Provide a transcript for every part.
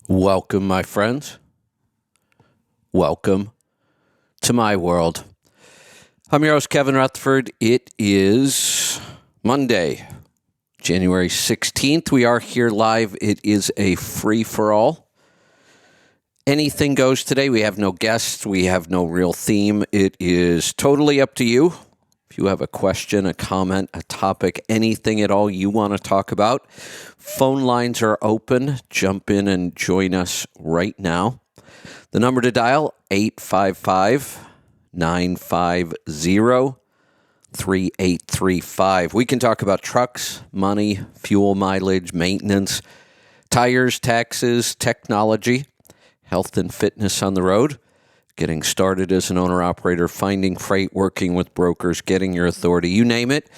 Welcome, my friends. Welcome to my world. I'm your host, Kevin Rutherford. It is Monday, January 16th. We are here live. It is a free-for-all. Anything goes today. We have no guests. We have no real theme. It is totally up to you. If you have a question, a comment, a topic, anything at all you want to talk about, phone lines are open. Jump in and join us right now. The number to dial, 855-950-3835. We can talk about trucks, money, fuel mileage, maintenance, tires, taxes, technology, health and fitness on the road, getting started as an owner-operator, finding freight, working with brokers, getting your authority, you name it.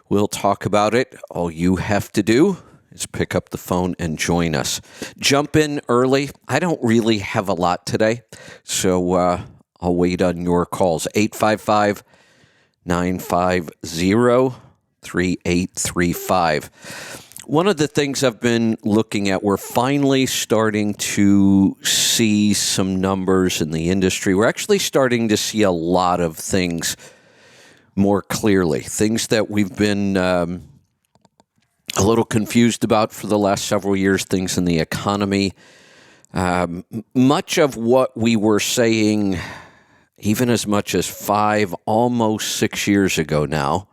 We'll talk about it. All you have to do is pick up the phone and join us. Jump in early. I don't really have a lot today, so I'll wait on your calls. 855-950-3835. One of the things I've been looking at, we're finally starting to see some numbers in the industry. We're actually starting to see a lot of things more clearly, things that we've been a little confused about for the last several years, things in the economy. Much of what we were saying, even as much as 5, almost 6 years ago now,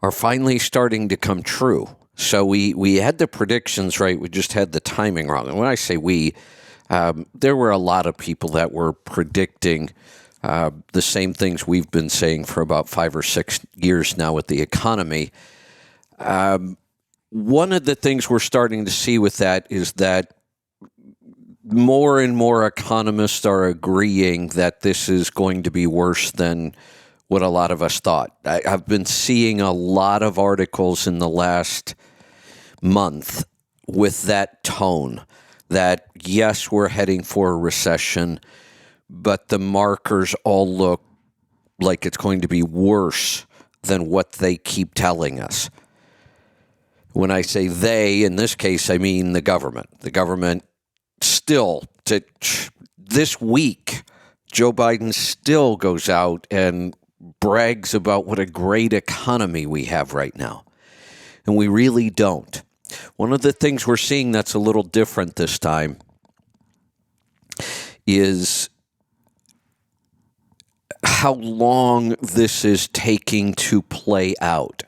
are finally starting to come true. So we had the predictions right. We just had the timing wrong. And when I say we, there were a lot of people that were predicting the same things we've been saying for about 5 or 6 years now with the economy. One of the things we're starting to see with that is that more and more economists are agreeing that this is going to be worse than what a lot of us thought. I've been seeing a lot of articles in the last month with that tone that, yes, we're heading for a recession, but the markers all look like it's going to be worse than what they keep telling us. When I say they, in this case, I mean the government. The government still, this week, Joe Biden still goes out and brags about what a great economy we have right now. And we really don't. One of the things we're seeing that's a little different this time is how long this is taking to play out.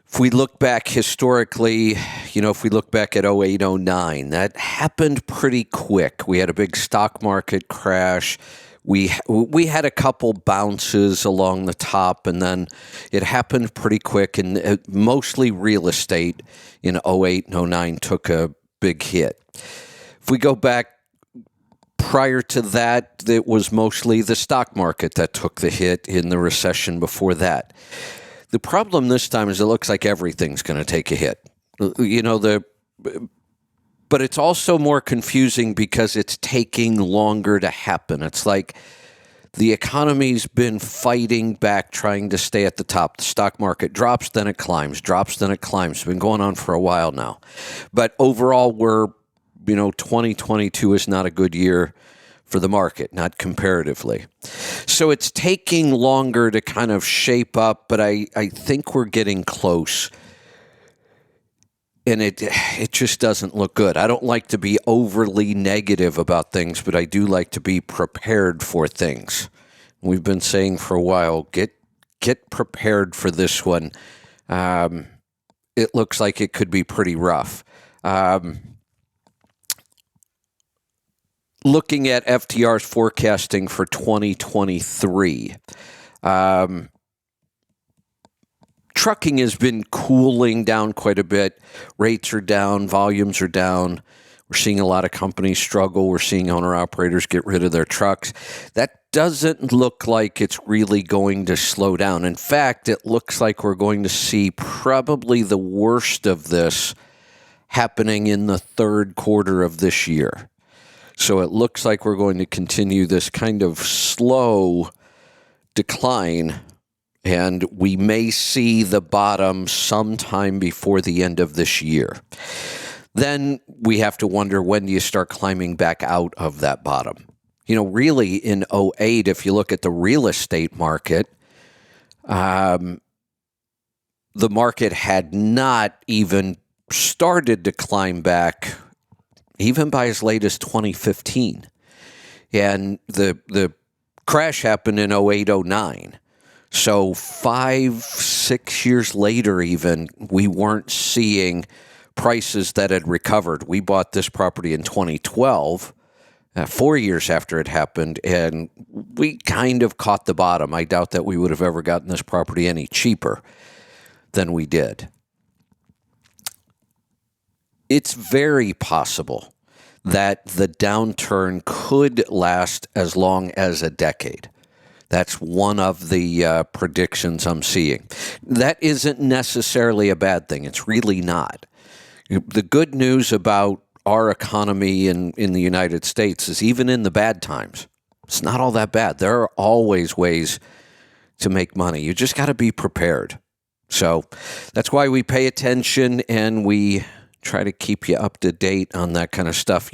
If we look back historically, if we look back at 08, 09, that happened pretty quick. We had a big stock market crash. We had a couple bounces along the top, and then it happened pretty quick, and mostly real estate in 08 and 09 took a big hit. If we go back prior to that, it was mostly the stock market that took the hit in the recession before that. The problem this time is it looks like everything's going to take a hit. But it's also more confusing because it's taking longer to happen. It's like the economy's been fighting back, trying to stay at the top. The stock market drops, then it climbs, drops, then it climbs. It's been going on for a while now. But overall, 2022 is not a good year for the market, not comparatively. So it's taking longer to kind of shape up, but I think we're getting close. And it just doesn't look good. I don't like to be overly negative about things, but I do like to be prepared for things. We've been saying for a while, get prepared for this one. It looks like it could be pretty rough. Looking at FTR's forecasting for 2023, trucking has been cooling down quite a bit. Rates are down, volumes are down. We're seeing a lot of companies struggle. We're seeing owner-operators get rid of their trucks. That doesn't look like it's really going to slow down. In fact, it looks like we're going to see probably the worst of this happening in the third quarter of this year. So it looks like we're going to continue this kind of slow decline, and we may see the bottom sometime before the end of this year. then we have to wonder, when do you start climbing back out of that bottom? Really in '08, if you look at the real estate market, the market had not even started to climb back even by as late as 2015. And the crash happened in '08, '09. So 5-6 years later even, we weren't seeing prices that had recovered. We bought this property in 2012, 4 years after it happened, and we kind of caught the bottom. I doubt that we would have ever gotten this property any cheaper than we did. It's very possible that the downturn could last as long as a decade. That's one of the predictions I'm seeing. That isn't necessarily a bad thing. It's really not. The good news about our economy in the United States is, even in the bad times, it's not all that bad. There are always ways to make money. You just got to be prepared. So that's why we pay attention and we try to keep you up to date on that kind of stuff.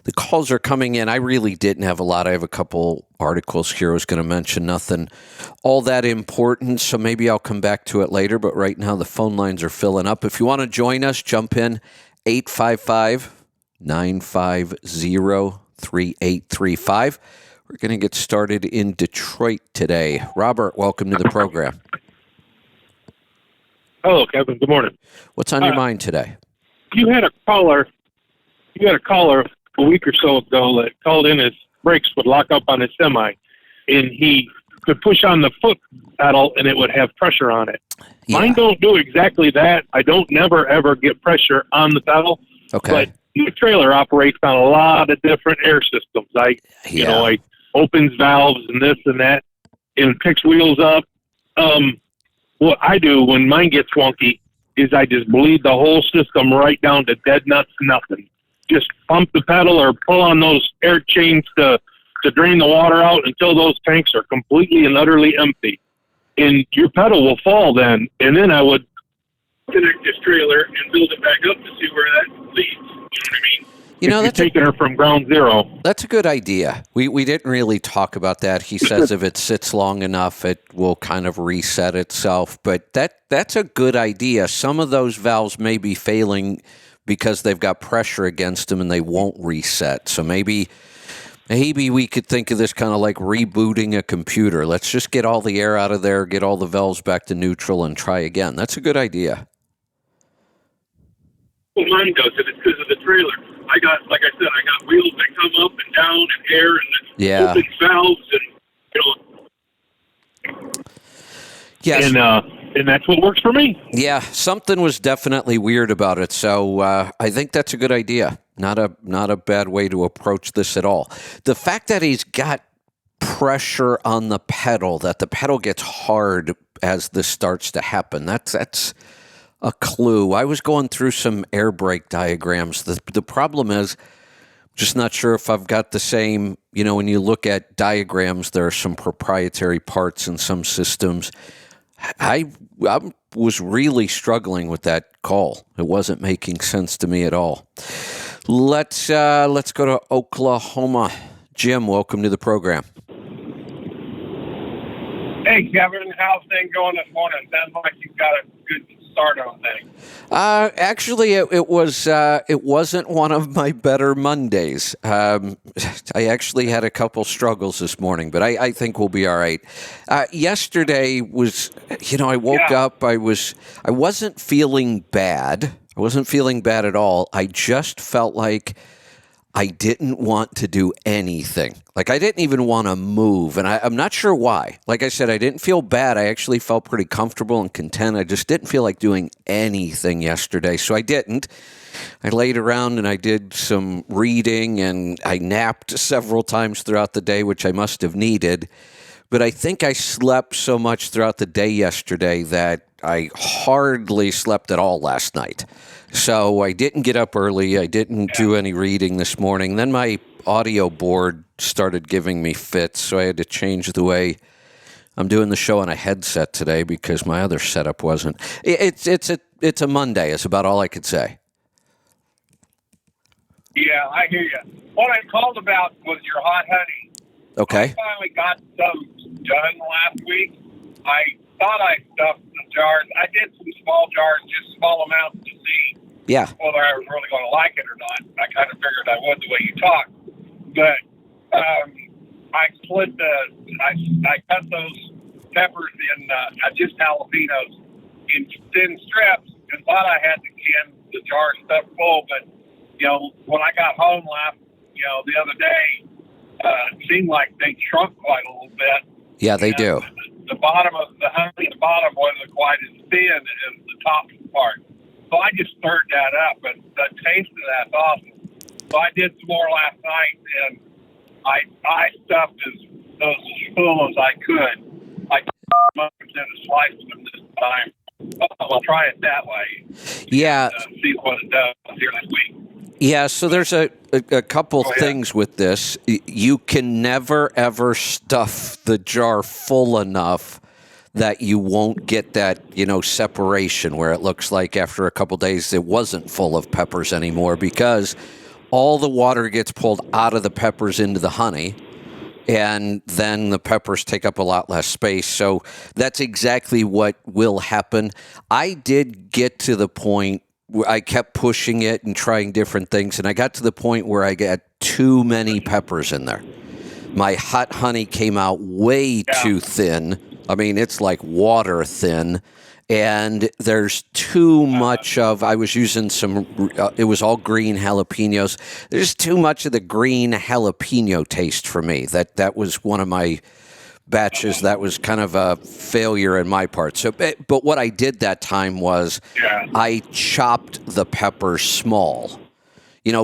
The calls are coming in. I really didn't have a lot. I have a couple articles here I was going to mention. Nothing all that important, so maybe I'll come back to it later. But right now, the phone lines are filling up. If you want to join us, jump in, 855-950-3835. We're going to get started in Detroit today. Robert, welcome to the program. Hello, Kevin. Good morning. What's on your mind today? You had a caller a week or so ago that called in. His brakes would lock up on his semi, and he could push on the foot pedal and it would have pressure on it. Yeah. Mine don't do exactly that. I don't never ever get pressure on the pedal. Okay. But the trailer operates on a lot of different air systems. Like opens valves and this and that, and picks wheels up. What I do when mine gets wonky is I just bleed the whole system right down to dead nuts, nothing. Just pump the pedal or pull on those air chains to drain the water out until those tanks are completely and utterly empty. And your pedal will fall then. And then I would connect this trailer and build it back up to see where that leads. You know what I mean? That's taking her from ground zero. That's a good idea. We didn't really talk about that. He says if it sits long enough, it will kind of reset itself. But that's a good idea. Some of those valves may be failing because they've got pressure against them and they won't reset. So maybe we could think of this kind of like rebooting a computer. Let's just get all the air out of there, get all the valves back to neutral, and try again. That's a good idea. Well, mine does it. It's because of the trailer. I got wheels that come up and down and air and open valves and Yes. And that's what works for me. Yeah, something was definitely weird about it. So I think that's a good idea. Not a bad way to approach this at all. The fact that he's got pressure on the pedal, that the pedal gets hard as this starts to happen, that's a clue. I was going through some air brake diagrams. The problem is, just not sure if I've got the same, when you look at diagrams, there are some proprietary parts in some systems. I was really struggling with that call. It wasn't making sense to me at all. Let's go to Oklahoma. Jim, welcome to the program. Hey, Kevin, how's things going this morning? Sounds like you've got a good start on things. Actually, it wasn't one of my better Mondays. I actually had a couple struggles this morning, but I think we'll be all right. Yesterday was, I woke up. I wasn't feeling bad. I wasn't feeling bad at all. I just felt like I didn't want to do anything. Like, I didn't even want to move, and I'm not sure why. Like I said, I didn't feel bad. I actually felt pretty comfortable and content. I just didn't feel like doing anything yesterday, so I didn't. I laid around and I did some reading, and I napped several times throughout the day, which I must have needed. But I think I slept so much throughout the day yesterday that I hardly slept at all last night. So I didn't get up early. I didn't do any reading this morning. Then my audio board started giving me fits, so I had to change the way I'm doing the show on a headset today because my other setup wasn't. It's a Monday. It's about all I could say. Yeah, I hear you. What I called about was your hot honey. Okay. I finally got some done last week. I thought I stuffed the jars. I did some small jars, just small amounts to see Yeah. whether I was really going to like it or not. I kind of figured I would the way you talk. But I split I cut those peppers in just jalapenos in thin strips and thought I had the jar stuffed full, but when I got home the other day, it seemed like they shrunk quite a little bit. Yeah, they do. The bottom of the honey, the bottom wasn't quite as thin as the top part. So I just stirred that up, and the taste of that's awesome. So I did some more last night, and I stuffed those as full as I could. I instead of slicing them this time. I'll try it that way. Yeah. See what it does here this week. Yeah, so there's a couple things with this. You can never, ever stuff the jar full enough that you won't get that, separation where it looks like after a couple days it wasn't full of peppers anymore, because all the water gets pulled out of the peppers into the honey, and then the peppers take up a lot less space. So that's exactly what will happen. I did get to the point where I kept pushing it and trying different things, and I got to the point where I got too many peppers in there. My hot honey came out way too thin. I mean, it's like water thin, and there's too much of, I was using it was all green jalapenos. There's too much of the green jalapeno taste for me. That was one of my batches. That was kind of a failure in my part. So, but what I did that time was I chopped the peppers small.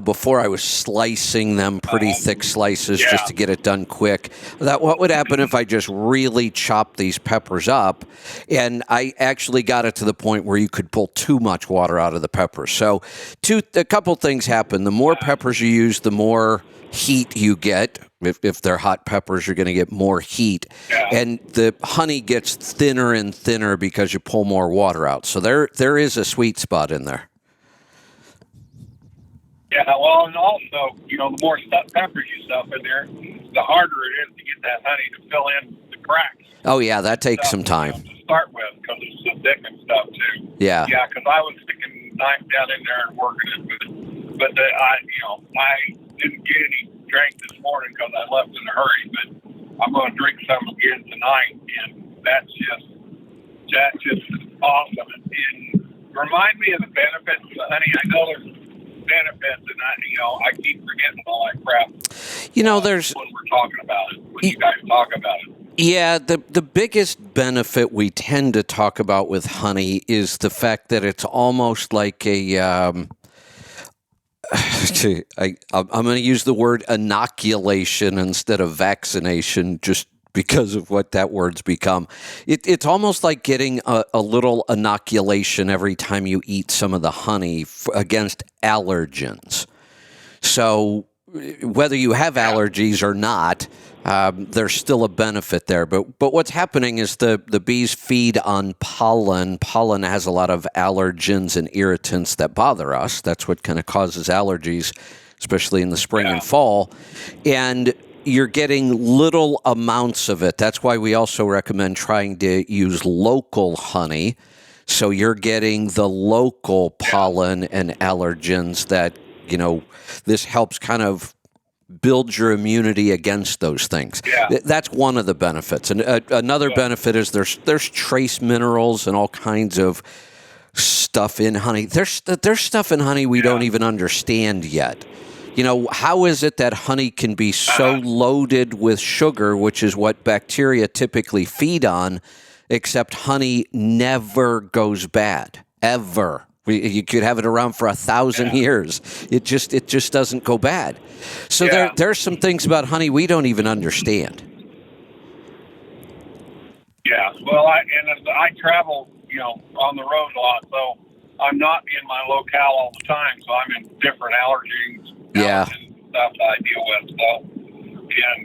Before I was slicing them pretty thick slices just to get it done quick. What would happen if I just really chopped these peppers up? And I actually got it to the point where you could pull too much water out of the peppers. So a couple things happen. The more peppers you use, the more heat you get. If they're hot peppers, you're going to get more heat. And the honey gets thinner and thinner because you pull more water out. So there is a sweet spot in there. Yeah, well, and also, the more peppers you stuff in there, the harder it is to get that honey to fill in the cracks. Oh, yeah, that takes some time. To start with, because it's so thick and stuff, too. Yeah. Yeah, because I was sticking knife down in there and working it, but I didn't get any drink this morning because I left in a hurry, but I'm going to drink some again tonight, and that's just awesome. And remind me of the benefits of the honey. I know there's benefits, and I keep forgetting all that crap. There's when we're talking about it, when you guys talk about it. Yeah, the biggest benefit we tend to talk about with honey is the fact that it's almost like a I'm going to use the word inoculation instead of vaccination, just because of what that word's become. It's almost like getting a little inoculation every time you eat some of the honey against allergens. So whether you have allergies or not, there's still a benefit there. But what's happening is the bees feed on pollen. Pollen has a lot of allergens and irritants that bother us. That's what kind of causes allergies, especially in the spring and fall. And you're getting little amounts of it. That's why we also recommend trying to use local honey. So you're getting the local pollen and allergens that, this helps kind of build your immunity against those things. Yeah. That's one of the benefits. And another benefit is there's trace minerals and all kinds of stuff in honey. There's stuff in honey we don't even understand yet. How is it that honey can be so loaded with sugar, which is what bacteria typically feed on, except honey never goes bad, ever. You could have it around for 1,000 years. It just doesn't go bad. So there's some things about honey we don't even understand. Yeah, well, I travel, on the road a lot, so I'm not in my locale all the time. So I'm in different allergens and stuff that I deal with. So,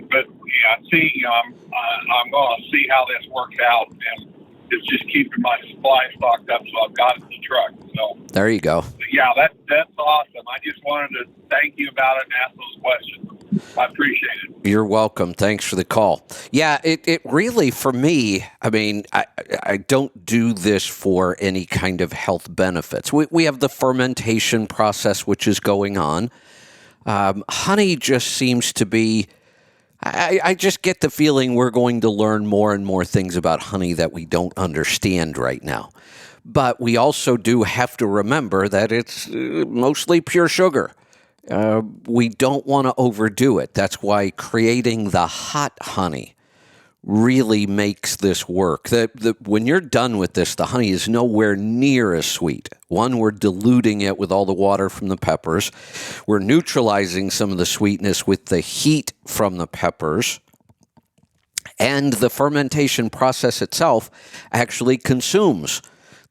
but Yeah, see, I'm going to see how this works out, and it's just keeping my supply stocked up, so I've got it in the truck. So There you go. but yeah, that's awesome. I just wanted to thank you about it and ask those questions. I appreciate it. You're welcome. Thanks for the call. Yeah, it really, for me, I mean, I don't do this for any kind of health benefits. We have the fermentation process, which is going on. Honey just seems to be, I just get the feeling we're going to learn more and more things about honey that we don't understand right now. But we also do have to remember that it's mostly pure sugar. We don't want to overdo it. That's why creating the hot honey really makes this work. When you're done with this, the honey is nowhere near as sweet. One, we're diluting it with all the water from the peppers. We're neutralizing some of the sweetness with the heat from the peppers. And the fermentation process itself actually consumes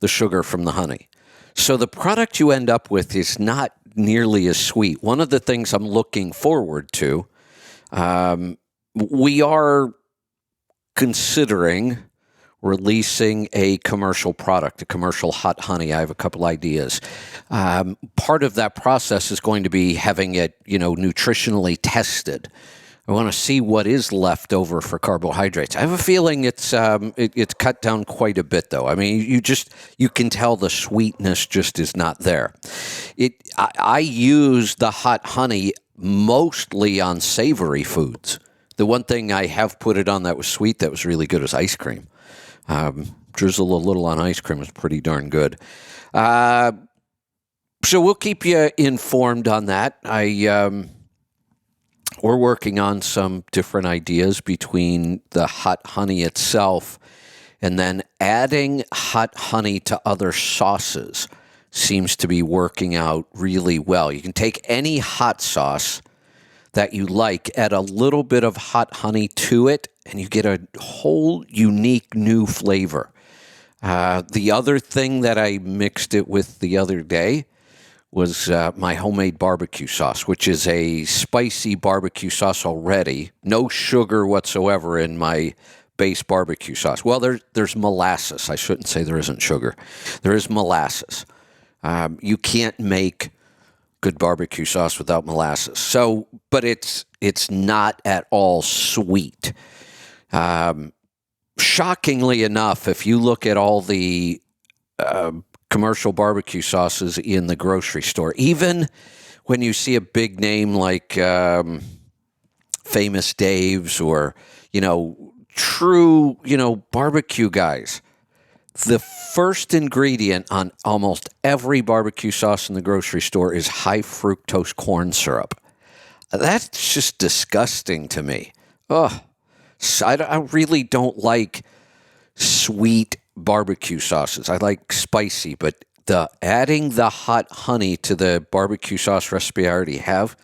the sugar from the honey. So the product you end up with is not nearly as sweet. One of the things I'm looking forward to, we are considering releasing a commercial product, a commercial hot honey. I have a couple ideas. Part of that process is going to be having it, nutritionally tested. I want to see what is left over for carbohydrates. I have a feeling it's cut down quite a bit, though. I mean, you can tell the sweetness just is not there. I use the hot honey mostly on savory foods. The one thing I have put it on that was sweet that was really good is ice cream. Drizzle a little on ice cream is pretty darn good. So we'll keep you informed on that. We're working on some different ideas between the hot honey itself and then adding hot honey to other sauces seems to be working out really well. You can take any hot sauce that you like, add a little bit of hot honey to it, and you get a whole unique new flavor. The other thing that I mixed it with the other day was my homemade barbecue sauce, which is a spicy barbecue sauce already. No sugar whatsoever in my base barbecue sauce. Well, there's molasses. I shouldn't say there isn't sugar. There is molasses. You can't make good barbecue sauce without molasses. So, but it's not at all sweet. Shockingly enough, if you look at all the commercial barbecue sauces in the grocery store, even when you see a big name like Famous Dave's or, true, barbecue guys, the first ingredient on almost every barbecue sauce in the grocery store is high fructose corn syrup. That's just disgusting to me. Ugh. I really don't like sweet barbecue sauces. I like spicy, but adding the hot honey to the barbecue sauce recipe I already have,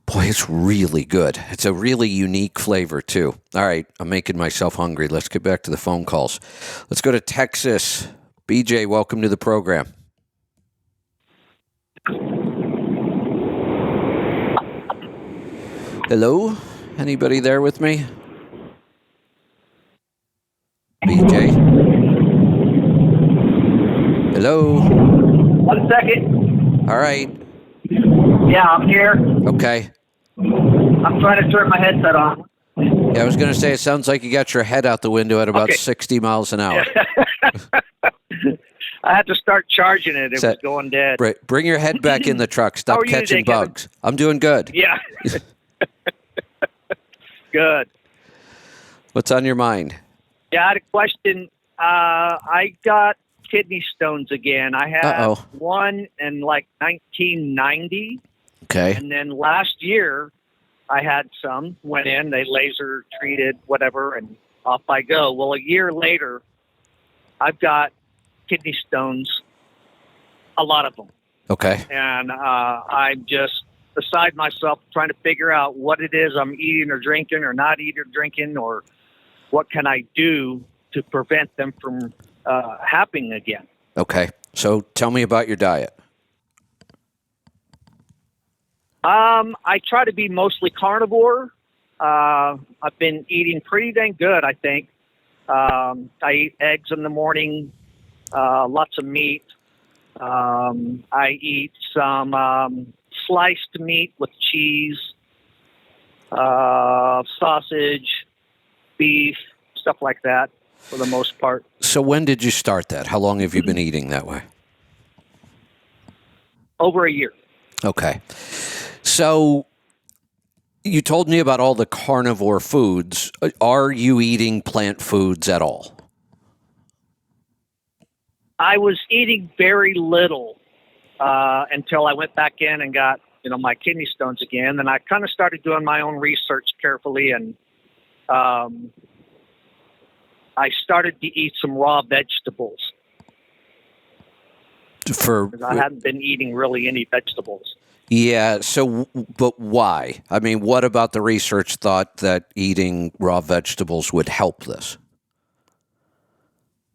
boy, it's really good. It's a really unique flavor, too. All right, I'm making myself hungry. Let's get back to the phone calls. Let's go to Texas. BJ, welcome to the program. Hello? Anybody there with me? BJ? Hello? 1 second. All right. Yeah, I'm here. Okay. I'm trying to turn my headset on. Yeah, I was going to say, it sounds like you got your head out the window at about 60 miles an hour. I had to start charging it. It was going dead. Bring your head back in the truck. Stop catching bugs. Kevin? I'm doing good. Yeah. Good. What's on your mind? Yeah, I had a question. I got kidney stones again. I had one in like 1990. Okay. And then last year, I had some. Went in, they laser treated, whatever, and off I go. Well, a year later, I've got kidney stones, a lot of them. Okay. And I'm just beside myself trying to figure out what it is I'm eating or drinking or not eating or drinking, or what can I do to prevent them from happening again. Okay. So tell me about your diet. I try to be mostly carnivore. I've been eating pretty dang good, I think. I eat eggs in the morning, lots of meat. I eat some sliced meat with cheese, sausage, beef, stuff like that for the most part. So when did you start that? How long have you been eating that way? Over a year. Okay. So you told me about all the carnivore foods. Are you eating plant foods at all? I was eating very little until I went back in and got, my kidney stones again. And I kind of started doing my own research carefully, and I started to eat some raw vegetables. Because I hadn't been eating really any vegetables. Yeah. So, but why? I mean, what about the research thought that eating raw vegetables would help this?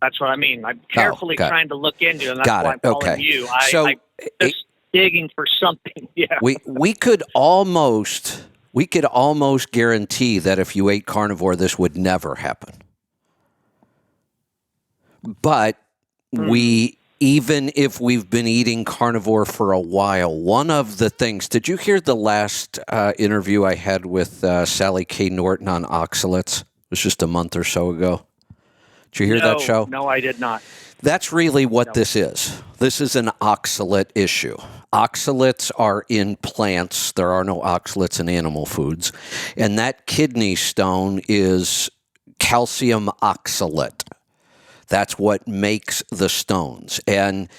That's what I mean. I'm carefully trying to look into it, and that's why I'm calling you. So, I'm just digging for something. Yeah. We could almost guarantee that if you ate carnivore, this would never happen. But even if we've been eating carnivore for a while, one of the things, did you hear the last interview I had with Sally K. Norton on oxalates? It was just a month or so ago. Did you hear that show? No, I did not. That's really what this is. This is an oxalate issue. Oxalates are in plants. There are no oxalates in animal foods. And that kidney stone is calcium oxalate. That's what makes the stones. And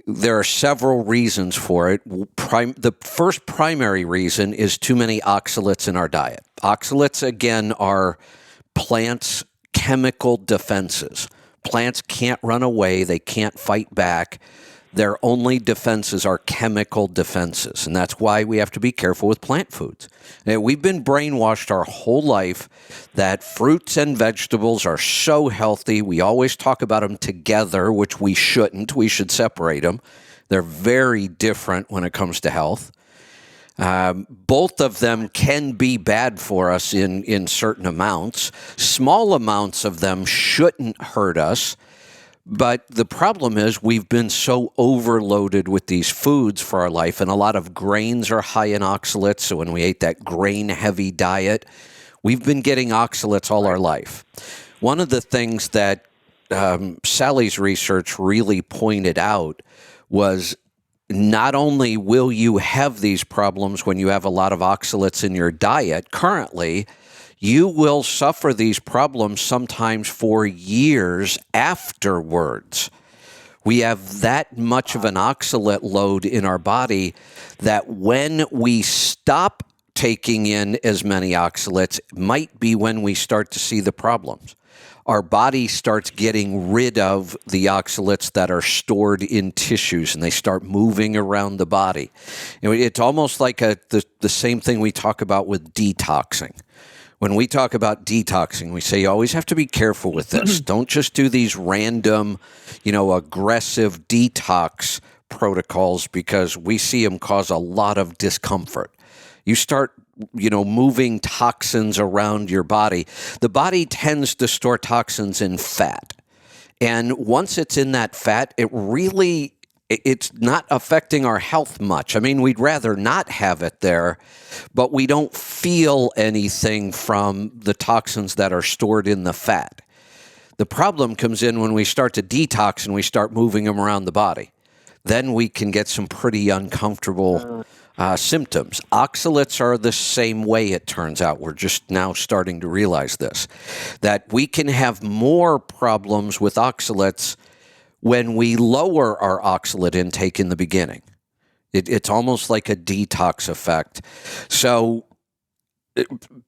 there are several reasons for it. The first primary reason is too many oxalates in our diet. Oxalates, again, are plants' chemical defenses. Plants can't run away. They can't fight back. Their only defenses are chemical defenses. And that's why we have to be careful with plant foods. Now, we've been brainwashed our whole life that fruits and vegetables are so healthy. We always talk about them together, which we shouldn't. We should separate them. They're very different when it comes to health. Both of them can be bad for us in certain amounts. Small amounts of them shouldn't hurt us. But the problem is we've been so overloaded with these foods for our life, and a lot of grains are high in oxalates. So when we ate that grain-heavy diet, we've been getting oxalates all our life. One of the things that Sally's research really pointed out was not only will you have these problems when you have a lot of oxalates in your diet currently, you will suffer these problems sometimes for years afterwards. We have that much of an oxalate load in our body that when we stop taking in as many oxalates, might be when we start to see the problems. Our body starts getting rid of the oxalates that are stored in tissues, and they start moving around the body. It's almost like the same thing we talk about with detoxing. When we talk about detoxing, we say you always have to be careful with this. Don't just do these random, aggressive detox protocols, because we see them cause a lot of discomfort. You start, moving toxins around your body. The body tends to store toxins in fat. And once it's in that fat, it's not affecting our health much. I mean, we'd rather not have it there, but we don't feel anything from the toxins that are stored in the fat. The problem comes in when we start to detox and we start moving them around the body. Then we can get some pretty uncomfortable symptoms. Oxalates are the same way, it turns out. We're just now starting to realize this, that we can have more problems with oxalates when we lower our oxalate intake in the beginning. It's almost like a detox effect. So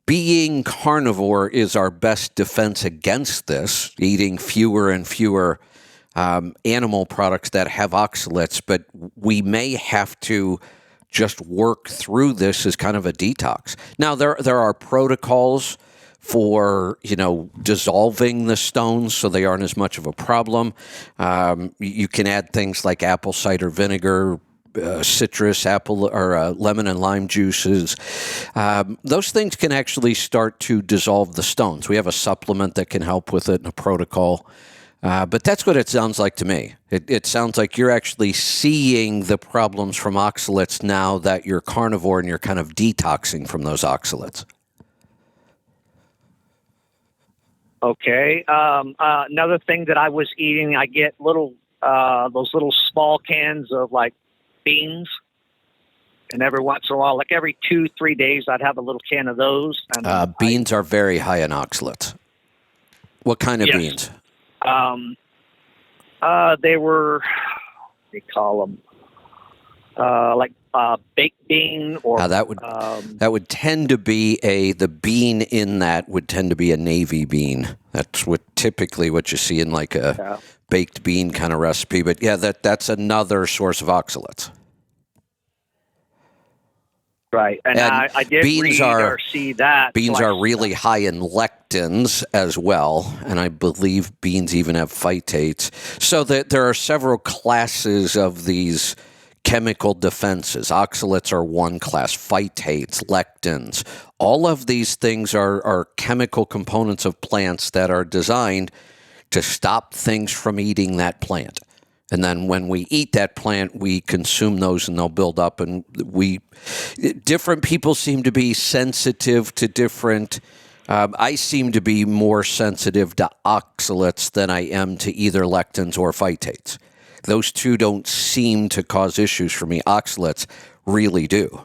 being carnivore is our best defense against this, eating fewer and fewer animal products that have oxalates, but we may have to just work through this as kind of a detox. Now, there are protocols for, dissolving the stones so they aren't as much of a problem. You can add things like apple cider vinegar, citrus, apple, or lemon and lime juices. Those things can actually start to dissolve the stones. We have a supplement that can help with it in a protocol. But that's what it sounds like to me. It sounds like you're actually seeing the problems from oxalates now that you're carnivore and you're kind of detoxing from those oxalates. Okay. Another thing that I was eating, I get those little small cans of like beans. And every once in a while, like every 2-3 days, I'd have a little can of those. And beans are very high in oxalates. What kind of beans? They were, what do you call them? Like baked bean, or that would tend to be the bean in that would tend to be a navy bean. That's typically what you see in like a baked bean kind of recipe. But yeah, that's another source of oxalates. Right, and I did read or see that. Beans are really high in lectins as well, and I believe beans even have phytates. So that there are several classes of these chemical defenses. Oxalates are one class, phytates, lectins. All of these things are chemical components of plants that are designed to stop things from eating that plant. And then when we eat that plant, we consume those and they'll build up. And different people seem to be sensitive to different. I seem to be more sensitive to oxalates than I am to either lectins or phytates. Those two don't seem to cause issues for me. Oxalates really do.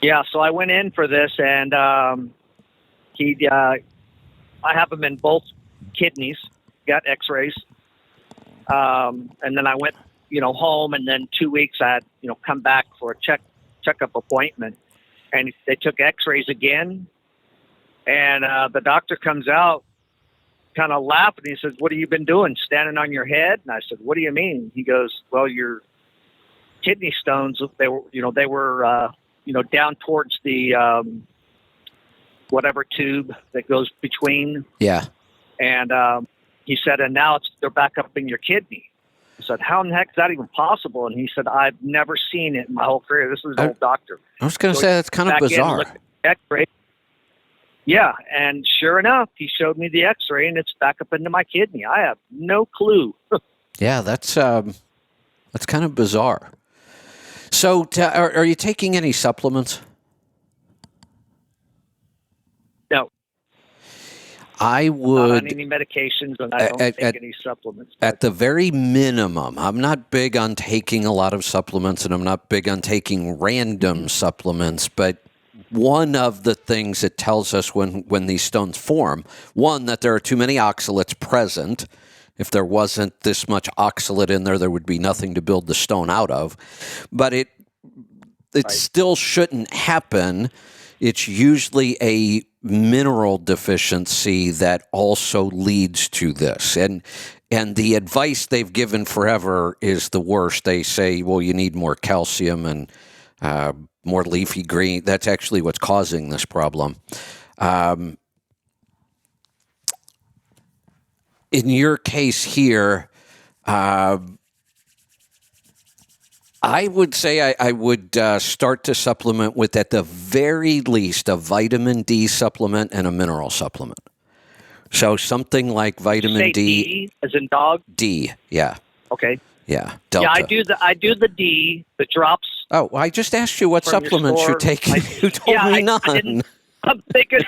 Yeah, so I went in for this, and I have them in both kidneys, got x-rays. And then I went, home, and then 2 weeks I had, come back for a checkup appointment. And they took x-rays again. And the doctor comes out kind of laughing. He says, "What have you been doing, standing on your head?" And I said, "What do you mean?" He goes, "Well, your kidney stones, they were down towards the whatever tube that goes between." Yeah. And he said, "And now they're back up in your kidney." I said, "How in the heck is that even possible?" And he said, "I've never seen it in my whole career." This is an old doctor. I was going to say, that's kind of bizarre. X-ray. Yeah, and sure enough, he showed me the x-ray, and it's back up into my kidney. I have no clue. Yeah, that's kind of bizarre. So are you taking any supplements? No. I would. Not on any medications, and I don't take any supplements. At the very minimum, I'm not big on taking a lot of supplements, and I'm not big on taking random supplements, but one of the things it tells us when these stones form, one, that there are too many oxalates present. If there wasn't this much oxalate in there, there would be nothing to build the stone out of. But it still shouldn't happen. It's usually a mineral deficiency that also leads to this. And the advice they've given forever is the worst. They say, well, you need more calcium and more leafy green. That's actually what's causing this problem. In your case here, I would say I would start to supplement with, at the very least, a vitamin D supplement and a mineral supplement. So something like vitamin D, as in dog. D, yeah. Okay. Yeah. Delta. Yeah, I do the D, the drops. Oh, I just asked you what supplements you're taking. You told me none. I'm thinking,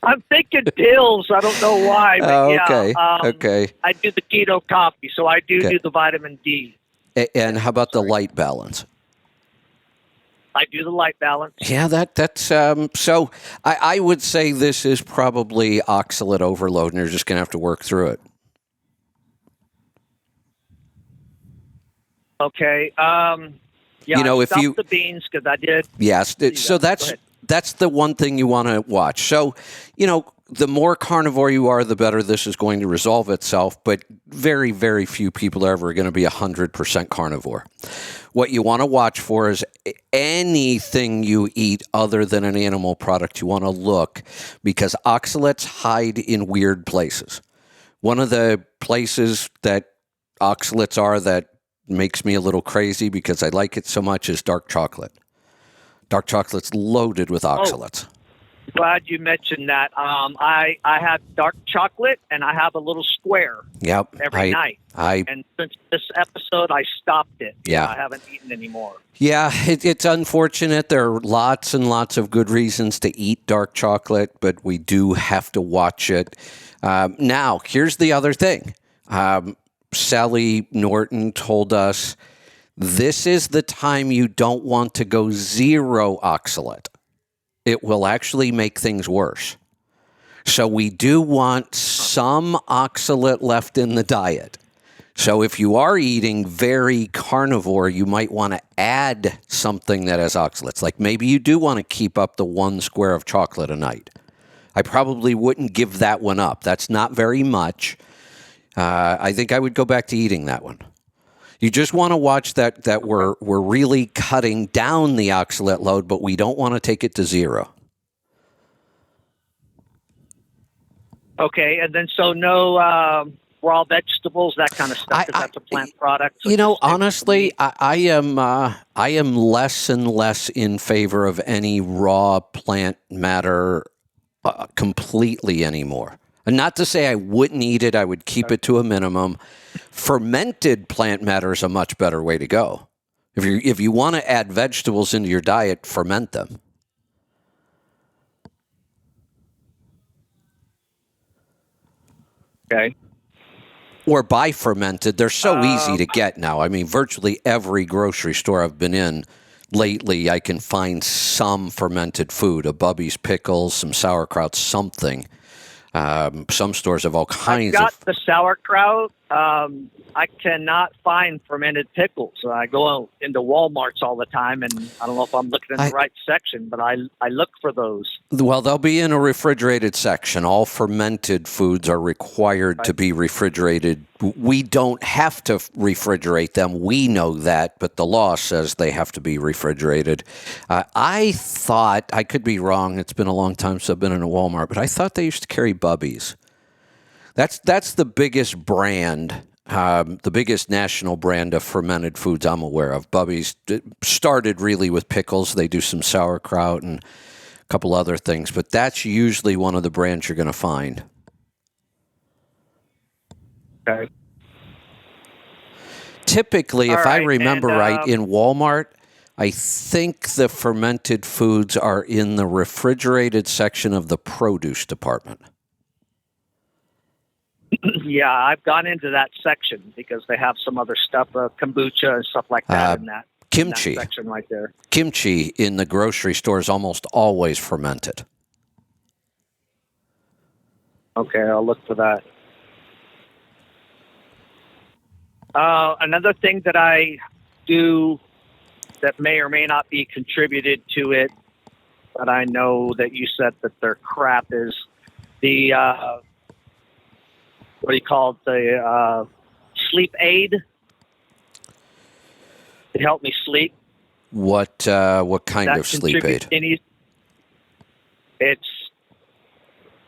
I'm thinking pills. I don't know why. But okay. Okay. I do the keto coffee, so I do the vitamin D. And how about the light balance? I do the light balance. Yeah, that's so I would say this is probably oxalate overload, and you're just going to have to work through it. Okay. Yeah, I stopped the beans because I did. Yes. So that's the one thing you want to watch. So, the more carnivore you are, the better this is going to resolve itself. But very, very few people are ever going to be 100% carnivore. What you want to watch for is anything you eat other than an animal product. You want to look, because oxalates hide in weird places. One of the places that oxalates are that makes me a little crazy because I like it so much is dark chocolate. Dark chocolate's loaded with oxalates. Glad you mentioned that. I have dark chocolate, and I have a little square every night. And since this episode, I stopped it. Yeah. I haven't eaten anymore. Yeah, it's unfortunate. There are lots and lots of good reasons to eat dark chocolate, but we do have to watch it. Now, here's the other thing. Sally Norton told us this is the time you don't want to go zero oxalate. It will actually make things worse. So we do want some oxalate left in the diet. So if you are eating very carnivore, you might want to add something that has oxalates. Like maybe you do want to keep up the 1 square of chocolate a night. I probably wouldn't give that one up. That's not very much. I think I would go back to eating that one. You just want to watch that we're really cutting down the oxalate load, but we don't want to take it to zero. Okay, and then so no raw vegetables, that kind of stuff, because that's a plant product. So you know, honestly, I am less and less in favor of any raw plant matter completely anymore. And not to say I wouldn't eat it, I would keep it to a minimum. Fermented plant matter is a much better way to go. If you want to add vegetables into your diet, ferment them. Okay. Or buy fermented. They're so easy to get now. I mean, virtually every grocery store I've been in lately, I can find some fermented food, a Bubby's pickles, some sauerkraut, something. Some stores have all kinds of... I've got the sauerkraut. I cannot find fermented pickles. I go into Walmarts all the time, and I don't know if I'm looking in the right section, but I look for those. Well, they'll be in a refrigerated section. All fermented foods are required to be refrigerated. We don't have to refrigerate them. We know that, but the law says they have to be refrigerated. I thought, I could be wrong, it's been a long time since I've been in a Walmart, but I thought they used to carry Bubby's. That's the biggest brand, the biggest national brand of fermented foods I'm aware of. Bubby's started really with pickles. They do some sauerkraut and a couple other things, but that's usually one of the brands you're going to find. Okay. Typically, if I remember right, in Walmart, I think the fermented foods are in the refrigerated section of the produce department. Yeah, I've gone into that section because they have some other stuff, kombucha and stuff like that in that kimchi. In that section right there. Kimchi in the grocery store is almost always fermented. Okay, I'll look for that. Another thing that I do that may or may not be contributed to it, but I know that you said that they're crap, is the... what do you call it? The sleep aid to help me sleep. What kind of sleep aid? It's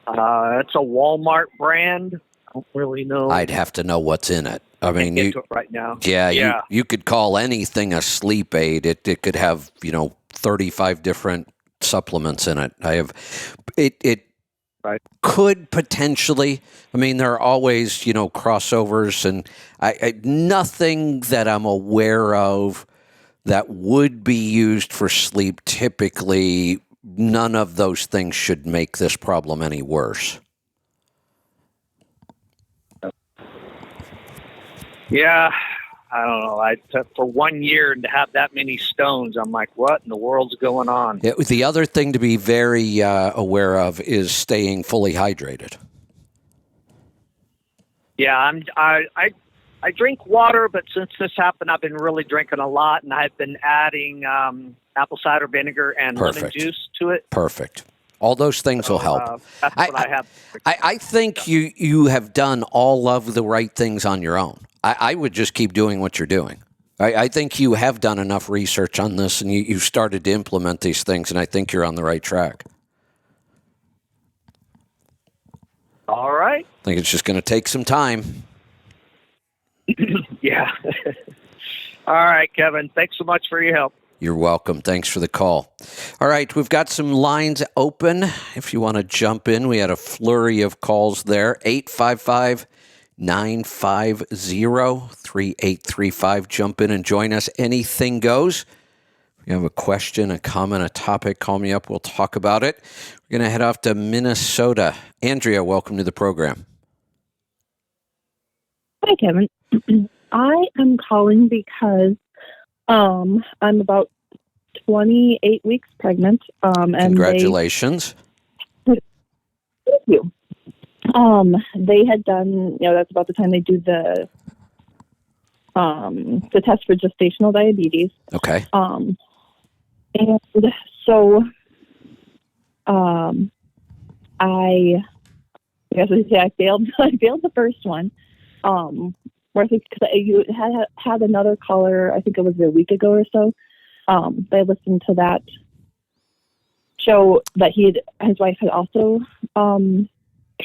a Walmart brand. I don't really know. I'd have to know what's in it. I mean, get to it right now. Yeah. You could call anything a sleep aid. It could have 35 different supplements in it. Right. Could potentially. I mean, there are always, crossovers, and nothing that I'm aware of that would be used for sleep. Typically, none of those things should make this problem any worse. Yeah, I don't know. For 1 year to have that many stones, I'm like, what in the world's going on? The other thing to be very aware of is staying fully hydrated. Yeah, I drink water, but since this happened, I've been really drinking a lot, and I've been adding apple cider vinegar and lemon juice to it. Perfect. All those things will help. That's what I have. I think you have done all of the right things on your own. I would just keep doing what you're doing. I think you have done enough research on this, and you started to implement these things, and I think you're on the right track. All right. I think it's just going to take some time. Yeah. All right, Kevin. Thanks so much for your help. You're welcome. Thanks for the call. All right, we've got some lines open. If you want to jump in, we had a flurry of calls there. 855-950-3835. Jump in and join us. Anything goes. If you have a question, a comment, a topic, call me up. We'll talk about it. We're going to head off to Minnesota. Andrea, welcome to the program. Hi, Kevin. I am calling because I'm about 28 weeks pregnant. And Congratulations. Thank you. They had done, that's about the time they do the test for gestational diabetes. Okay. And so I failed. I failed the first one. Where I think because you had another caller, I think it was a week ago or so. They listened to that show that his wife had also kind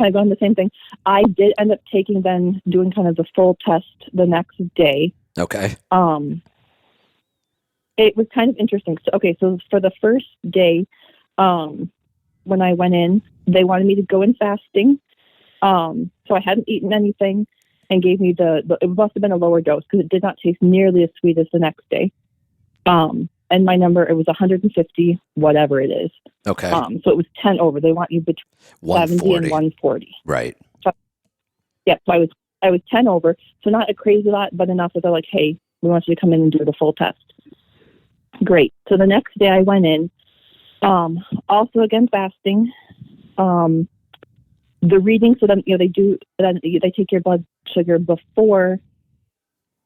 of gone the same thing. I did end up doing kind of the full test the next day. Okay. It was kind of interesting. So for the first day, when I went in, they wanted me to go in fasting. So I hadn't eaten anything. And gave me it must have been a lower dose because it did not taste nearly as sweet as the next day. And my number, it was 150, whatever it is. Okay. So it was 10 over. They want you between 70 and 140. Right. So I was 10 over. So not a crazy lot, but enough that they're like, hey, we want you to come in and do the full test. Great. So the next day I went in, also again fasting. The reading, so then they take your blood sugar before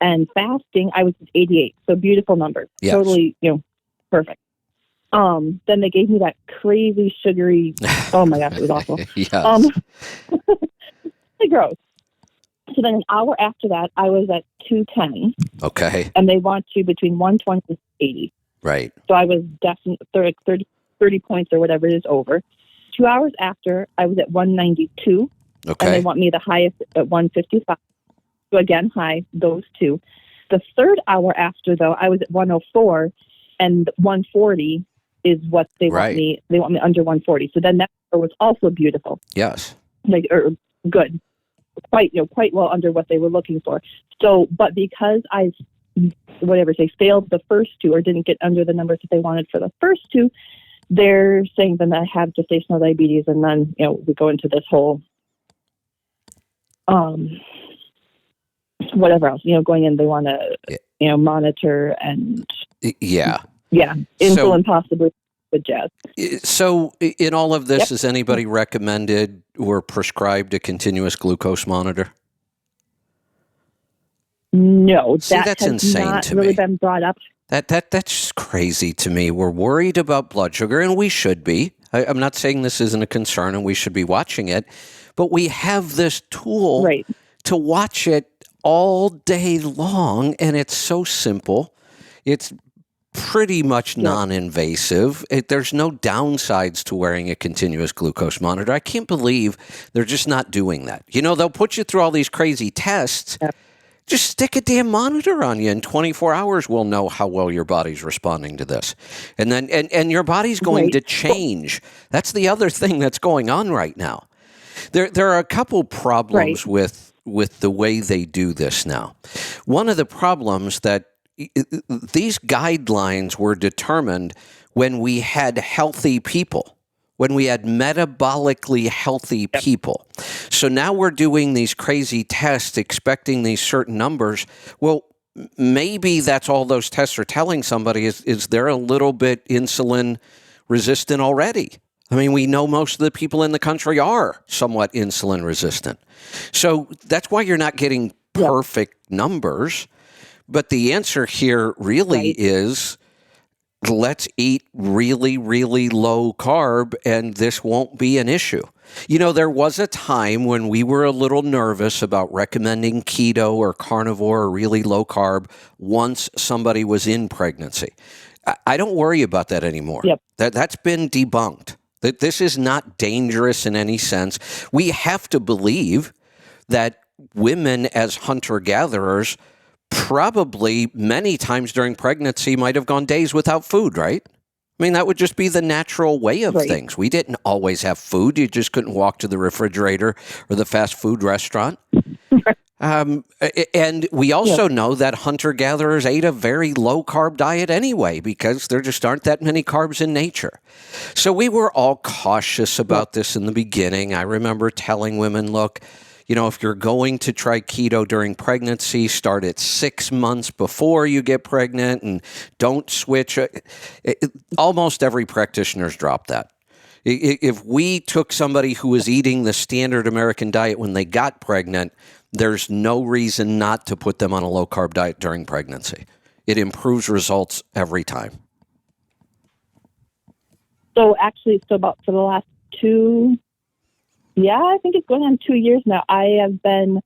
and fasting. I was 88, so beautiful number, yes. Totally, perfect. Then they gave me that crazy sugary. Oh my gosh, it was awful. Yes. Gross. So then an hour after that, I was at 210. Okay. And they want you between 120 and 80. Right. So I was definitely 30 points or whatever it is over. 2 hours after, I was at 192. Okay. And they want me the highest at 155. So again, high, those two. The third hour after, though, I was at 104, and 140 is what they want me. They want me under 140. So then that was also beautiful. Yes. Good. Quite well under what they were looking for. So, but because I, failed the first two or didn't get under the numbers that they wanted for the first two, they're saying then that I have gestational diabetes, and then we go into this whole whatever else going in. They want to monitor and insulin possibly with jazz. So in all of this, has anybody recommended or prescribed a continuous glucose monitor? No, See, that's insane not to really me. Been brought up. That's just crazy to me. We're worried about blood sugar, and we should be. I'm not saying this isn't a concern, and we should be watching it, but we have this tool to watch it all day long, and it's so simple. It's pretty much non-invasive. There's no downsides to wearing a continuous glucose monitor. I can't believe they're just not doing that. They'll put you through all these crazy tests. Yep. Just stick a damn monitor on you. In 24 hours, we'll know how well your body's responding to this. And then, and your body's going to change. That's the other thing that's going on right now. There are a couple problems with the way they do this now. One of the problems that these guidelines were determined when we had healthy people, when we had metabolically healthy people. So now we're doing these crazy tests expecting these certain numbers. Well, maybe that's all those tests are telling somebody is they're a little bit insulin resistant already. I mean, we know most of the people in the country are somewhat insulin resistant. So that's why you're not getting perfect numbers. But the answer here really is, let's eat really, really low carb, and this won't be an issue. There was a time when we were a little nervous about recommending keto or carnivore or really low carb once somebody was in pregnancy. I don't worry about that anymore. That's been debunked. That this is not dangerous in any sense. We have to believe that women as hunter-gatherers probably many times during pregnancy might have gone days without food, right? I mean, that would just be the natural way of things. We didn't always have food. You just couldn't walk to the refrigerator or the fast food restaurant. And we also know that hunter-gatherers ate a very low-carb diet anyway because there just aren't that many carbs in nature. So we were all cautious about this in the beginning. I remember telling women, look, if you're going to try keto during pregnancy, start it 6 months before you get pregnant and don't switch. Almost every practitioner's dropped that. If we took somebody who was eating the standard American diet when they got pregnant, there's no reason not to put them on a low-carb diet during pregnancy. It improves results every time. So actually, for the last I think it's going on 2 years now, I have been,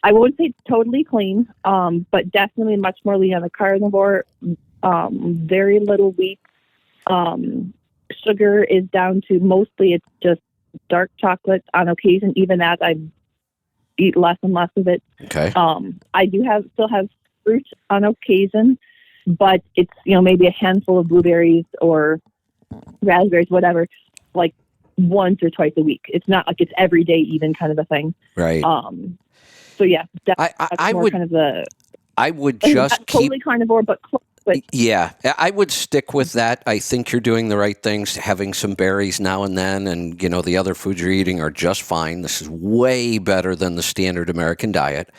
I wouldn't say totally clean, but definitely much more lean on the carnivore, very little wheat. Sugar is down to mostly it's just dark chocolate. On occasion, even that, I eat less and less of it. Okay. I do still have fruit on occasion, but it's, maybe a handful of blueberries or raspberries, whatever, like once or twice a week. It's not like it's every day even kind of a thing. Right. So yeah, I more would kind of the, I would just not totally carnivore, but close. Yeah, I would stick with that. I think you're doing the right things, having some berries now and then, and the other foods you're eating are just fine. This is way better than the standard American diet.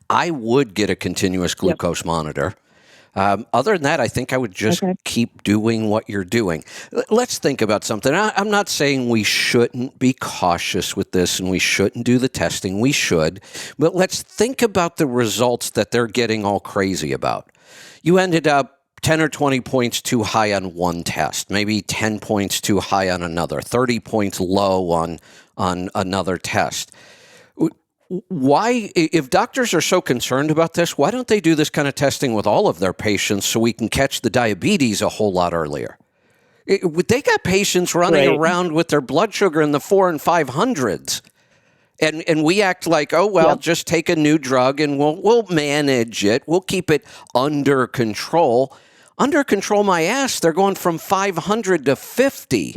I would get a continuous glucose monitor. Other than that, I think I would just keep doing what you're doing. Let's think about something. I'm not saying we shouldn't be cautious with this and we shouldn't do the testing. We should. But let's think about the results that they're getting all crazy about. You ended up 10 or 20 points too high on one test, maybe 10 points too high on another, 30 points low on another test. Why, if doctors are so concerned about this, why don't they do this kind of testing with all of their patients so we can catch the diabetes a whole lot earlier? They got patients running around with their blood sugar in the 400s and 500s. And we act like, just take a new drug and we'll manage it. We'll keep it under control. Under control my ass. They're going from 500 to 50.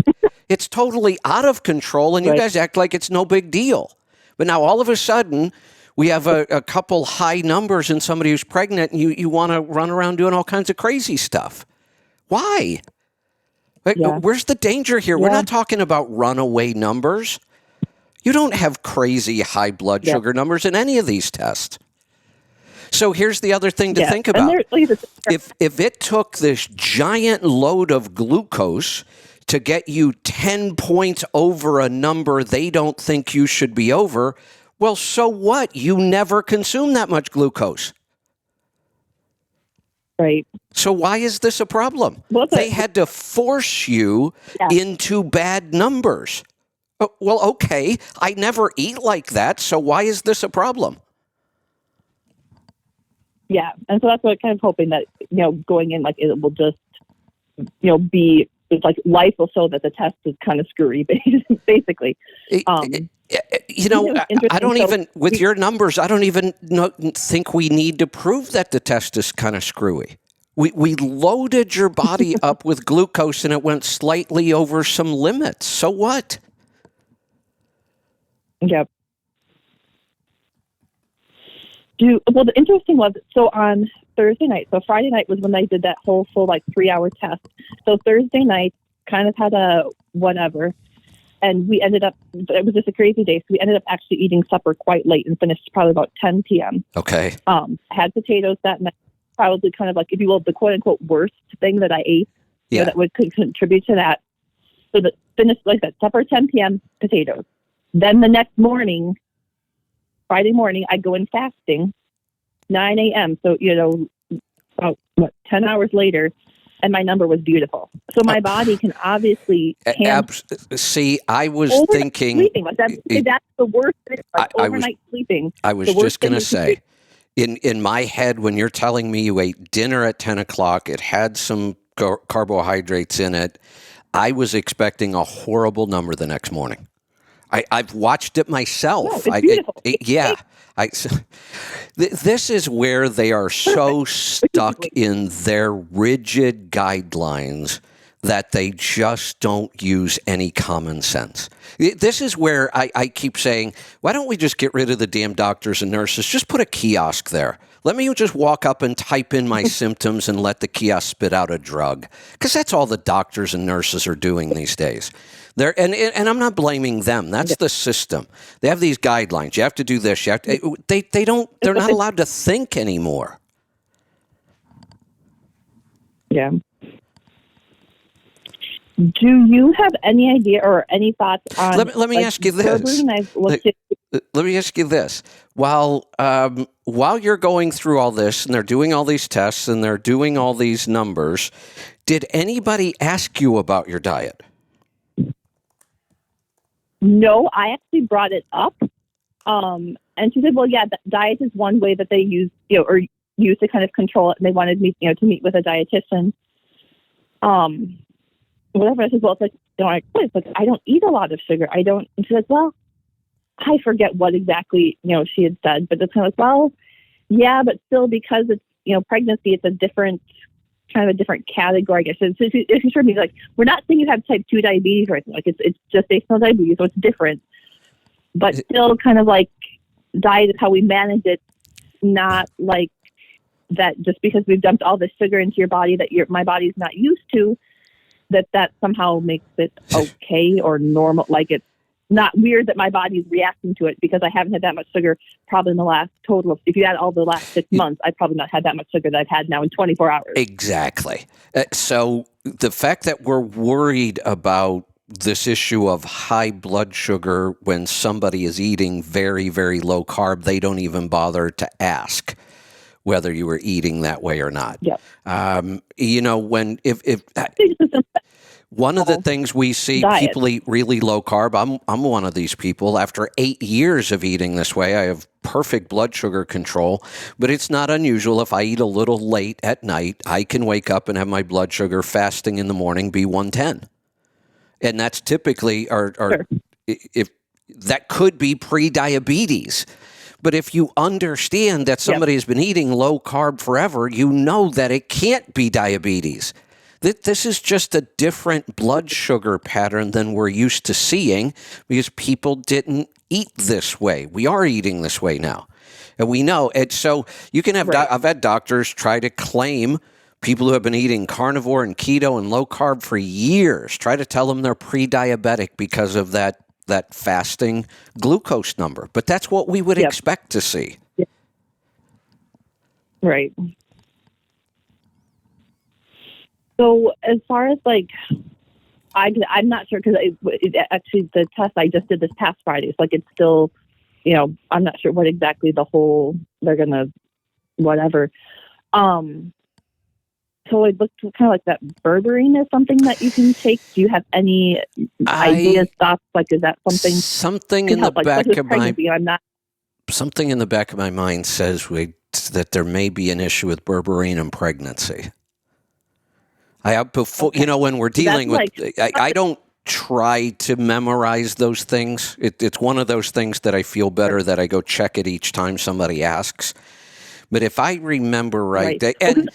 It's totally out of control, and you guys act like it's no big deal. But now all of a sudden, we have a couple high numbers in somebody who's pregnant, and you want to run around doing all kinds of crazy stuff. Why? Where's the danger here? We're not talking about runaway numbers. You don't have crazy high blood sugar numbers in any of these tests. So here's the other thing to think about. If it took this giant load of glucose to get you 10 points over a number they don't think you should be over, well, so what? You never consume that much glucose. Right. So why is this a problem? They had to force you into bad numbers. Well, okay, I never eat like that, so why is this a problem? Yeah, and so that's what I'm kind of hoping that, going in, like, it will just, be, it's like life will show that the test is kind of screwy, basically. I don't even, with your numbers, I don't even think we need to prove that the test is kind of screwy. We loaded your body up with glucose and it went slightly over some limits. So what? Yep. The interesting was, so on Thursday night, so Friday night was when I did that whole full 3-hour test. So Thursday night kind of had a whatever, and we ended up, it was just a crazy day. So we ended up actually eating supper quite late and finished probably about 10 p.m. Okay. Had potatoes that night, probably kind of if you will, the quote unquote worst thing that I ate that could contribute to that. So that finished that supper 10 p.m. potatoes. Then the next morning, Friday morning, I go in fasting, 9 a.m. So, about 10 hours later, and my number was beautiful. So my body can obviously see, I was thinking sleeping. That's the worst thing. Overnight sleeping. I was just going to say, in my head, when you're telling me you ate dinner at 10 o'clock, it had some carbohydrates in it. I was expecting a horrible number the next morning. I've watched it myself. No, it's beautiful. This is where they are so stuck in their rigid guidelines that they just don't use any common sense. This is where I keep saying, why don't we just get rid of the damn doctors and nurses? Just put a kiosk there. Let me just walk up and type in my symptoms and let the kiosk spit out a drug. Because that's all the doctors and nurses are doing these days. And I'm not blaming them. That's the system. They have these guidelines. You have to do this. You have to, they're not allowed to think anymore. Yeah. Do you have any idea or any thoughts on? Let me ask you this. Let me ask you this. While you're going through all this and they're doing all these tests and they're doing all these numbers, did anybody ask you about your diet? No, I actually brought it up. And she said, well, yeah, diet is one way that they use, or use to kind of control it. And they wanted me, to meet with a dietitian. Whatever. I said, well, it's like, I quit, but I don't eat a lot of sugar. I don't. And she said, well, I forget what exactly, she had said, but it's kind of like, well, yeah, but still because it's, pregnancy, it's a different, kind of a different category, I guess. So if you heard me, like, we're not saying you have type 2 diabetes or anything. Like, it's gestational diabetes, so it's different. But still kind of like diet is how we manage it, not like that just because we've dumped all this sugar into your body that my body's not used to, that somehow makes it okay or normal. Like, it's not weird that my body's reacting to it because I haven't had that much sugar probably in the last total of, if you add all the last 6 months, I've probably not had that much sugar that I've had now in 24 hours. Exactly. So the fact that we're worried about this issue of high blood sugar when somebody is eating very, very low carb, they don't even bother to ask whether you were eating that way or not. Yep. If one of the things we see, people eat really low carb. I'm one of these people. After 8 years of eating this way, I have perfect blood sugar control, but it's not unusual if I eat a little late at night, I can wake up and have my blood sugar fasting in the morning be 110. And that's typically if that could be pre-diabetes. But if you understand that somebody has been eating low carb forever, you know that it can't be diabetes. This is just a different blood sugar pattern than we're used to seeing because people didn't eat this way. We are eating this way now. And we know. And so you can have, I've had doctors try to claim people who have been eating carnivore and keto and low carb for years, try to tell them they're pre-diabetic because of that fasting glucose number. But that's what we would expect to see. Yep. Right. So as far as like, I'm not sure because actually the test I just did this past Friday, it's like it's still, I'm not sure what exactly they're going to, whatever. So it looked kind of like that berberine is something that you can take. Do you have any ideas, thoughts? Like, is that something? Something in the back of something in the back of my mind says that there may be an issue with berberine and pregnancy. When we're dealing with, I don't try to memorize those things. It's one of those things that I feel better that I go check it each time somebody asks. But if I remember right. And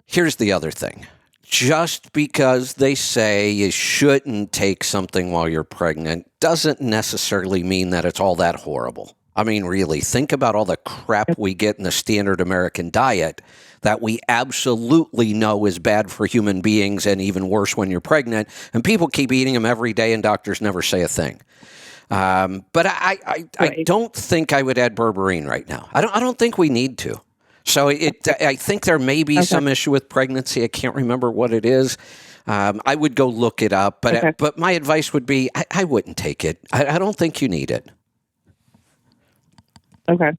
here's the other thing. Just because they say you shouldn't take something while you're pregnant doesn't necessarily mean that it's all that horrible. I mean, really, think about all the crap we get in the standard American diet that we absolutely know is bad for human beings and even worse when you're pregnant. And people keep eating them every day and doctors never say a thing. But I don't think I would add berberine right now. I don't think we need to. So I think there may be some issue with pregnancy. I can't remember what it is. I would go look it up. But my advice would be I wouldn't take it. I don't think you need it. Okay.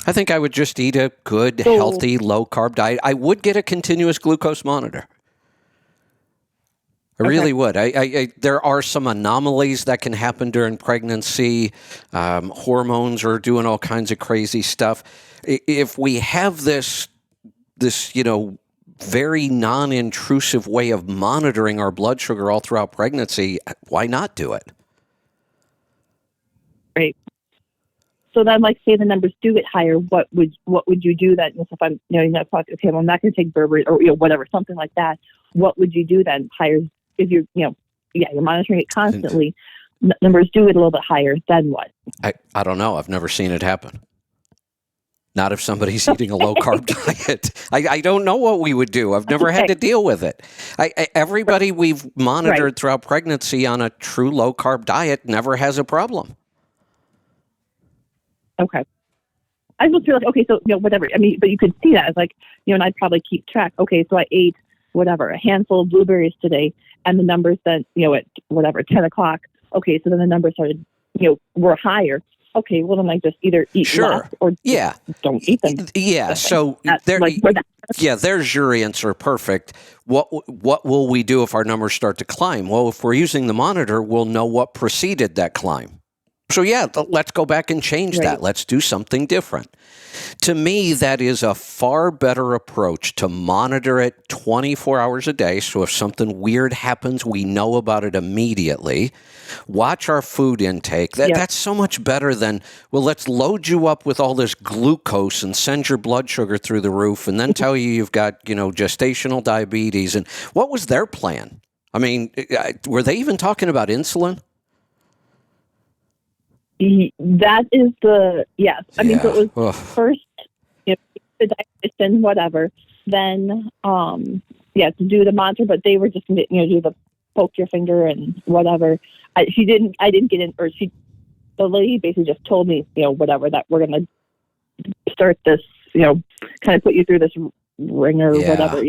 I think I would just eat a good, healthy, low-carb diet. I would get a continuous glucose monitor. I really would. There are some anomalies that can happen during pregnancy. Hormones are doing all kinds of crazy stuff. If we have this very non-intrusive way of monitoring our blood sugar all throughout pregnancy. Why not do it? Right. So then, like, say the numbers do get higher, what would you do then? If I'm, okay, well, I'm not going to take berberine or whatever, something like that. What would you do then? Higher, if you're, you're monitoring it constantly. Numbers do get a little bit higher. Then what? I don't know. I've never seen it happen. Not if somebody's eating a low carb diet. I don't know what we would do. I've never had to deal with it. Everybody we've monitored throughout pregnancy on a true low carb diet never has a problem. Okay. I just feel like, okay, so, whatever. I mean, but you could see that as like, and I'd probably keep track. Okay, so I ate a handful of blueberries today, and the numbers then, at 10 o'clock. Okay, so then the numbers started, were higher. Okay, well, then I just either eat less or don't eat them. Yeah, so there's your answer. Perfect. What will we do if our numbers start to climb? Well, if we're using the monitor, we'll know what preceded that climb. So, let's go back and change that. Let's do something different. To me, that is a far better approach to monitor it 24 hours a day. So if something weird happens, we know about it immediately. Watch our food intake. That's so much better than, well, let's load you up with all this glucose and send your blood sugar through the roof and then tell you've got, gestational diabetes. And what was their plan? I mean, were they even talking about insulin? That is yes. I mean, so it was first, the dietitian, whatever. Then, to do the monitor, but they were just going to, do the poke your finger and whatever. I didn't get in, the lady basically just told me, whatever, that we're going to start this, kind of put you through this ringer, whatever,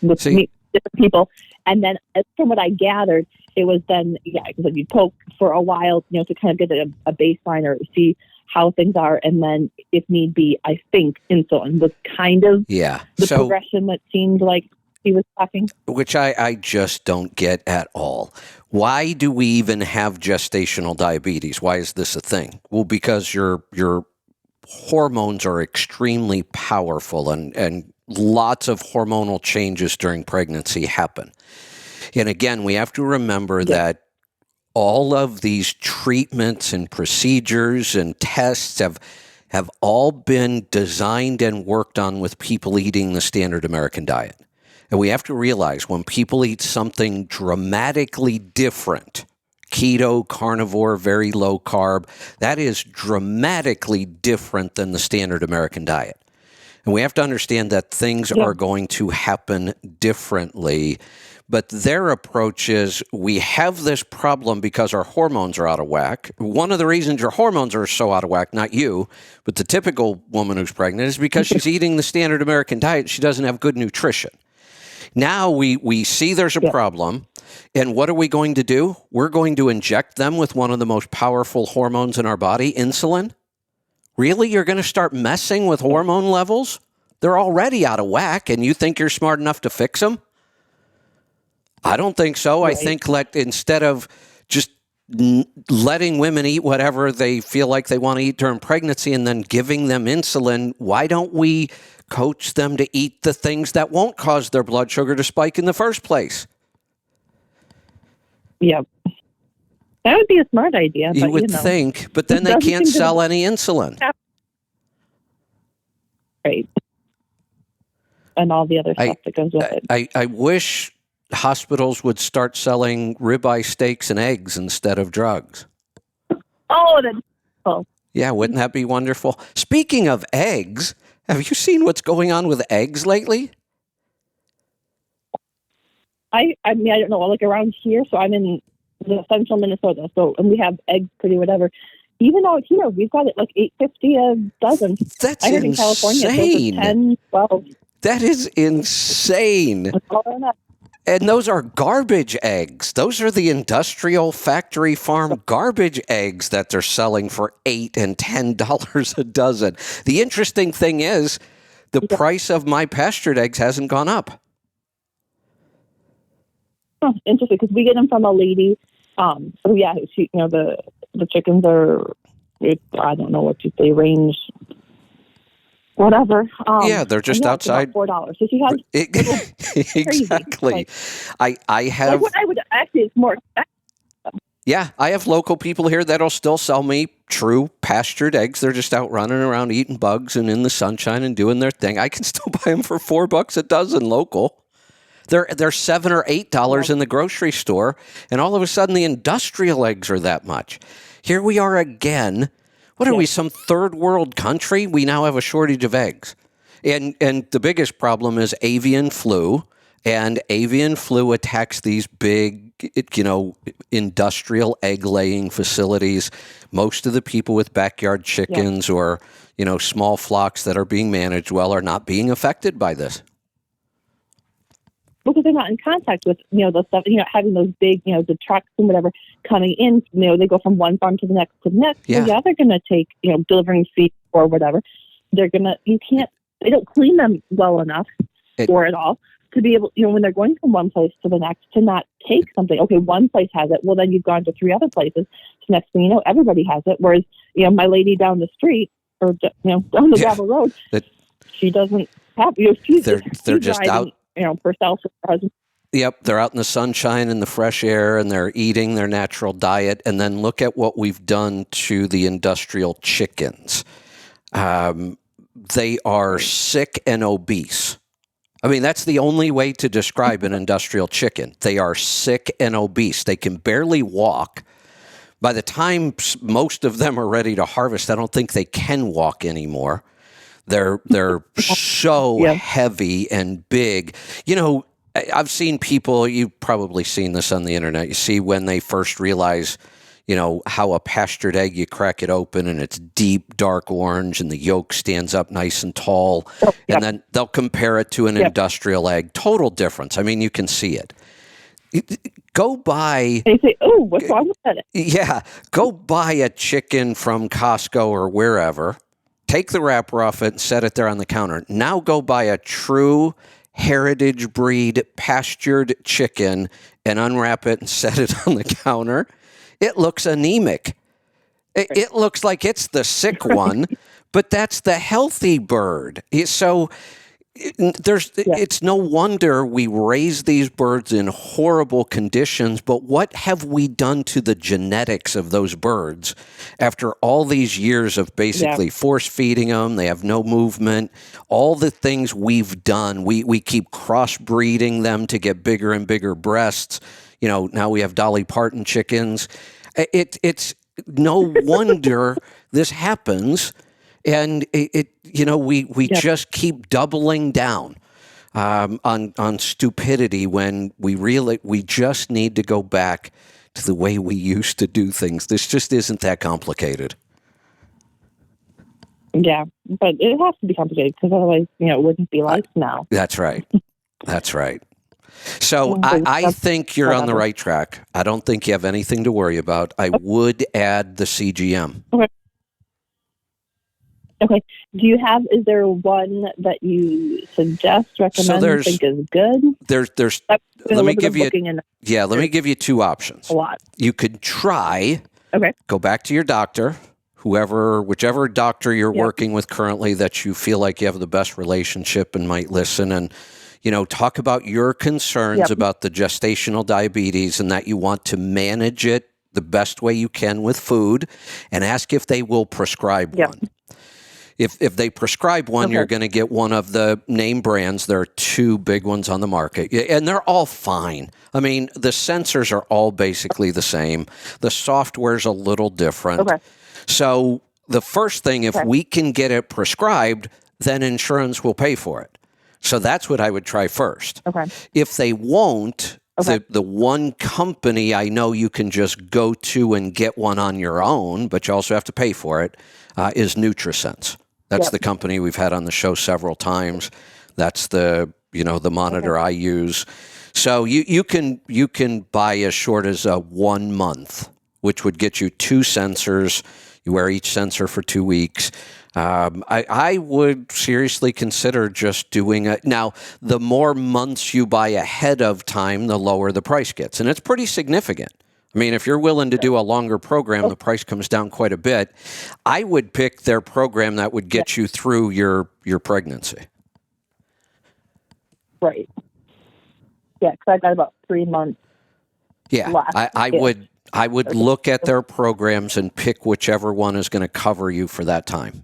with different people. And then from what I gathered, it was then, because you poke for a while, to kind of get a baseline or see how things are. And then if need be, I think insulin was kind of the progression that seemed like he was talking. Which I just don't get at all. Why do we even have gestational diabetes? Why is this a thing? Well, because your hormones are extremely powerful and lots of hormonal changes during pregnancy happen. And again, we have to remember that all of these treatments and procedures and tests have all been designed and worked on with people eating the standard American diet. And we have to realize when people eat something dramatically different, keto, carnivore, very low carb, that is dramatically different than the standard American diet. And we have to understand that things are going to happen differently. But their approach is, we have this problem because our hormones are out of whack. One of the reasons your hormones are so out of whack, not you, but the typical woman who's pregnant, is because she's eating the standard American diet. She doesn't have good nutrition. Now we see there's a problem. And what are we going to do? We're going to inject them with one of the most powerful hormones in our body, insulin. Really? You're going to start messing with hormone levels? They're already out of whack, and you think you're smart enough to fix them? I don't think so. Right. I think instead of just letting women eat whatever they feel like they want to eat during pregnancy and then giving them insulin, why don't we coach them to eat the things that won't cause their blood sugar to spike in the first place? Yeah. That would be a smart idea. You would think, but then they can't sell any insulin. Right. And all the other stuff that goes with it. I wish hospitals would start selling ribeye steaks and eggs instead of drugs. Oh, that's cool. Yeah, wouldn't that be wonderful? Speaking of eggs, have you seen what's going on with eggs lately? I mean, I don't know, like around here, so I'm in the central Minnesota, and we have eggs pretty whatever. Even out here, we've got it like $8.50 a dozen. That's I heard insane. In California, 10, 12. That is insane. And those are garbage eggs. Those are the industrial factory farm garbage eggs that they're selling for $8 and $10 a dozen. The interesting thing is the price of my pastured eggs hasn't gone up. Huh, interesting, because we get them from a lady. She, the chickens are, I don't know what they range. whatever. Yeah, they're just yeah, it's about outside. $4. So she has Exactly. Like, I like have what I would actually, it's more expensive. Yeah, I have local people here that'll still sell me true pastured eggs. They're just out running around eating bugs and in the sunshine and doing their thing. I can still buy them for $4 a dozen local. They're $7 or $8 in the grocery store, and all of a sudden the industrial eggs are that much. Here we are again. What are we, some third world country? We now have a shortage of eggs. And the biggest problem is avian flu. And avian flu attacks these big, industrial egg-laying facilities. Most of the people with backyard chickens or, small flocks that are being managed well are not being affected by this. Because they're not in contact with, the stuff, having those big, the trucks and whatever coming in, they go from one farm to the next to the next. Yeah. So they're going to take, delivering feed or whatever. They don't clean them well enough or at all to be able, when they're going from one place to the next, to not take something. Okay, one place has it. Well, then you've gone to 3 other places. So next thing you know, everybody has it. Whereas, my lady down the street or, down the gravel road, she doesn't have, they're just driving, out. herself or her husband. Yep, they're out in the sunshine and the fresh air, and they're eating their natural diet. And then look at what we've done to the industrial chickens. They are sick and obese. I mean, that's the only way to describe an industrial chicken. They are sick and obese. They can barely walk. By the time most of them are ready to harvest, I don't think they can walk anymore. They're so heavy and big. I've seen people, you've probably seen this on the internet. You see when they first realize, how a pastured egg, you crack it open and it's deep, dark orange and the yolk stands up nice and tall. And then they'll compare it to an industrial egg. Total difference. I mean, you can see it. Go buy. They say, "Oh, what's wrong with that?" Yeah. Go buy a chicken from Costco or wherever. Take the wrapper off it and set it there on the counter. Now go buy a true heritage breed pastured chicken and unwrap it and set it on the counter. It looks anemic. It looks like it's the sick one, but that's the healthy bird. So it's no wonder we raise these birds in horrible conditions, but what have we done to the genetics of those birds after all these years of basically force feeding them? They have no movement. All the things we've done, we keep crossbreeding them to get bigger and bigger breasts. Now we have Dolly Parton chickens. It's no wonder this happens. And we just keep doubling down on stupidity when we just need to go back to the way we used to do things. This just isn't that complicated. Yeah, but it has to be complicated because otherwise, it wouldn't be life now. That's right. That's right. So I think you're on the right track. I don't think you have anything to worry about. I would add the CGM. Okay. Is there one that you suggest, recommend, think is good? Let me give you 2 options. A lot. You could try, go back to your doctor, whichever doctor you're working with currently that you feel like you have the best relationship and might listen and, talk about your concerns about the gestational diabetes and that you want to manage it the best way you can with food and ask if they will prescribe one. If they prescribe one, you're going to get one of the name brands. There are 2 big ones on the market, and they're all fine. I mean, the sensors are all basically the same. The software's a little different. Okay. So the first thing, if we can get it prescribed, then insurance will pay for it. So that's what I would try first. Okay. If they won't, the one company I know you can just go to and get one on your own, but you also have to pay for it, is NutriSense. That's the company we've had on the show several times. That's the monitor I use. So you can buy as short as 1 month, which would get you 2 sensors. You wear each sensor for 2 weeks. I would seriously consider just doing it. Now, the more months you buy ahead of time, the lower the price gets. And it's pretty significant. I mean, if you're willing to do a longer program, the price comes down quite a bit. I would pick their program that would get you through your pregnancy. Right. Yeah, because I've got about 3 months. Yeah, left. I would look at their programs and pick whichever one is going to cover you for that time.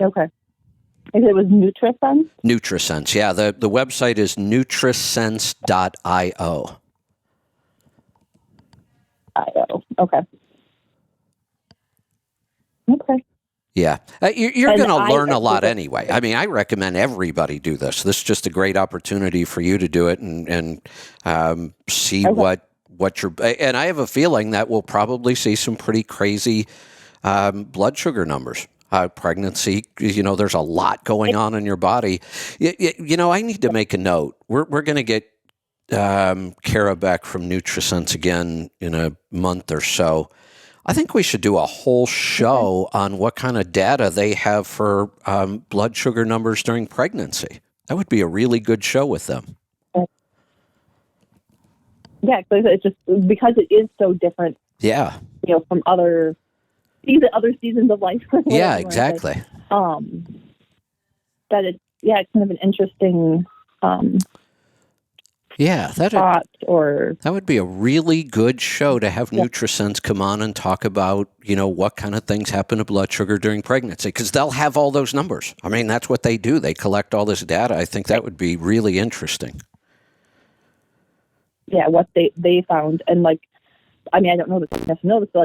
Okay. And it was NutriSense? NutriSense, yeah. The website is nutrisense.io. Okay. Okay. Yeah. You're And going to learn a I- lot anyway. I mean, I recommend everybody do this. This is just a great opportunity for you to do it and see what you're... And I have a feeling that we'll probably see some pretty crazy blood sugar numbers. Pregnancy, there's a lot going on in your body. I need to make a note. We're going to get Kara back from NutriSense again in a month or so. I think we should do a whole show on what kind of data they have for blood sugar numbers during pregnancy. That would be a really good show with them. Yeah, so it's just because it is so different. Yeah. From other seasons of life. Yeah, exactly. That it's kind of an interesting thought, or that would be a really good show to have NutriSense come on and talk about, what kind of things happen to blood sugar during pregnancy, because they'll have all those numbers. I mean, that's what they do. They collect all this data. I think that would be really interesting. Yeah, what they found, and I don't know this, but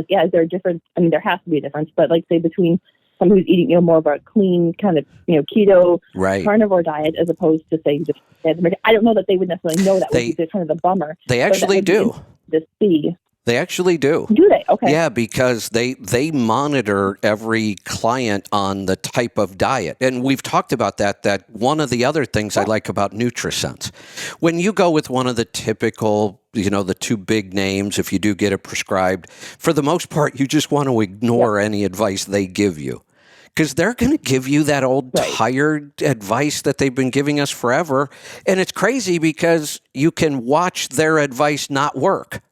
is there a difference? I mean, there has to be a difference, but say between someone who's eating, more of a clean kind of, keto, carnivore diet as opposed to saying just, I don't know that they would necessarily know that would be kind of the bummer. They actually do. To see. They actually do. Do they? Okay. Yeah, because they monitor every client on the type of diet. And we've talked about that one of the other things I like about NutriSense. When you go with one of the typical, the two big names, if you do get it prescribed, for the most part, you just want to ignore any advice they give you. Because they're going to give you that old tired advice that they've been giving us forever. And it's crazy because you can watch their advice not work,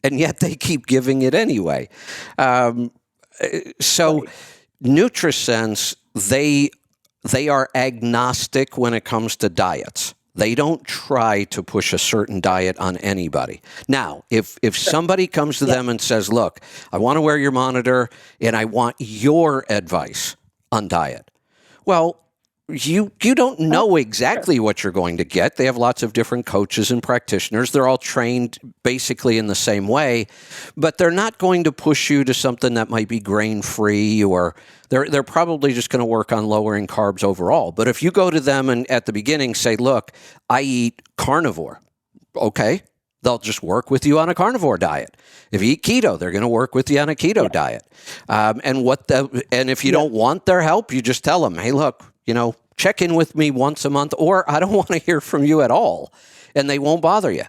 and yet they keep giving it anyway. NutriSense, they are agnostic when it comes to diets. They don't try to push a certain diet on anybody. Now, if somebody comes to them and says, look, I want to wear your monitor and I want your advice on diet. Well, you don't know exactly what you're going to get. They have lots of different coaches and practitioners. They're all trained basically in the same way, but they're not going to push you to something that might be grain-free, or they're probably just going to work on lowering carbs overall. But if you go to them and at the beginning say, look, I eat carnivore, okay, they'll just work with you on a carnivore diet. If you eat keto, they're going to work with you on a keto diet. And if you don't want their help, you just tell them, hey, look, check in with me once a month, or I don't want to hear from you at all, and they won't bother you.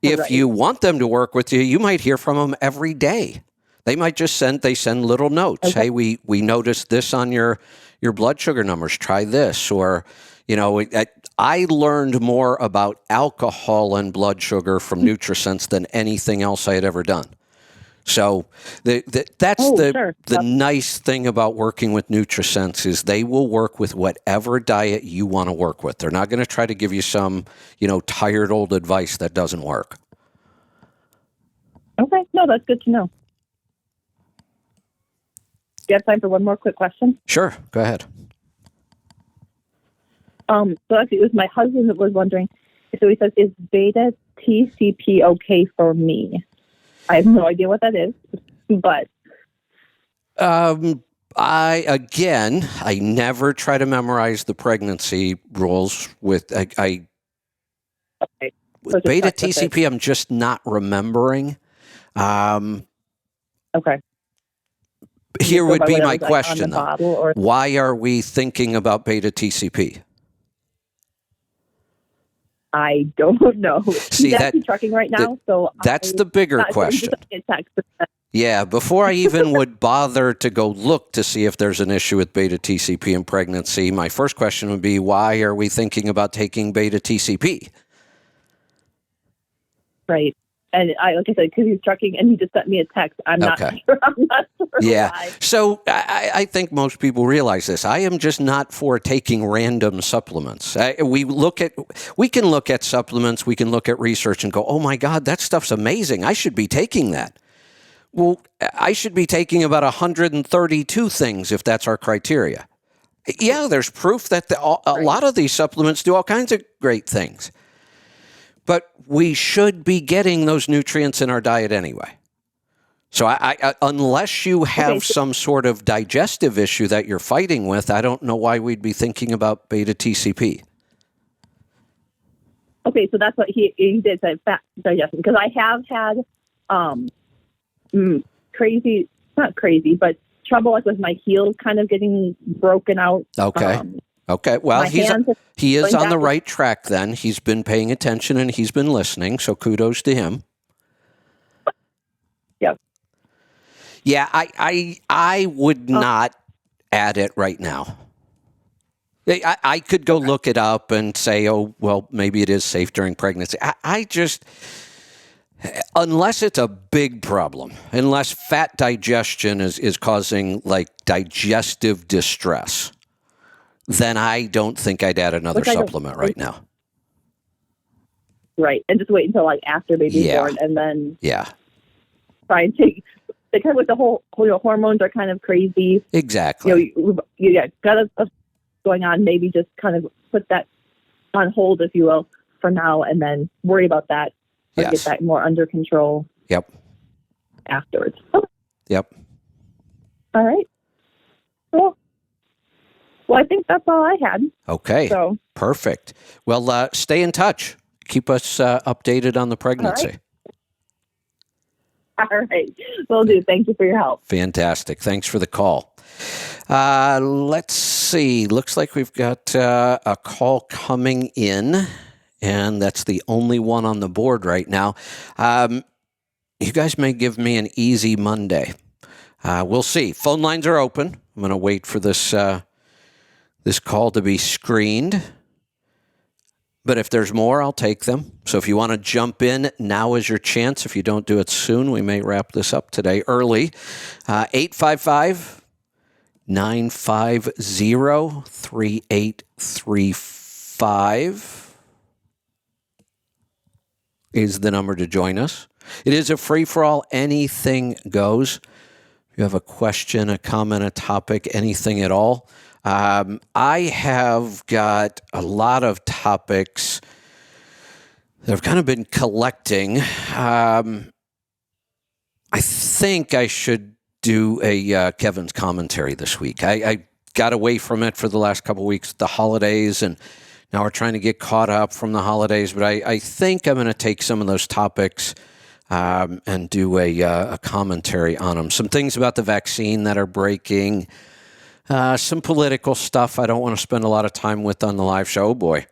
If you want them to work with you, you might hear from them every day. They might just send little notes. Okay. Hey, we noticed this on your blood sugar numbers. Try this. Or, I learned more about alcohol and blood sugar from NutriSense than anything else I had ever done. So that's the nice thing about working with NutriSense is they will work with whatever diet you want to work with. They're not going to try to give you some, tired old advice that doesn't work. Okay. No, that's good to know. Do you have time for one more quick question? Sure. Go ahead. So actually, it was my husband that was wondering. So he says, is beta TCP okay for me? I have no idea what that is, but I never try to memorize the pregnancy rules with Okay. with beta TCP. I'm just not remembering. Okay. Here would be my question, though. Why are we thinking about beta TCP? I don't know. See, He's actually trucking right now, so that's the bigger question. Yeah, before I even would bother to go look to see if there's an issue with beta TCP in pregnancy, my first question would be, why are we thinking about taking beta TCP? Right. And like I said, because he's trucking, and he just sent me a text. I'm not Okay. sure. I'm not sure Yeah. why. So I think most people realize this. I am just not for taking random supplements. We can look at supplements, we can look at research and go, oh my God, that stuff's amazing. I should be taking that. Well, I should be taking about 132 things if that's our criteria. Yeah, there's proof that a lot of these supplements do all kinds of great things. But we should be getting those nutrients in our diet anyway. So I unless you have some sort of digestive issue that you're fighting with, I don't know why we'd be thinking about beta TCP. Okay, so that's what he did say, fat digestion. Because I have had not crazy, but trouble like with my heels kind of getting broken out. Okay. Okay. Well, he is on the right track then. He's been paying attention and he's been listening, so kudos to him. Yep. Yeah, I would not add it right now. I could go look it up and say, oh, well, maybe it is safe during pregnancy. I just, unless it's a big problem, unless fat digestion is causing like digestive distress, then I don't think I'd add another supplement right now. Right, and just wait until like after baby's born, and then try and take. Because with the whole hormones are kind of crazy. Exactly. You got a going on. Maybe just kind of put that on hold, if you will, for now, and then worry about that. Or get that more under control. Yep. Afterwards. Okay. Yep. All right. Cool. Well, I think that's all I had. Okay. So perfect. Well, stay in touch. Keep us updated on the pregnancy. All right. Will do. Thank you for your help. Fantastic. Thanks for the call. Let's see. Looks like we've got a call coming in, and that's the only one on the board right now. You guys may give me an easy Monday. We'll see. Phone lines are open. I'm going to wait for this call to be screened. But if there's more, I'll take them. So if you want to jump in, now is your chance. If you don't do it soon, we may wrap this up today early. 855-950-3835 is the number to join us. It is a free-for-all. Anything goes. If you have a question, a comment, a topic, anything at all, I have got a lot of topics that I've kind of been collecting. I think I should do a Kevin's commentary this week. I got away from it for the last couple of weeks, the holidays, and now we're trying to get caught up from the holidays. But I think I'm going to take some of those topics and do a commentary on them. Some things about the vaccine that are breaking. Some political stuff I don't want to spend a lot of time with on the live show. Oh boy.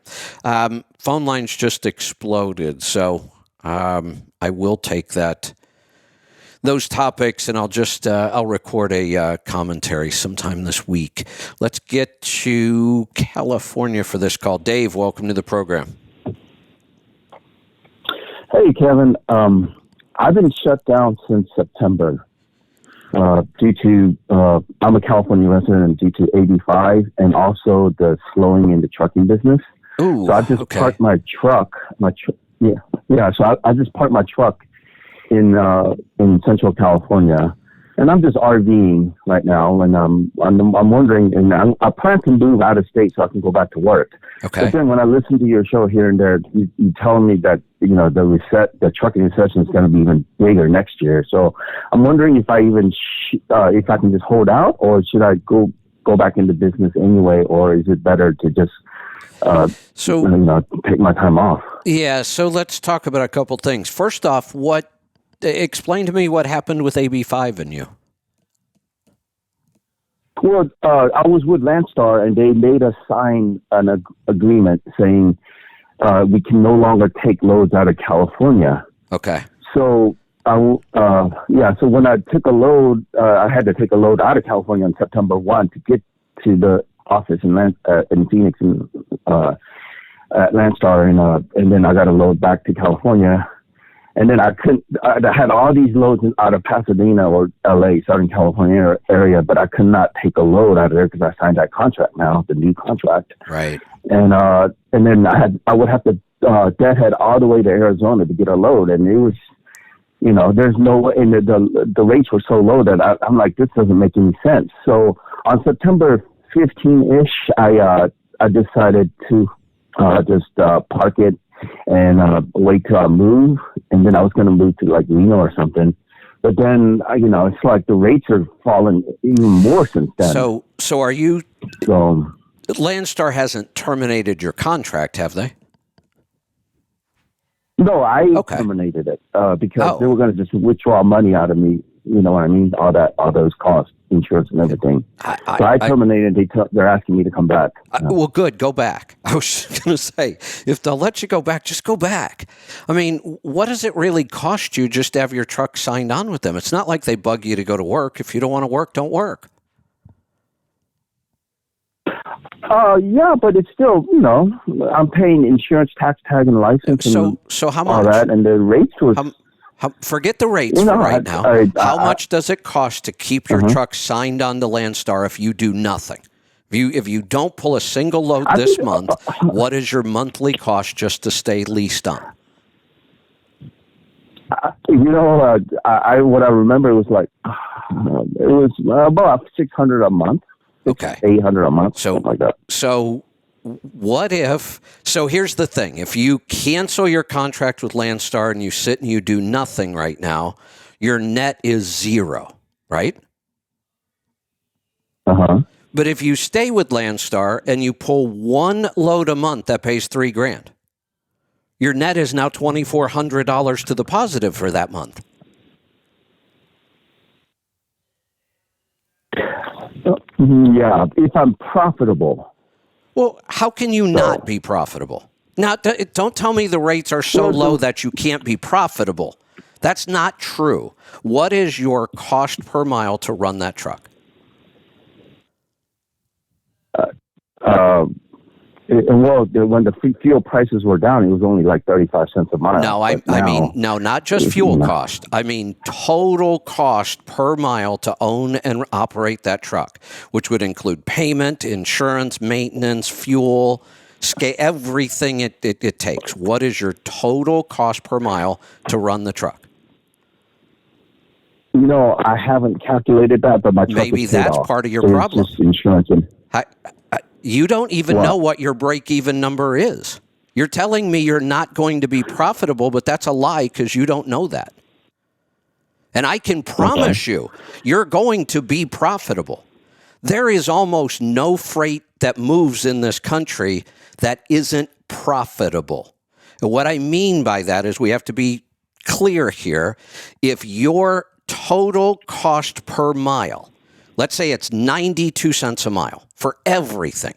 Phone lines just exploded. So I will take those topics, and I'll record a commentary sometime this week. Let's get to California for this call. Dave, welcome to the program. Hey, Kevin. I've been shut down since September. Due to, I'm a California resident, and due to AB5 and also the slowing in the trucking business. Ooh, so I just parked my truck. So I just parked my truck in Central California, and I'm just RVing right now. And I'm wondering, and I plan to move out of state so I can go back to work. Okay. But then when I listen to your show here and there, you tell me that the trucking recession is going to be even bigger next year. So I'm wondering if I even if I can just hold out, or should I go back into business anyway, or is it better to just take my time off? Yeah. So let's talk about a couple things. First off, explain to me what happened with AB5 and you. Well, I was with Landstar, and they made us sign an agreement saying we can no longer take loads out of California. Okay. So, so when I took a load, I had to take a load out of California on September 1 to get to the office in Phoenix at Landstar, and then I got a load back to California. And then I had all these loads out of Pasadena or LA, Southern California area, but I could not take a load out of there because I signed that contract now, the new contract. Right. And then I would have to deadhead all the way to Arizona to get a load. And it was, there's no way, and the rates were so low that I'm like, this doesn't make any sense. So on September 15-ish, I decided to just park it and wait till I move, and then I was going to move to like Reno or something. But then, it's like the rates are falling even more since then. So are you? So Landstar hasn't terminated your contract, have they? No, I terminated it because they were going to just withdraw money out of me. You know what I mean? All those costs, insurance, and everything. So I terminated. They're asking me to come back. Well, good. Go back. I was going to say, if they'll let you go back, just go back. I mean, what does it really cost you just to have your truck signed on with them? It's not like they bug you to go to work. If you don't want to work, don't work. Yeah, but it's still, I'm paying insurance, tax tag, and license. So how much? All that, and the rates was. Forget the rates for right now. How much does it cost to keep your truck signed on to Landstar if you do nothing? If you don't pull a single load this month, what is your monthly cost just to stay leased on? What I remember was like it was about $600 a month. Okay, $800 a month. Something like that. So what if? So here's the thing: if you cancel your contract with Landstar and you sit and you do nothing right now, your net is zero, right? But if you stay with Landstar and you pull one load a month, that pays $3,000. Your net is now $2,400 to the positive for that month. Yeah, if I'm profitable. Well, how can you not be profitable? Now, don't tell me the rates are so low that you can't be profitable. That's not true. What is your cost per mile to run that truck? When the fuel prices were down, it was only like 35 cents a mile. No, I mean, not just fuel cost. I mean, total cost per mile to own and operate that truck, which would include payment, insurance, maintenance, fuel, everything it takes. What is your total cost per mile to run the truck? I haven't calculated that, but my truck maybe is paid that's off. part of your problem. Just insurance and. You don't even know what your break-even number is. You're telling me you're not going to be profitable, but that's a lie because you don't know that. And I can promise you, you're going to be profitable. There is almost no freight that moves in this country that isn't profitable. And what I mean by that is we have to be clear here. If your total cost per mile, let's say it's 92 cents a mile for everything,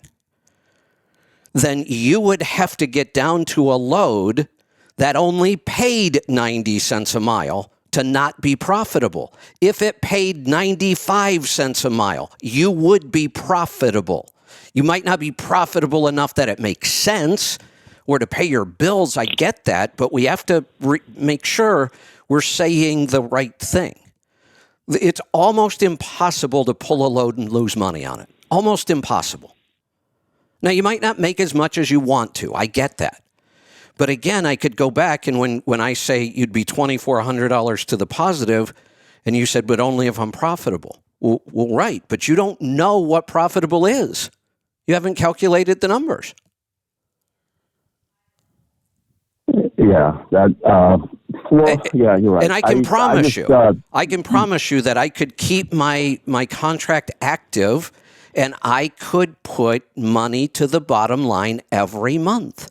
then you would have to get down to a load that only paid 90 cents a mile to not be profitable. If it paid 95 cents a mile, you would be profitable. You might not be profitable enough that it makes sense or to pay your bills. I get that, but we have to make sure we're saying the right thing. It's almost impossible to pull a load and lose money on it. Almost impossible. Now, you might not make as much as you want to. I get that. But again, I could go back, and when I say you'd be $2,400 to the positive, and you said, but only if I'm profitable. Well, right, but you don't know what profitable is. You haven't calculated the numbers. Yeah, yeah, you're right. And I can promise you that I could keep my contract active, and I could put money to the bottom line every month.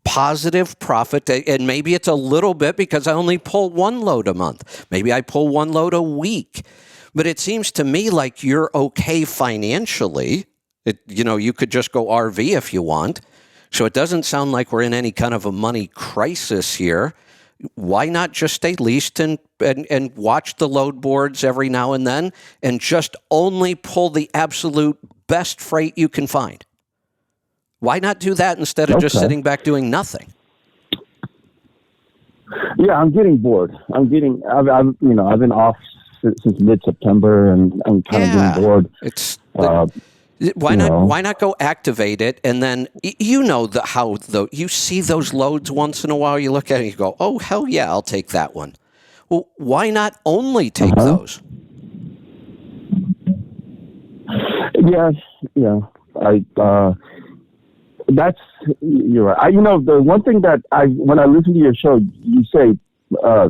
Positive profit, and maybe it's a little bit because I only pull one load a month. Maybe I pull one load a week. But it seems to me like you're okay financially. You could just go RV if you want. So it doesn't sound like we're in any kind of a money crisis here. Why not just stay leased and watch the load boards every now and then and just only pull the absolute best freight you can find? Why not do that instead of just sitting back doing nothing? Yeah, I'm getting bored. I've been off since mid-September, and I'm kind of getting bored. It's why not go activate it, and then you see those loads once in a while. You look at it and you go, oh hell yeah, I'll take that one. Well, why not only take those? Yeah. You're right. The one thing that when I listen to your show, you say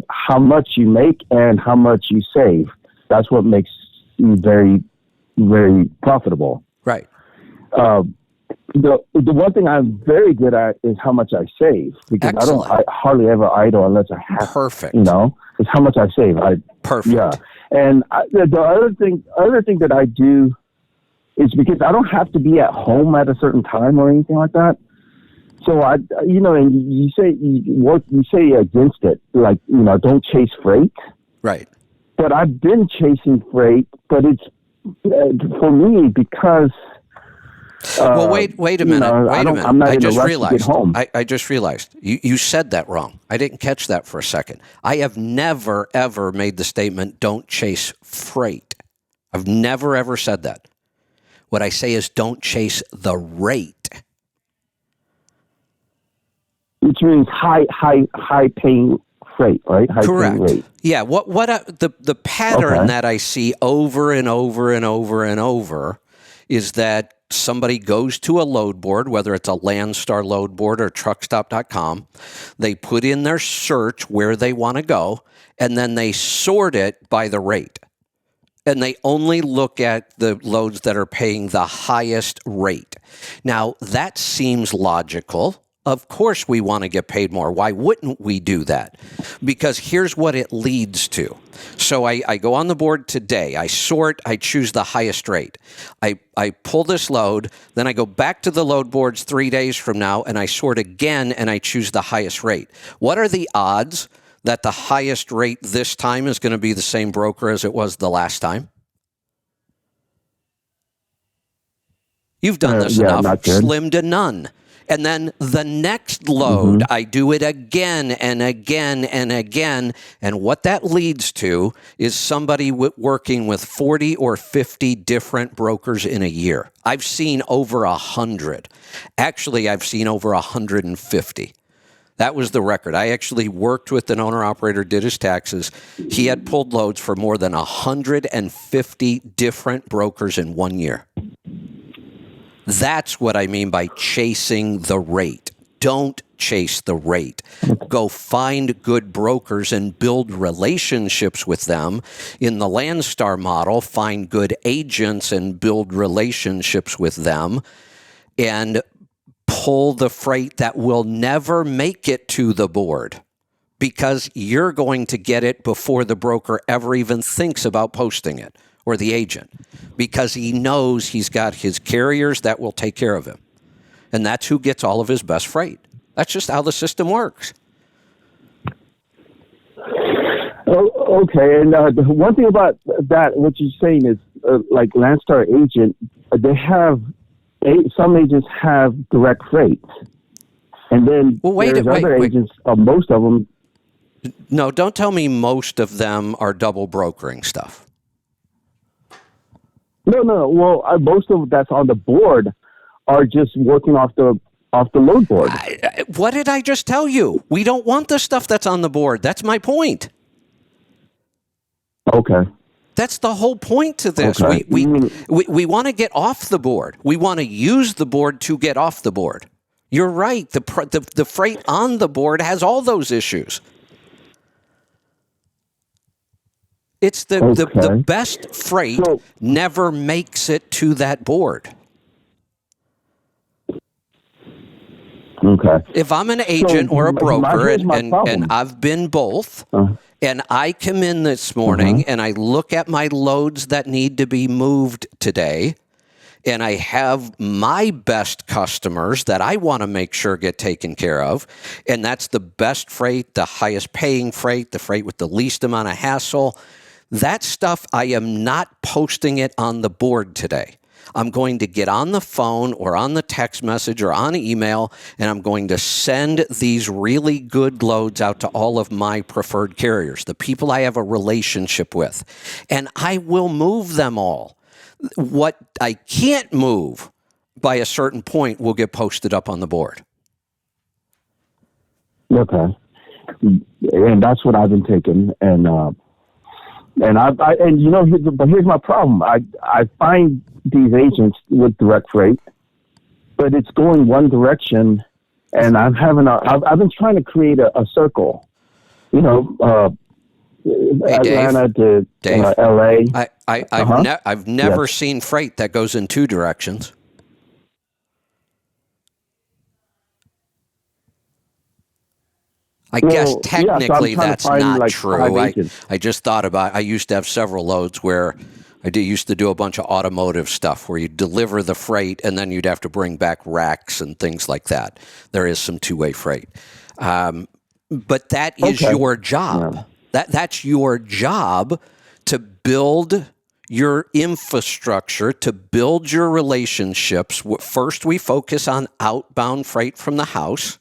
how much you make and how much you save. That's what makes you very, very profitable. Right. The one thing I'm very good at is how much I save, because I hardly ever idle unless I have. Perfect. It's how much I save. Perfect. Yeah. And the other thing that I do is because I don't have to be at home at a certain time or anything like that. So and you say against it, like, don't chase freight. Right. But I've been chasing freight, but it's for me because. Well, wait a minute. I'm not in a rush to get home. I just realized you said that wrong. I didn't catch that for a second. I have never ever made the statement "don't chase freight." I've never ever said that. What I say is don't chase the rate. Which means high paying freight, right? Correct. Rate. Yeah. The pattern that I see over and over and over and over is that somebody goes to a load board, whether it's a Landstar load board or truckstop.com. They put in their search where they want to go, and then they sort it by the rate. And they only look at the loads that are paying the highest rate. Now, that seems logical. Of course we want to get paid more. Why wouldn't we do that? Because here's what it leads to. So I go on the board today. I sort. I choose the highest rate. I pull this load. Then I go back to the load boards 3 days from now, and I sort again, and I choose the highest rate. What are the odds that the highest rate this time is going to be the same broker as it was the last time? You've done this enough. Slim to none. And then the next load, I do it again and again and again. And what that leads to is somebody working with 40 or 50 different brokers in a year. I've seen over 100. Actually, I've seen over 150. That was the record. I actually worked with an owner-operator, did his taxes. He had pulled loads for more than 150 different brokers in 1 year. That's what I mean by chasing the rate. Don't chase the rate. Go find good brokers and build relationships with them. In the Landstar model, find good agents and build relationships with them, and pull the freight that will never make it to the board, because you're going to get it before the broker ever even thinks about posting it, or the agent, because he knows he's got his carriers that will take care of him. And that's who gets all of his best freight. That's just how the system works. Oh, okay. And the one thing about that, what you're saying is, like Landstar agent, they have, some agents have direct freight. And then there's other agents, most of them. No, don't tell me most of them are double brokering stuff. No. Well, most of that's on the board are just working off the load board. What did I just tell you? We don't want the stuff that's on the board. That's my point. Okay. That's the whole point to this. Okay. We want to get off the board. We want to use the board to get off the board. You're right. The freight on the board has all those issues. It's the best freight never makes it to that board. Okay. If I'm an agent or a broker, and I've been both, and I come in this morning and I look at my loads that need to be moved today, and I have my best customers that I want to make sure get taken care of, and that's the best freight, the highest paying freight, the freight with the least amount of hassle. That stuff, I am not posting it on the board today. I'm going to get on the phone or on the text message or on email, and I'm going to send these really good loads out to all of my preferred carriers, the people I have a relationship with, and I will move them all. What I can't move by a certain point will get posted up on the board. Okay. And that's what I've been taking. And you know, but here's my problem. I find these agents with direct freight, but it's going one direction, and I've been trying to create a circle, you know, Hey, Atlanta to LA. I've never seen freight that goes in two directions. I guess technically that's not true. I just thought about, I used to have several loads where used to do a bunch of automotive stuff where you deliver the freight and then you'd have to bring back racks and things like that. There is some two-way freight. But that is your job. Yeah. That's your job, to build your infrastructure, to build your relationships. First, we focus on outbound freight from the house.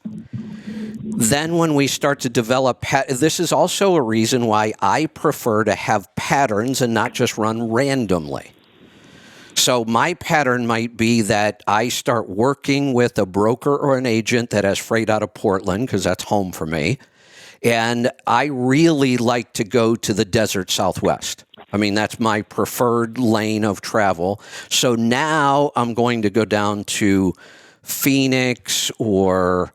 Then when we start to develop, this is also a reason why I prefer to have patterns and not just run randomly. So my pattern might be that I start working with a broker or an agent that has freight out of Portland, because that's home for me. And I really like to go to the desert Southwest. I mean, that's my preferred lane of travel. So now I'm going to go down to Phoenix or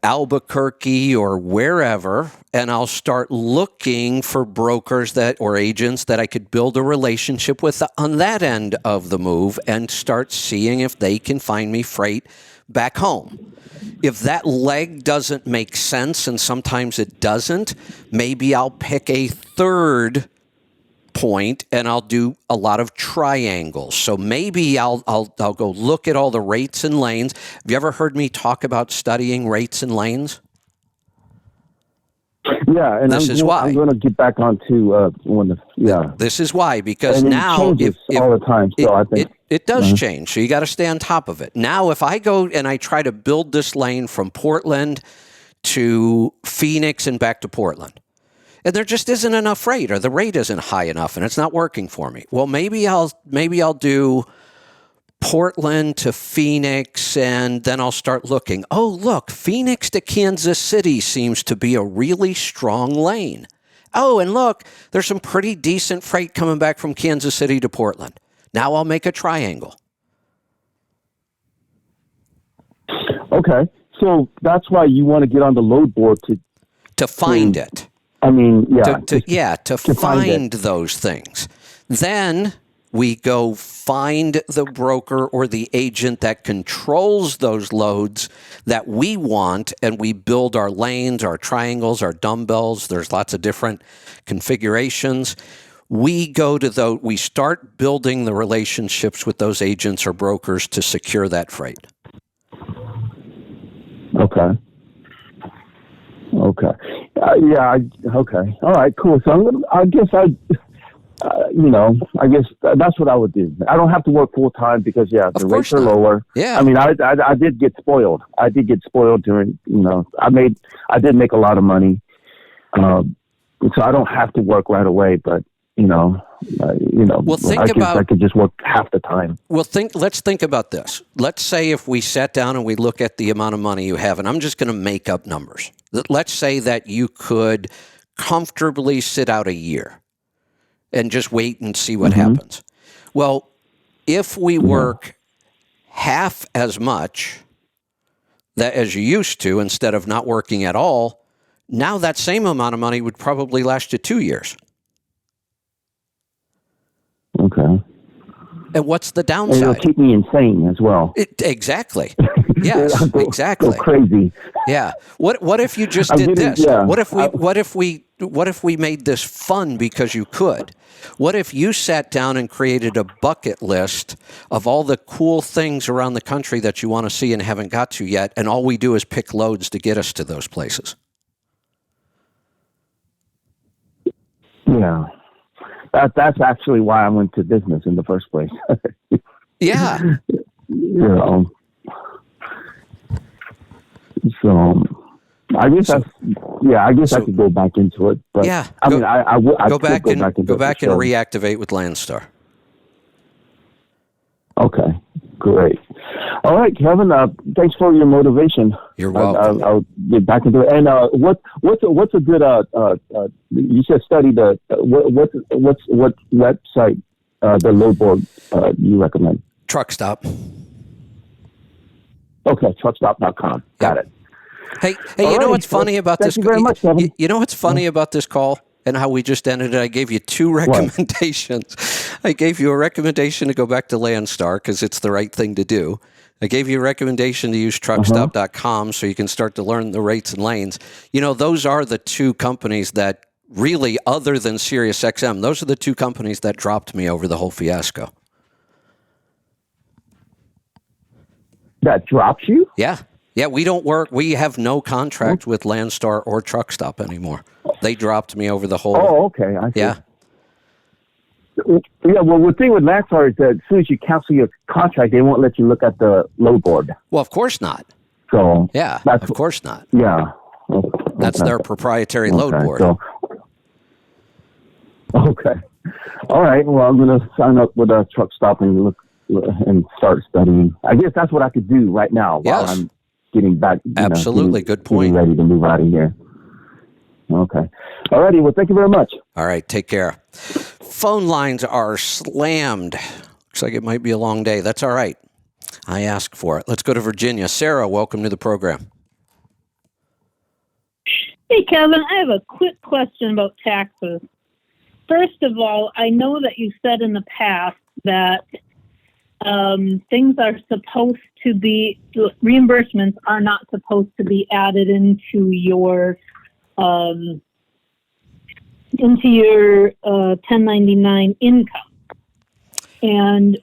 Albuquerque or wherever, and I'll start looking for brokers or agents that I could build a relationship with on that end of the move, and start seeing if they can find me freight back home. If that leg doesn't make sense, and sometimes it doesn't, maybe I'll pick a third point and I'll do a lot of triangles. So maybe I'll go look at all the rates and lanes. Have you ever heard me talk about studying rates and lanes? Yeah, and this is why I'm going to get back onto This is why, because and now it changes all the time. So I think it does change. So you got to stay on top of it. Now, if I go and I try to build this lane from Portland to Phoenix and back to Portland, and there just isn't enough freight, or the rate isn't high enough, and it's not working for me. Well, maybe I'll do Portland to Phoenix, and then I'll start looking. Oh, look, Phoenix to Kansas City seems to be a really strong lane. Oh, and look, there's some pretty decent freight coming back from Kansas City to Portland. Now I'll make a triangle. Okay, so that's why you want to get on the load board to find it. I mean, to find those things. Then we go find the broker or the agent that controls those loads that we want, and we build our lanes, our triangles, our dumbbells. There's lots of different configurations. We start building the relationships with those agents or brokers to secure that freight. Okay. Okay. All right, cool. So I guess that's what I would do. I don't have to work full time because the rates are lower. Yeah. I mean, I did get spoiled. During, I did make a lot of money. So I don't have to work right away, but well, I could just work half the time. Well, let's think about this. Let's say if we sat down and we look at the amount of money you have, and I'm just going to make up numbers. Let's say that you could comfortably sit out a year and just wait and see what happens. Well, if we work half as much as you used to, instead of not working at all, now that same amount of money would probably last you 2 years. Okay. And what's the downside? And it'll keep me insane as well. Exactly. Yes, exactly. Go crazy. Yeah. What if you just did this? Yeah. What if we made this fun because you could? What if you sat down and created a bucket list of all the cool things around the country that you want to see and haven't got to yet, and all we do is pick loads to get us to those places? Yeah. That's actually why I went to business in the first place. Yeah. You know. So I guess I could go back into it. But yeah, I mean, I would go back and sure. reactivate with Landstar. Okay, great. All right, Kevin. Thanks for your motivation. You're welcome. I'll get back into it. And what's a good? You said study the what website? The load board you recommend? Truck Stop. Okay, truckstop.com. Got it. Hey, you know what's funny about this? Thank you very much, Kevin. You know what's funny about this call and how we just ended it? I gave you two recommendations. I gave you a recommendation to go back to Landstar because it's the right thing to do. I gave you a recommendation to use truckstop.com so you can start to learn the rates and lanes. You know, those are the two companies that really, other than SiriusXM, those are the two companies that dropped me over the whole fiasco. That drops you? Yeah. Yeah, we don't work. We have no contract with Landstar or Truck Stop anymore. They dropped me over the whole. Oh, okay. I see. Yeah. Yeah, well, the thing with Landstar is that as soon as you cancel your contract, they won't let you look at the load board. Well, of course not. So yeah, of course not. Yeah. That's their proprietary load board. So, okay. All right. Well, I'm going to sign up with a Truck Stop and look and start studying. I guess that's what I could do right now while I'm getting back. Absolutely. Good point. Getting ready to move out of here. Okay. All righty. Well, thank you very much. All right. Take care. Phone lines are slammed. Looks like it might be a long day. That's all right. I asked for it. Let's go to Virginia. Sarah, welcome to the program. Hey, Kevin, I have a quick question about taxes. First of all, I know that you said in the past that things are supposed to be, reimbursements are not supposed to be added into your 1099 income. And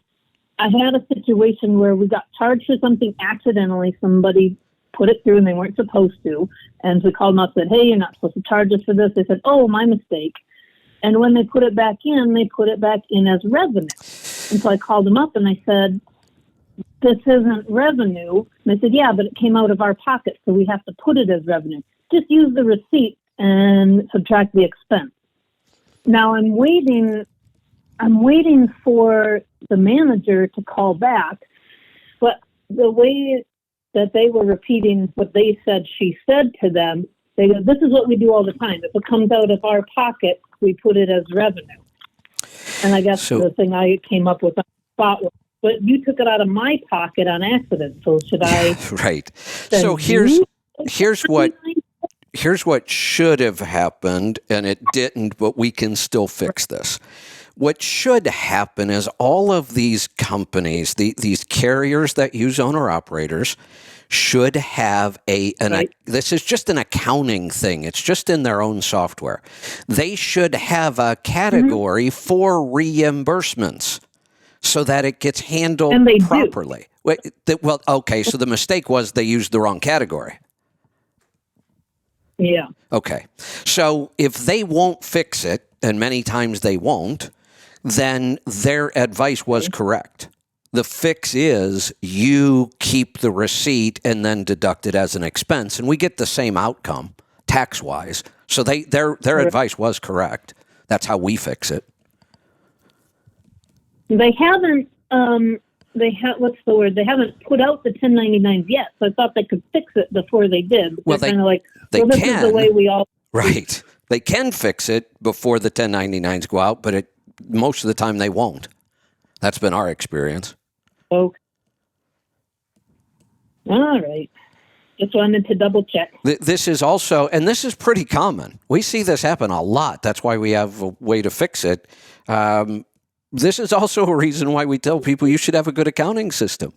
I had a situation where we got charged for something accidentally. Somebody put it through and they weren't supposed to. And so we called them up and said, hey, you're not supposed to charge us for this. They said, oh, my mistake. And when they put it back in, they put it back in as revenue. And so I called them up and I said, this isn't revenue. And they said, yeah, but it came out of our pocket, so we have to put it as revenue. Just use the receipt and subtract the expense. Now I'm waiting for the manager to call back, but the way that they were repeating what they said she said to them, they go, this is what we do all the time. If it comes out of our pocket, we put it as revenue. And I guess the thing I came up with on the spot was, but you took it out of my pocket on accident, so should I? Right. So here's what should have happened, and it didn't, but we can still fix this. What should happen is all of these companies, these carriers that use owner-operators, should have this is just an accounting thing. It's just in their own software. They should have a category for reimbursements so that it gets handled properly. Well, okay, so the mistake was they used the wrong category. Yeah. Okay. So if they won't fix it, and many times they won't, then their advice was correct. The fix is you keep the receipt and then deduct it as an expense, and we get the same outcome tax-wise. So their advice was correct. That's how we fix it. They haven't. What's the word? They haven't put out the 1099s yet, so I thought they could fix it before they did. But well, they're kind of like, this is the way we all. Right. They can fix it before the 1099s go out, but most of the time they won't. That's been our experience. Okay. All right. Just wanted to double check. This is also, and this is pretty common. We see this happen a lot. That's why we have a way to fix it. This is also a reason why we tell people you should have a good accounting system.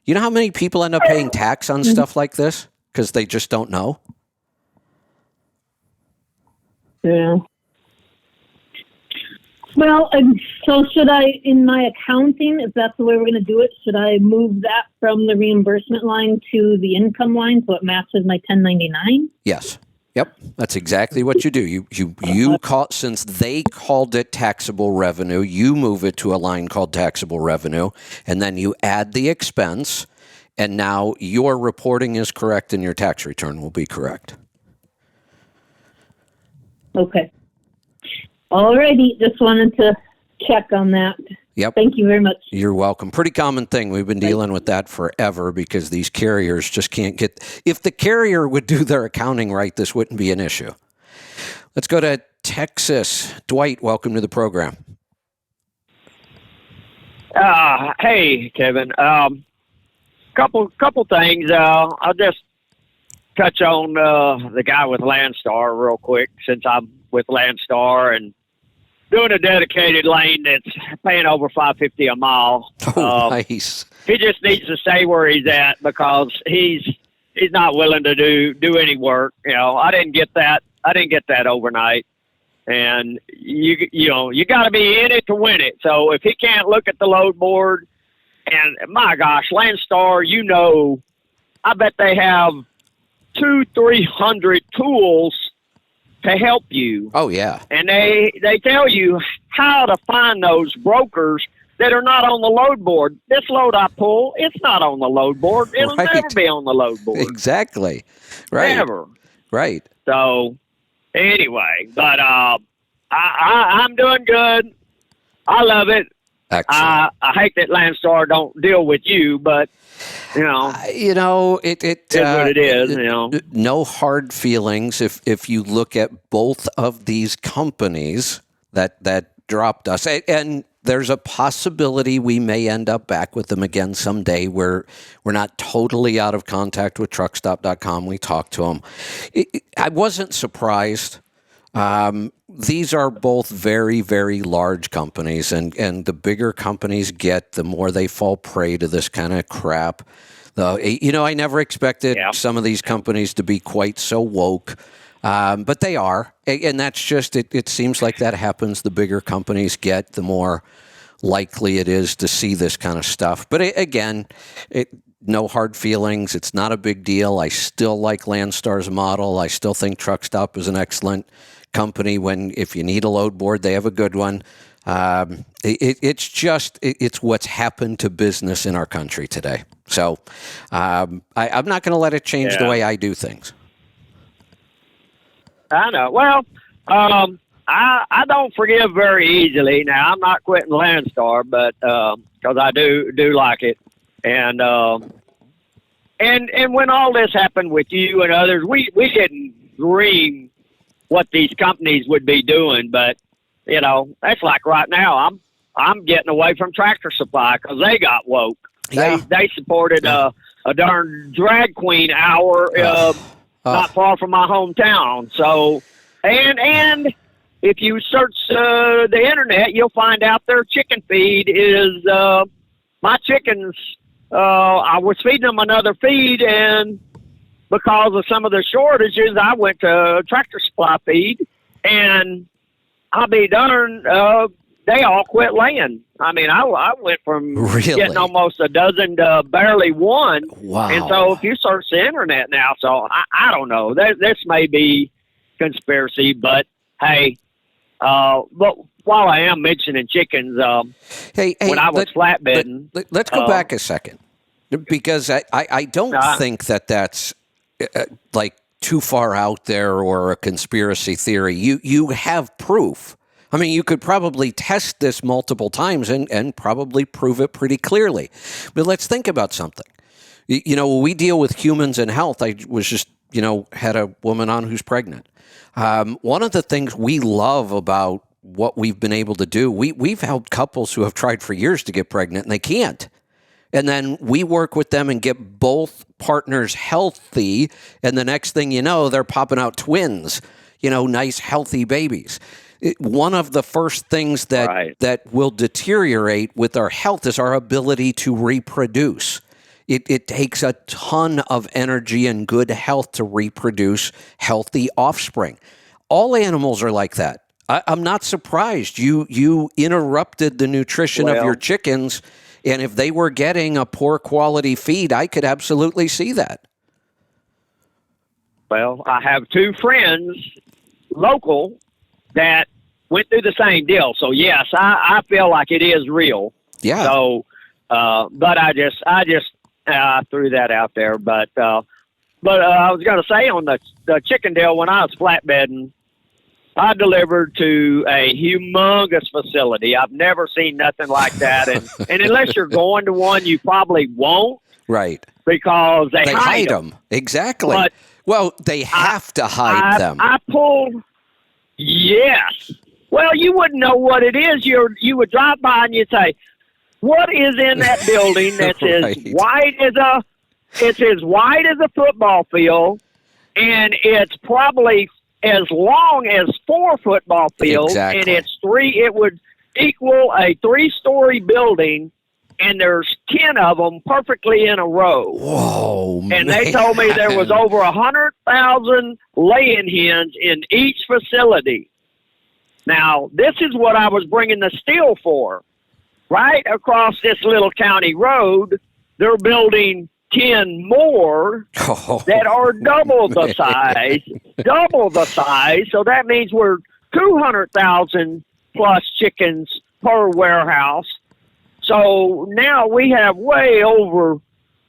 You know how many people end up paying tax on stuff like this because they just don't know? Yeah. Well, so should I, in my accounting, if that's the way we're going to do it, should I move that from the reimbursement line to the income line so it matches my 1099? Yes. Yep, that's exactly what you do. You call, since they called it taxable revenue, you move it to a line called taxable revenue, and then you add the expense, and now your reporting is correct and your tax return will be correct. Okay. Alrighty, just wanted to check on that. Yep. Thank you very much. You're welcome. Pretty common thing. We've been dealing with that forever because these carriers just can't get... If the carrier would do their accounting right, this wouldn't be an issue. Let's go to Texas. Dwight, welcome to the program. Hey, Kevin. Couple things. I'll just touch on the guy with Landstar real quick, since I'm with Landstar and doing a dedicated lane that's paying over $5.50 a mile. Oh, nice. He just needs to stay where he's at, because he's not willing to do any work. You know, I didn't get that overnight. And you got to be in it to win it. So if he can't look at the load board, and my gosh, Landstar, I bet they have 200-300 tools to help you. Oh, yeah. And they tell you how to find those brokers that are not on the load board. This load I pull, it's not on the load board. It'll never be on the load board. Exactly. Right. Never. Right. So, anyway, but I'm doing good. I love it. Excellent. I hate that Landstar don't deal with you, but it is what it is. No hard feelings. If you look at both of these companies that dropped us, and there's a possibility we may end up back with them again someday. We're not totally out of contact with Truckstop.com. We talked to them. I wasn't surprised. These are both very, very large companies, and the bigger companies get, the more they fall prey to this kind of crap. I never expected some of these companies to be quite so woke, but they are, and that's just it. It seems like that happens. The bigger companies get, the more likely it is to see this kind of stuff. But again, no hard feelings. It's not a big deal. I still like Landstar's model. I still think Truckstop is an excellent company. If you need a load board, they have a good one. It's what's happened to business in our country today. So I'm not going to let it change the way I do things. I know. Well, I don't forgive very easily. Now, I'm not quitting Landstar, but because I do like it. And when all this happened with you and others, we didn't dream what these companies would be doing. But that's like right now. I'm getting away from Tractor Supply because they got woke. Yeah. They supported a darn drag queen hour not far from my hometown. So and if you search the internet, you'll find out their chicken feed is my chickens. I was feeding them another feed, and because of some of the shortages, I went to Tractor Supply feed, and I'll be darned, they all quit laying. I mean, I went from getting almost a dozen to barely one. Wow. And so if you search the internet now, so I don't know. This may be conspiracy, but hey, but while I am mentioning chickens, when I was flatbedding. Let's go back a second, because I don't think that's like too far out there or a conspiracy theory. You have proof. I mean, you could probably test this multiple times and probably prove it pretty clearly. But let's think about something. We deal with humans and health. I was just, had a woman on who's pregnant. One of the things we love about what we've been able to do, we've helped couples who have tried for years to get pregnant and they can't. And then we work with them and get both partners healthy. And the next thing you know, they're popping out twins, nice, healthy babies. One of the first things that will deteriorate with our health is our ability to reproduce. It takes a ton of energy and good health to reproduce healthy offspring. All animals are like that. I'm not surprised. You interrupted the nutrition of your chickens, and if they were getting a poor quality feed, I could absolutely see that. Well, I have two friends, local, that went through the same deal. So yes, I feel like it is real. Yeah. So, but I just threw that out there. But I was going to say on the chicken deal, when I was flatbedding, I delivered to a humongous facility. I've never seen nothing like that. And unless you're going to one, you probably won't. Right. Because they hide them. Exactly. But well, they have to hide them. I pulled, yes. Well, you wouldn't know what it is. You would drive by and you'd say, what is in that building that's Right. as wide as a football field, and it's probably as long as 4 football fields, Exactly. and it would equal a 3-story building, and there's 10 of them perfectly in a row. Whoa, man. And they told me there was over 100,000 laying hens in each facility. Now, this is what I was bringing the steel for. Right across this little county road, they're building 10 more that are double the size. So that means we're 200,000 plus chickens per warehouse. So now we have way over 1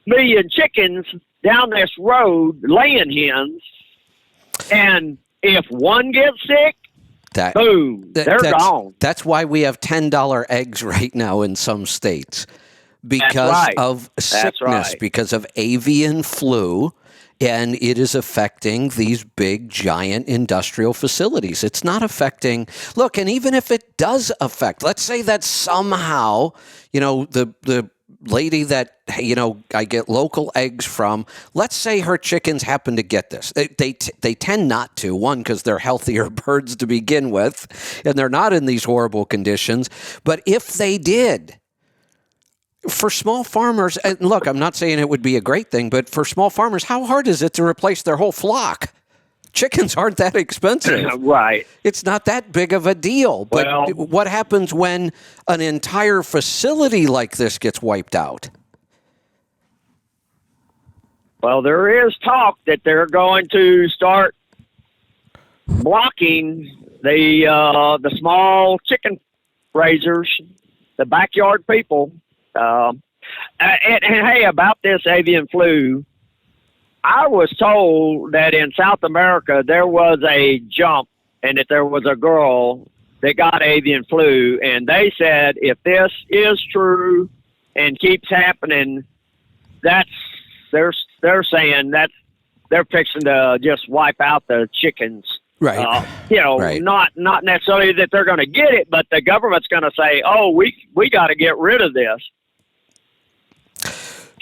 million chickens down this road laying hens. And if one gets sick, boom, they're gone. That's why we have $10 eggs right now in some states. Because of sickness, because of avian flu, and it is affecting these big, giant industrial facilities. It's not affecting, look, and even if it does affect, let's say that somehow, the lady that, I get local eggs from, let's say her chickens happen to get this. They tend not to, one, because they're healthier birds to begin with, and they're not in these horrible conditions. But if they did, for small farmers, and look, I'm not saying it would be a great thing, but for small farmers, how hard is it to replace their whole flock? Chickens aren't that expensive. Right. It's not that big of a deal. But what happens when an entire facility like this gets wiped out? Well, there is talk that they're going to start blocking the small chicken raisers, the backyard people. And hey, about this avian flu, I was told that in South America there was a jump and that there was a girl that got avian flu, and they said if this is true and keeps happening, they're saying that they're fixing to just wipe out the chickens. Right. Right. Not necessarily that they're going to get it, but the government's going to say, "Oh, we got to get rid of this."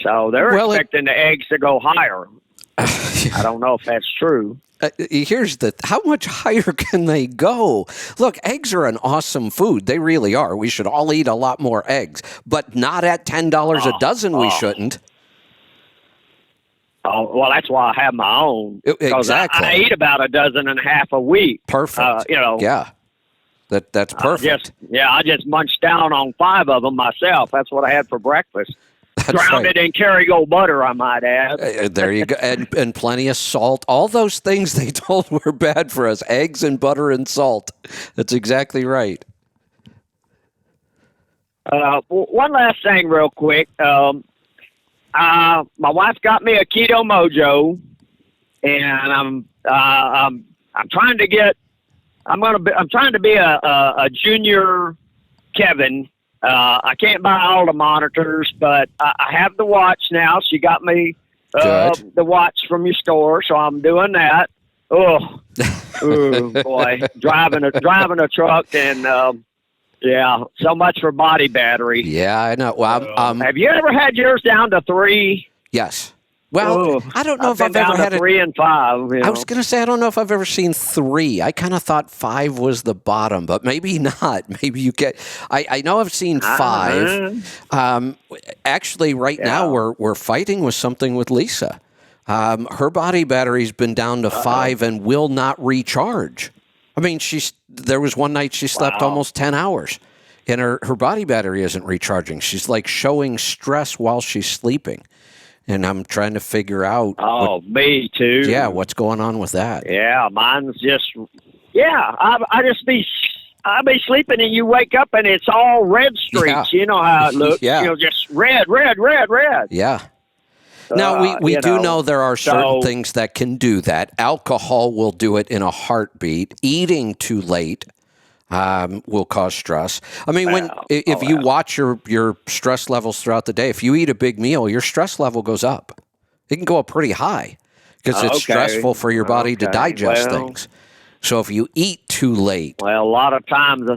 So they're expecting the eggs to go higher. I don't know if that's true. Here's how much higher can they go? Look, eggs are an awesome food. They really are. We should all eat a lot more eggs, but not at $10 a dozen. We shouldn't. Oh, well, that's why I have my own. Exactly. I eat about 12 and a half a week. Perfect. Yeah. That's perfect. I just munched down on 5 of them myself. That's what I had for breakfast. Drowned it in Kerrygold butter, I might add. There you go. And plenty of salt. All those things they told were bad for us. Eggs and butter and salt. That's exactly right. One last thing real quick. My wife got me a Keto Mojo, and I'm trying to get. I'm trying to be a junior Kevin. I can't buy all the monitors, but I have the watch now. She got me the watch from your store, so I'm doing that. Oh boy, driving a truck, and so much for body battery. Yeah, I know. Well, have you ever had yours down to 3? Yes. Well, I don't know if I've ever had 3 and 5. I was going to say I don't know if I've ever seen 3. I kind of thought 5 was the bottom, but maybe not. Maybe you get. I know I've seen 5. Actually, right now we're fighting with something with Lisa. Her body battery's been down to 5 and will not recharge. I mean, there was one night she slept almost 10 hours, and her body battery isn't recharging. She's like showing stress while she's sleeping. and I'm trying to figure out. Me too. Yeah, what's going on with that? Yeah, mine's just. Yeah, I'll be sleeping and you wake up and it's all red streaks. Yeah. You know how it looks. Yeah. Just red. Yeah. Now, we do know there are certain things that can do that. Alcohol will do it in a heartbeat. Eating too late will cause stress. I mean, if you watch your stress levels throughout the day, if you eat a big meal, your stress level goes up. It can go up pretty high because it's stressful for your body to digest things. So if you eat too late. Well, a lot of times,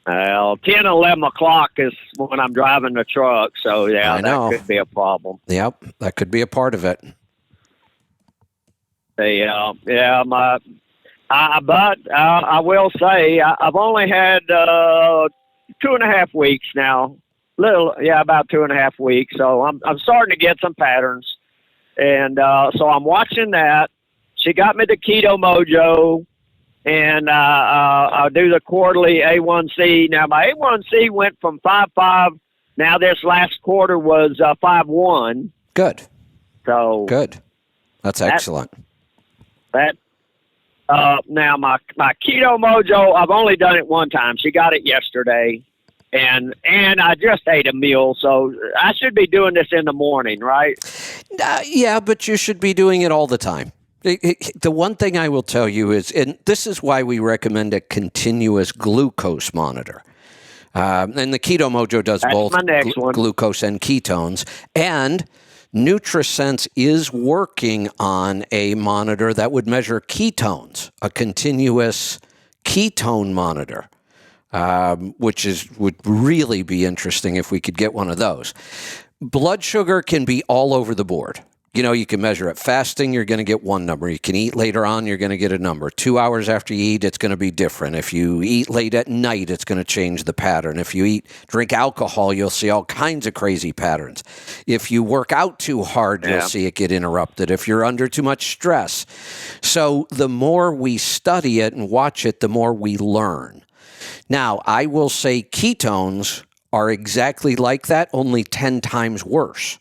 10, 11 o'clock is when I'm driving the truck. So, yeah, that could be a problem. Yep, that could be a part of it. But I will say I've only had 2.5 weeks now. About 2.5 weeks. So I'm starting to get some patterns. And so I'm watching that. She got me the Keto Mojo, and I'll do the quarterly A1C. Now, my A1C went from 5.5. Now, this last quarter was 5.1. Good. So good. That's excellent. Now, my Keto Mojo, I've only done it one time. She got it yesterday, and I just ate a meal, so I should be doing this in the morning, right? Yeah, but you should be doing it all the time. The one thing I will tell you is, and this is why we recommend a continuous glucose monitor. And the Keto Mojo does both glucose and ketones. And NutriSense is working on a monitor that would measure ketones, a continuous ketone monitor, which would really be interesting if we could get one of those. Blood sugar can be all over the board. You know, you can measure it. Fasting, you're going to get one number. You can eat later on, you're going to get a number. 2 hours after you eat, it's going to be different. If you eat late at night, it's going to change the pattern. If you drink alcohol, you'll see all kinds of crazy patterns. If you work out too hard, you'll see it get interrupted. If you're under too much stress. So the more we study it and watch it, the more we learn. Now, I will say ketones are exactly like that, only 10 times worse.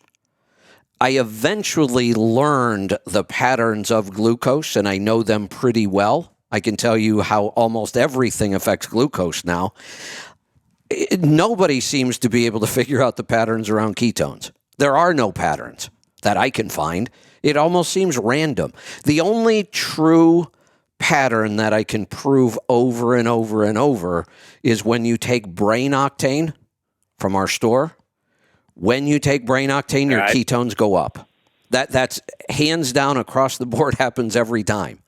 I eventually learned the patterns of glucose, and I know them pretty well. I can tell you how almost everything affects glucose now. Nobody seems to be able to figure out the patterns around ketones. There are no patterns that I can find. It almost seems random. The only true pattern that I can prove over and over and over is when you take Brain Octane from our store. When you take Brain Octane, your ketones go up. That's hands down across the board, happens every time.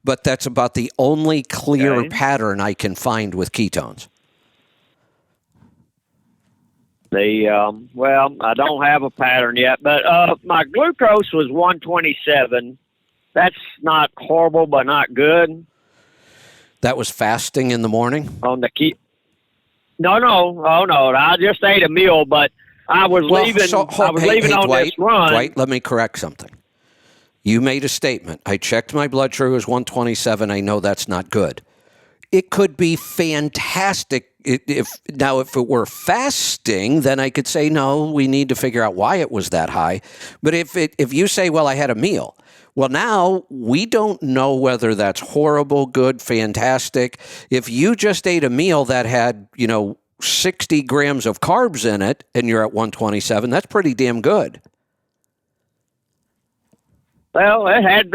But that's about the only clear pattern I can find with ketones. Well, I don't have a pattern yet, but my glucose was 127. That's not horrible, but not good. That was fasting in the morning? On the No. I just ate a meal, but I was leaving on Dwight, this run. Dwight, let me correct something. You made a statement. I checked my blood sugar was 127. I know that's not good. It could be fantastic. If it were fasting, then I could say, no, we need to figure out why it was that high. But if you say, well, I had a meal, well, now we don't know whether that's horrible, good, fantastic. If you just ate a meal that had, 60 grams of carbs in it and you're at 127, that's pretty damn good. Well, it had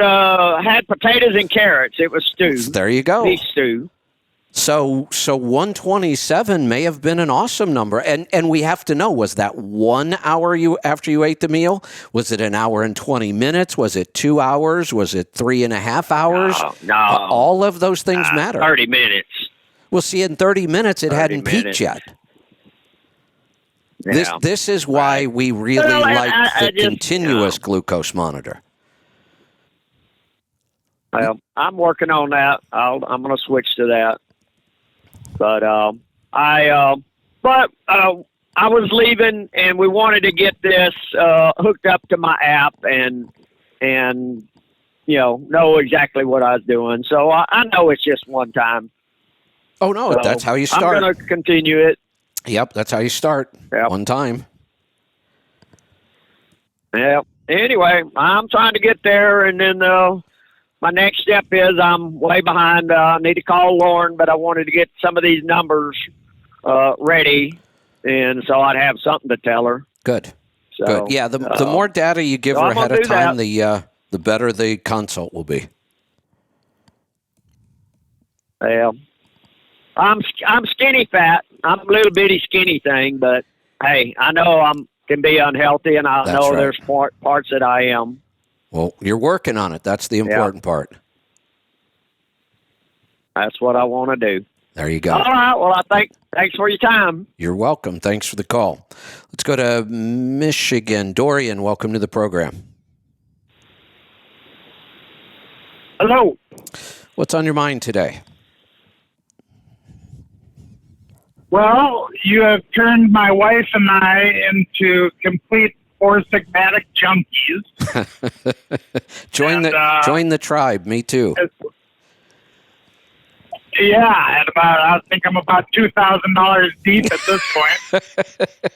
potatoes and carrots. It was stew. There you go. Beef stew. So 127 may have been an awesome number. And we have to know, was that 1 hour after you ate the meal? Was it an hour and 20 minutes? Was it 2 hours? Was it 3.5 hours? No. All of those things matter. 30 minutes. Well, see, in 30 minutes, it hadn't peaked yet. Yeah. This is why we really like the continuous glucose monitor. Well, I'm working on that. I'm going to switch to that. But I was leaving, and we wanted to get this hooked up to my app and know exactly what I was doing. So I know it's just one time. Oh, no, that's how you start. I'm going to continue it. Yep, that's how you start. Yep. One time. Yeah. Anyway, I'm trying to get there, and then my next step is I'm way behind. I need to call Lauren, but I wanted to get some of these numbers ready, and so I'd have something to tell her. Good. So, Good. Yeah, the more data you give her I'm gonna ahead of do time, that. the better the consult will be. Well, I'm skinny fat. I'm a little bitty skinny thing, but hey, I know can be unhealthy, and I That's know right. there's parts that I am. Well, you're working on it. That's the important part. That's what I want to do. There you go. All right. Well, thanks for your time. You're welcome. Thanks for the call. Let's go to Michigan. Dorian, welcome to the program. Hello. What's on your mind today? Well, you have turned my wife and I into complete Four Sigmatic junkies. Join the tribe. Me too. Yeah, I think I'm about $2,000 deep at this point.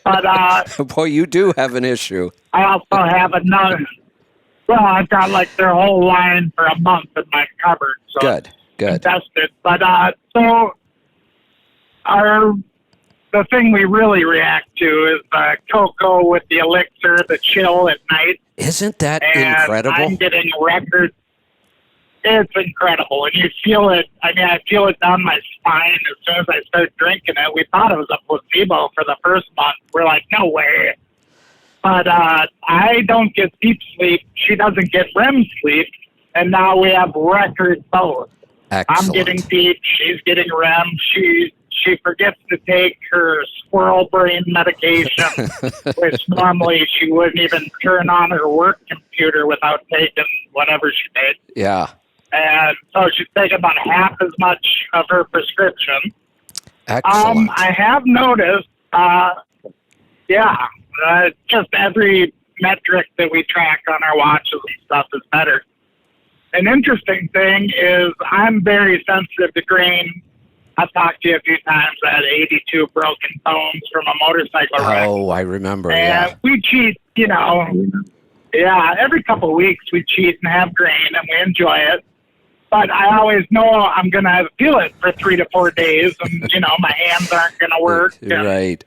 But boy, you do have an issue. I also have another. Well, I've got like their whole line for a month in my cupboard. So Good. Invested. But so the thing we really react to is cocoa with the elixir, the chill at night. Isn't that and incredible? I'm getting records. It's incredible. And you feel it. I mean, I feel it down my spine as soon as I start drinking it. We thought it was a placebo for the first month. We're like, no way. But I don't get deep sleep. She doesn't get REM sleep. And now we have records both. Excellent. I'm getting deep. She's getting REM. She forgets to take her squirrel brain medication, which normally she wouldn't even turn on her work computer without taking whatever she made. Yeah. And so she's taking about half as much of her prescription. Excellent. I have noticed, just every metric that we track on our watches and stuff is better. An interesting thing is I'm very sensitive to grain. I've talked to you a few times. I had 82 broken bones from a motorcycle wreck. Oh, I remember. And we cheat, every couple of weeks we cheat and have grain and we enjoy it. But I always know I'm going to feel it for 3 to 4 days and, my hands aren't going to work. Right.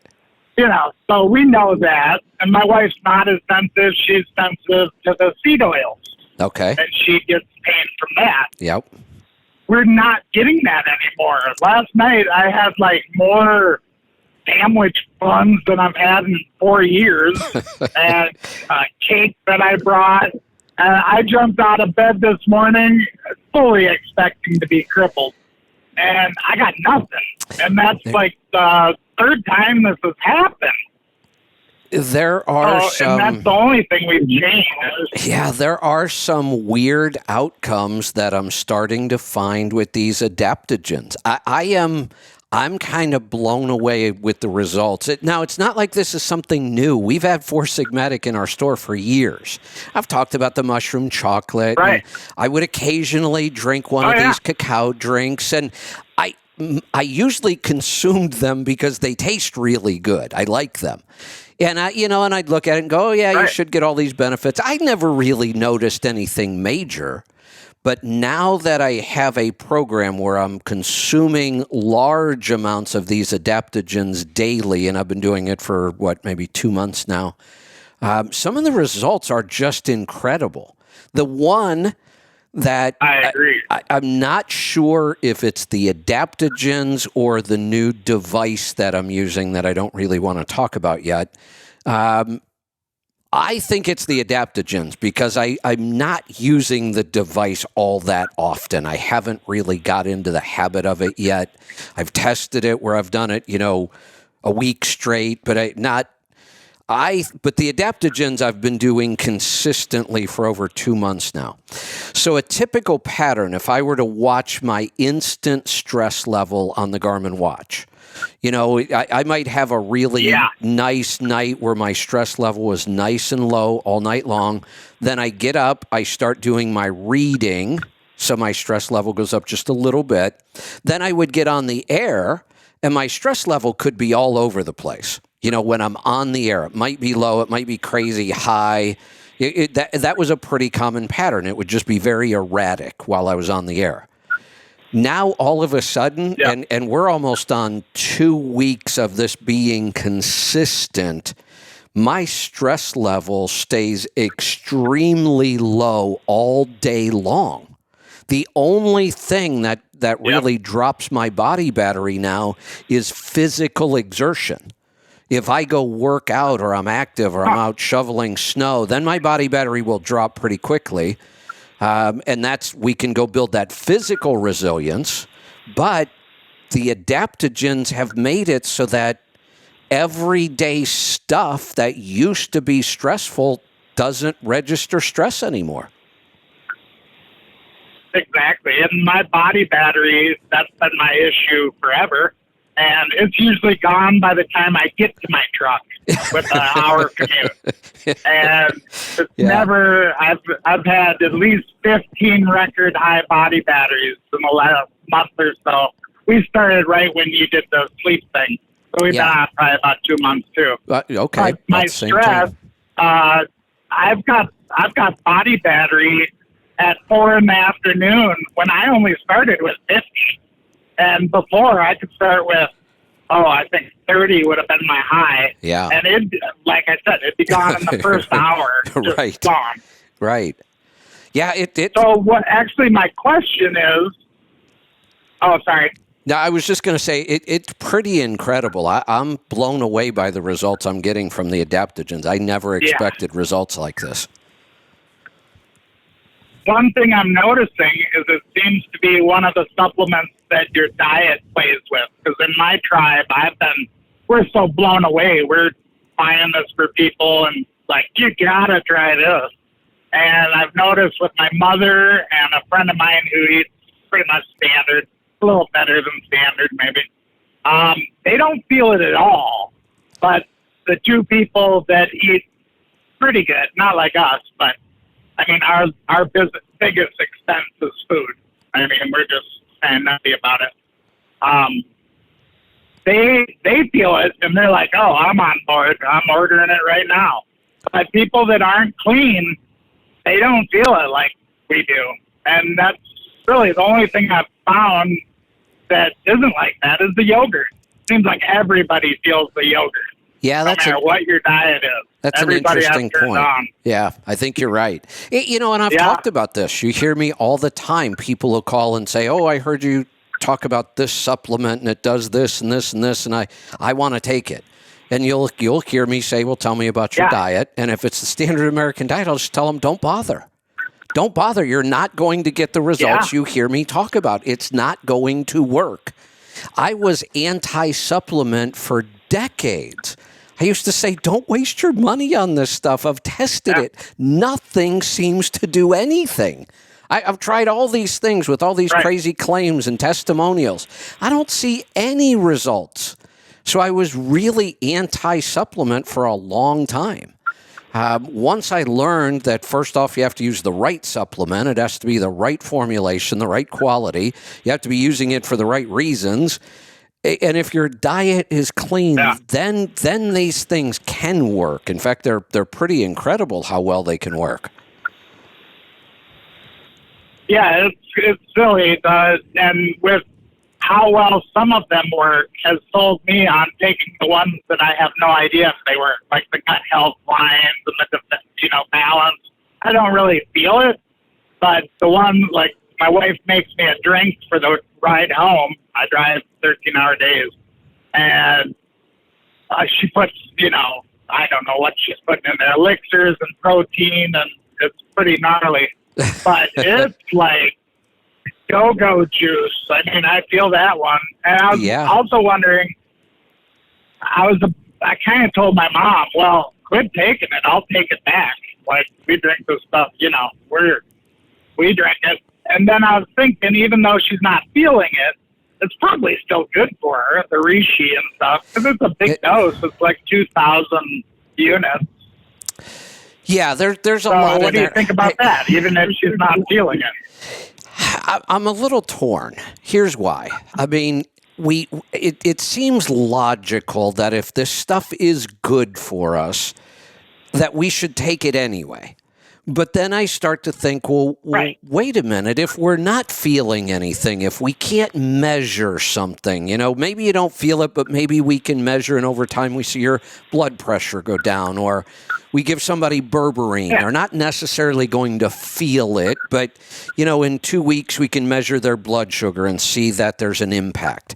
So we know that. And my wife's not as sensitive. She's sensitive to the seed oils. Okay. And she gets pain from that. Yep. We're not getting that anymore. Last night I had more sandwich buns than I've had in 4 years, and cake that I brought. I jumped out of bed this morning fully expecting to be crippled, and I got nothing. And that's the third time this has happened. There are some. And that's the only thing we've changed. Yeah, there are some weird outcomes that I'm starting to find with these adaptogens. I'm kind of blown away with the results. Now, it's not like this is something new. We've had Four Sigmatic in our store for years. I've talked about the mushroom chocolate. Right. I would occasionally drink one of these cacao drinks, and I usually consumed them because they taste really good. I like them. And I'd look at it and go, oh, yeah, you should get all these benefits. I never really noticed anything major. But now that I have a program where I'm consuming large amounts of these adaptogens daily, and I've been doing it for, maybe 2 months now, some of the results are just incredible. The one that I agree. I'm not sure if it's the adaptogens or the new device that I'm using that I don't really want to talk about yet. I think it's the adaptogens because I'm not using the device all that often. I haven't really got into the habit of it yet. I've tested it where I've done it, a week straight, but but the adaptogens I've been doing consistently for over 2 months now. So a typical pattern, if I were to watch my instant stress level on the Garmin watch, I might have a really nice night where my stress level was nice and low all night long. Then I get up, I start doing my reading, so my stress level goes up just a little bit. Then I would get on the air, and my stress level could be all over the place. When I'm on the air, it might be low, it might be crazy high. That was a pretty common pattern. It would just be very erratic while I was on the air. Now, all of a sudden, and we're almost on 2 weeks of this being consistent, my stress level stays extremely low all day long. The only thing that really drops my body battery now is physical exertion. If I go work out or I'm active or I'm out shoveling snow, then my body battery will drop pretty quickly. And we can go build that physical resilience, but the adaptogens have made it so that everyday stuff that used to be stressful doesn't register stress anymore. Exactly. And my body battery, that's been my issue forever. And it's usually gone by the time I get to my truck with an hour commute. And it's never, I've had at least 15 record high body batteries in the last month or so. We started right when you did the sleep thing. So we've been on probably about 2 months too. Okay. But my stress, I've got body battery at 4 in the afternoon when I only started with 50. And before I could start with, I think 30 would have been my high. Yeah. And it, like I said, it'd be gone in the first hour. Just gone. Right. Yeah. So what? Actually, my question is. Oh, sorry. No, I was just going to say it's pretty incredible. I'm blown away by the results I'm getting from the adaptogens. I never expected results like this. One thing I'm noticing is it seems to be one of the supplements that your diet plays with. Because in my tribe, we're so blown away. We're buying this for people and like, you gotta try this. And I've noticed with my mother and a friend of mine who eats pretty much standard, a little better than standard maybe, they don't feel it at all. But the two people that eat pretty good, not like us, but I mean, our biggest expense is food. I mean, we're just saying nothing about it. They feel it, and they're like, "Oh, I'm on board. I'm ordering it right now." But people that aren't clean, they don't feel it like we do, and that's really the only thing I've found that isn't like that is the yogurt. Seems like everybody feels the yogurt. Yeah, no matter what your diet is. That's Everybody an interesting point. Yeah, I think you're right. And I've talked about this. You hear me all the time. People will call and say, "Oh, I heard you talk about this supplement and it does this and this and this, and I want to take it." And you'll hear me say, "Well, tell me about your diet." And if it's the standard American diet, I'll just tell them, "Don't bother. Don't bother. You're not going to get the results you hear me talk about. It's not going to work." I was anti-supplement for decades. I used to say, don't waste your money on this stuff. I've tested it. Nothing seems to do anything. I've tried all these things with all these crazy claims and testimonials. I don't see any results. So I was really anti-supplement for a long time. Once I learned that, first off, you have to use the right supplement. It has to be the right formulation, the right quality. You have to be using it for the right reasons. And if your diet is clean, then these things can work. In fact, they're pretty incredible how well they can work. Yeah, it's silly. And with how well some of them work has sold me on taking the ones that I have no idea if they work, like the gut health lines and the balance. I don't really feel it, but the one, like my wife makes me a drink for the ride home. I drive 13-hour days, and she puts, I don't know what she's putting in there, elixirs and protein, and it's pretty gnarly. But it's like go-go juice. I mean, I feel that one. And I was also wondering, I kind of told my mom, well, quit taking it. I'll take it back. Like, we drink this stuff, we drink it. And then I was thinking, even though she's not feeling it, it's probably still good for her, the reishi and stuff, because it's a big dose. It's like 2,000 units. Yeah, there's a lot. What do you think about that, even if she's not feeling it? I'm a little torn. Here's why. I mean, it seems logical that if this stuff is good for us, that we should take it anyway. But then I start to think, well, wait a minute. If we're not feeling anything, if we can't measure something, maybe you don't feel it, but maybe we can measure, and over time we see your blood pressure go down, or we give somebody berberine. They're not necessarily going to feel it, but, in 2 weeks we can measure their blood sugar and see that there's an impact.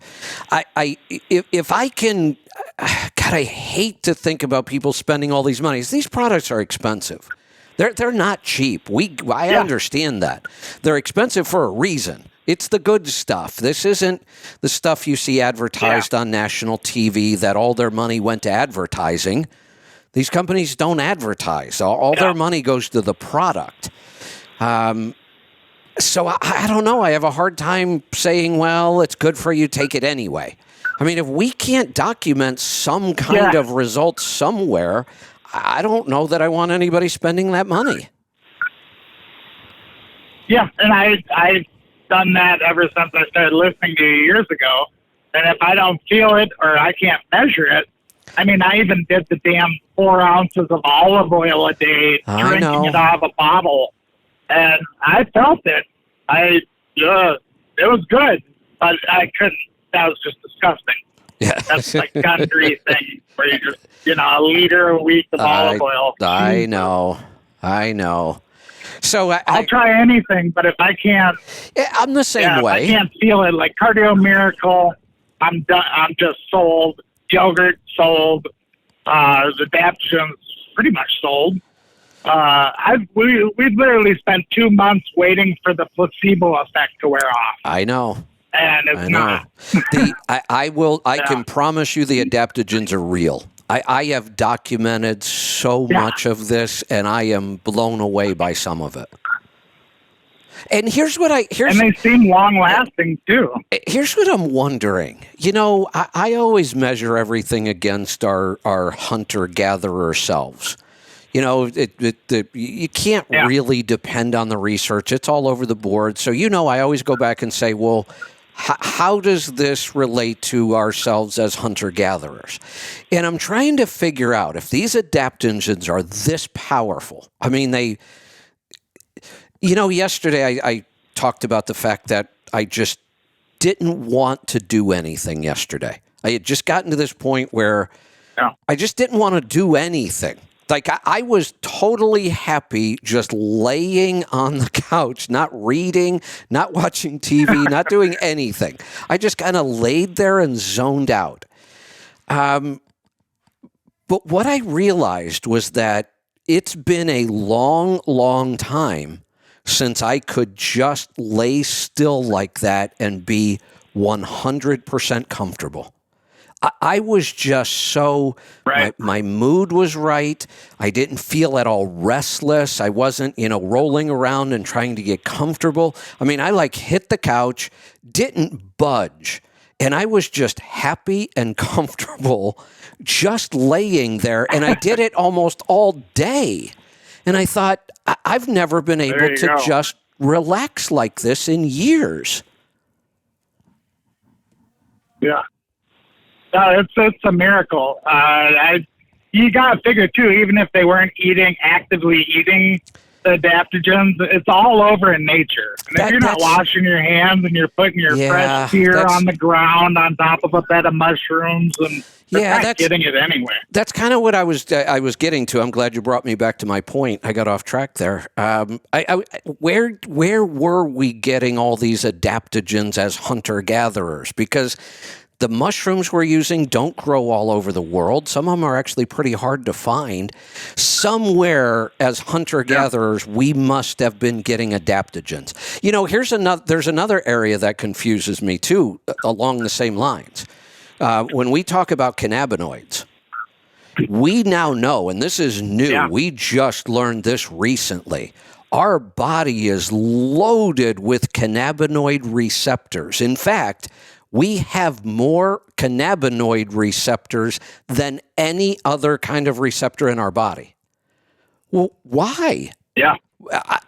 If I can, God, I hate to think about people spending all these monies. These products are expensive. They're not cheap. I understand that. They're expensive for a reason. It's the good stuff. This isn't the stuff you see advertised on national TV that all their money went to advertising. These companies don't advertise. All their money goes to the product. So I don't know. I have a hard time saying, well, it's good for you. Take it anyway. I mean, if we can't document some kind of results somewhere, I don't know that I want anybody spending that money. Yeah, and I've done that ever since I started listening to you years ago. And if I don't feel it or I can't measure it, I mean, I even did the damn 4 ounces of olive oil a day, drinking it out of a bottle, and I felt it. It was good, but I couldn't. That was just disgusting. Yeah. That's like country thing where you just, a liter a week of olive oil. I know. So I'll try anything, but if I can't, I'm the same way. If I can't feel it, like Cardio Miracle, I'm done. I'm just sold. Yogurt sold. The adaptogens pretty much sold. We've literally spent 2 months waiting for the placebo effect to wear off. I know. And it's not. I can promise you the adaptogens are real. I have documented so much of this, and I am blown away by some of it. And here's and they seem long lasting too. Here's what I'm wondering. I always measure everything against our hunter gatherer selves. You can't really depend on the research. It's all over the board. So, I always go back and say, well, how does this relate to ourselves as hunter-gatherers? And I'm trying to figure out if these adaptogens are this powerful. I mean, yesterday I talked about the fact that I just didn't want to do anything yesterday. I had just gotten to this point where I just didn't want to do anything. Like, I was totally happy just laying on the couch, not reading, not watching TV, not doing anything. I just kind of laid there and zoned out. But what I realized was that it's been a long, long time since I could just lay still like that and be 100% comfortable. I was just so, my mood was right. I didn't feel at all restless. I wasn't, rolling around and trying to get comfortable. I mean, I hit the couch, didn't budge. And I was just happy and comfortable just laying there. And I did it almost all day. And I thought, I've never been able to just relax like this in years. Yeah. No, it's a miracle. You got to figure, too, even if they weren't actively eating the adaptogens, it's all over in nature. And if you're not washing your hands and you're putting your fresh spear on the ground on top of a bed of mushrooms, and they're not getting it anyway. That's kind of what I was getting to. I'm glad you brought me back to my point. I got off track there. Where were we getting all these adaptogens as hunter-gatherers? Because the mushrooms we're using don't grow all over the world. Some of them are actually pretty hard to find. Somewhere as hunter-gatherers, we must have been getting adaptogens. There's another area that confuses me too, along the same lines. When we talk about cannabinoids, we now know, and this is new, we just learned this recently, our body is loaded with cannabinoid receptors. In fact, we have more cannabinoid receptors than any other kind of receptor in our body. Well, why? Yeah.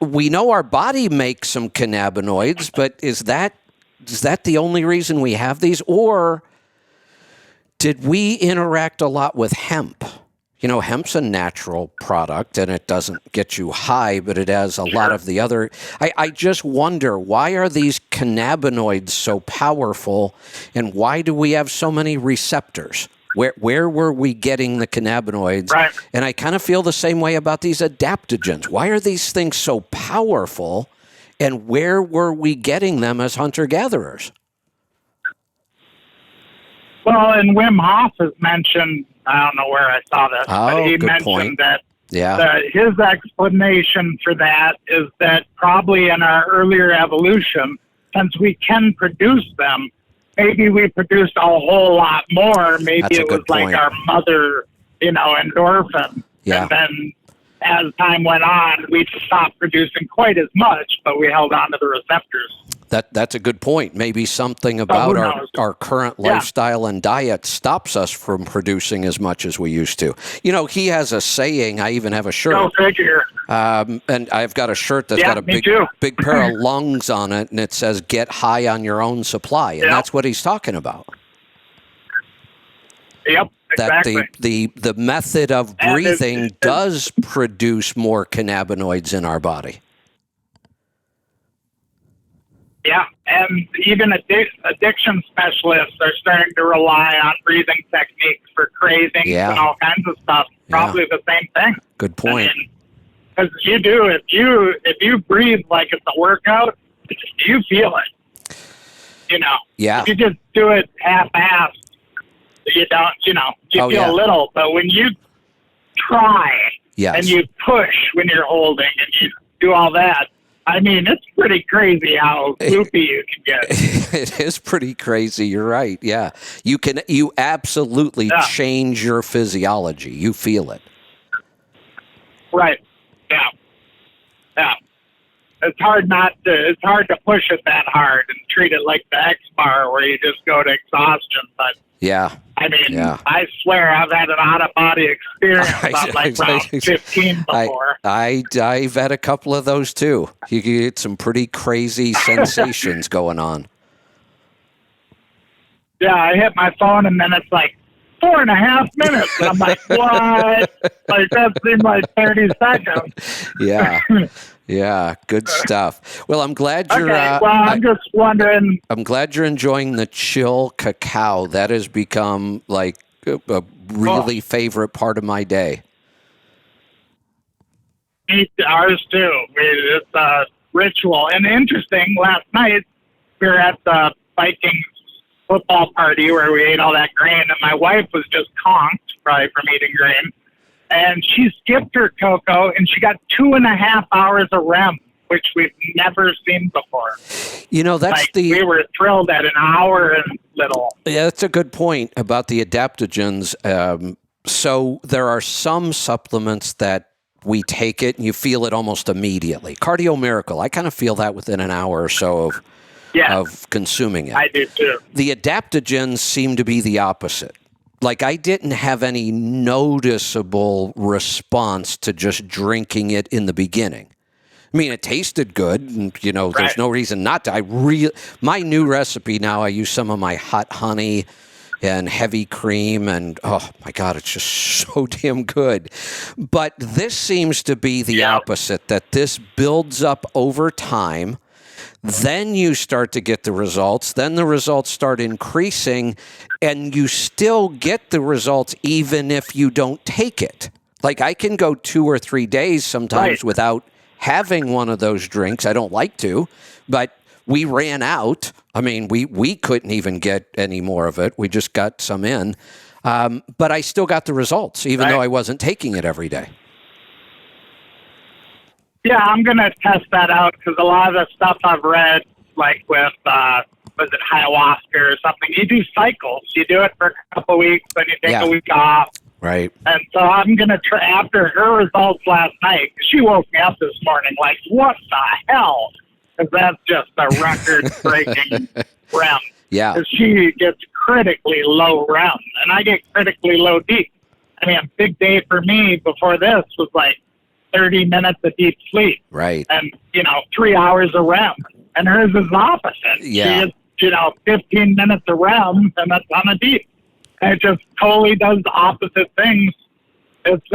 We know our body makes some cannabinoids, but is that the only reason we have these? Or did we interact a lot with hemp? hemp's a natural product and it doesn't get you high, but it has a lot of the other. I just wonder, why are these cannabinoids so powerful, and why do we have so many receptors? Where were we getting the cannabinoids? Right. And I kind of feel the same way about these adaptogens. Why are these things so powerful, and where were we getting them as hunter-gatherers? Well, and Wim Hof has mentioned, I don't know where I saw this, but he good mentioned point. that Yeah. his explanation for that is that probably in our earlier evolution, since we can produce them, maybe we produced a whole lot more. Maybe That's a it was good like point. our mother, endorphin. Yeah. And then as time went on, we stopped producing quite as much, but we held on to the receptors. That's a good point. Maybe something about who our, knows? our current Yeah. lifestyle and diet stops us from producing as much as we used to. He has a saying. I even have a shirt. Go figure. And I've got a shirt that's Yeah, got a me big, too. big pair of lungs on it, and it says "Get high on your own supply," and Yeah. that's what he's talking about. Yep, That exactly. the method of And breathing does produce more cannabinoids in our body. Yeah, and even addiction specialists are starting to rely on breathing techniques for cravings Yeah. and all kinds of stuff. Probably the same thing. Good point. Because if you breathe like it's a workout, you feel it. Yeah. If you just do it half-assed, you don't. You Oh, feel yeah. a little. But when you try Yes. and you push when you're holding and you do all that, I mean, it's pretty crazy how loopy you can get. It is pretty crazy. You're right. Yeah. You absolutely Yeah. change your physiology. You feel it. Right. Yeah. Yeah. It's hard to push it that hard and treat it like the X bar where you just go to exhaustion. But Yeah. I mean, Yeah. I swear I've had an out of body experience on like round 15 before. I've had a couple of those too. You get some pretty crazy sensations going on. Yeah, I hit my phone and then it's like 4.5 minutes. And I'm like, what? Like that seemed like 30 seconds. Yeah. Yeah, good stuff. Well, I'm glad you're. Okay, well, I'm just wondering. I'm glad you're enjoying the chill cacao. That has become like a really favorite part of my day. Ours too. It's a ritual. And interesting, last night we were at the Vikings football party where we ate all that grain, and my wife was just conked, probably from eating grain. And she skipped her cocoa, and she got 2.5 hours of REM, which we've never seen before. That's we were thrilled at an hour and little. Yeah, that's a good point about the adaptogens. So there are some supplements that we take it and you feel it almost immediately. Cardio Miracle, I kind of feel that within an hour or so of consuming it. I do too. The adaptogens seem to be the opposite. Like I didn't have any noticeable response to just drinking it in the beginning. I mean, it tasted good, and there's no reason not to. My new recipe now, I use some of my hot honey and heavy cream, and oh my God, it's just so damn good. But this seems to be the opposite, that this builds up over time. Then you start to get the results. Then the results start increasing, and you still get the results even if you don't take it. Like I can go 2 or 3 days sometimes without having one of those drinks. I don't like to, but we ran out. I mean, we couldn't even get any more of it. We just got some in. But I still got the results, even though I wasn't taking it every day. Yeah, I'm going to test that out because a lot of the stuff I've read, like with, was it ayahuasca or something, you do cycles. You do it for a couple of weeks, then you take a week off. Right. And so I'm going to try, after her results last night, she woke me up this morning like, what the hell? Because that's just a record-breaking REM. Yeah. Because she gets critically low REM, and I get critically low deep. I mean, a big day for me before this was like 30 minutes of deep sleep. Right. And, 3 hours of REM. And hers is opposite. Yeah. She is, 15 minutes of REM, and that's on a deep. And it just totally does the opposite things It's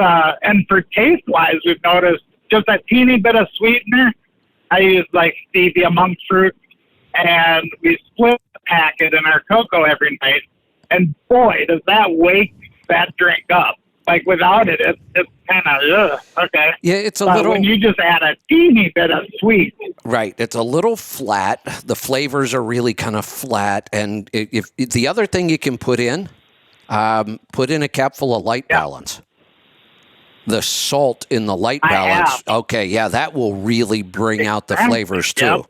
and for taste wise, we've noticed just a teeny bit of sweetener. I use like stevia monk fruit, and we split the packet in our cocoa every night. And boy, does that wake that drink up. Like without it, it's kind of okay. Yeah, it's a but little. when you just add a teeny bit of sweet, right? It's a little flat. The flavors are really kind of flat. And if the other thing you can put in a capful of Light Balance. The salt in the Light Balance. Okay, yeah, that will really bring out the flavors too.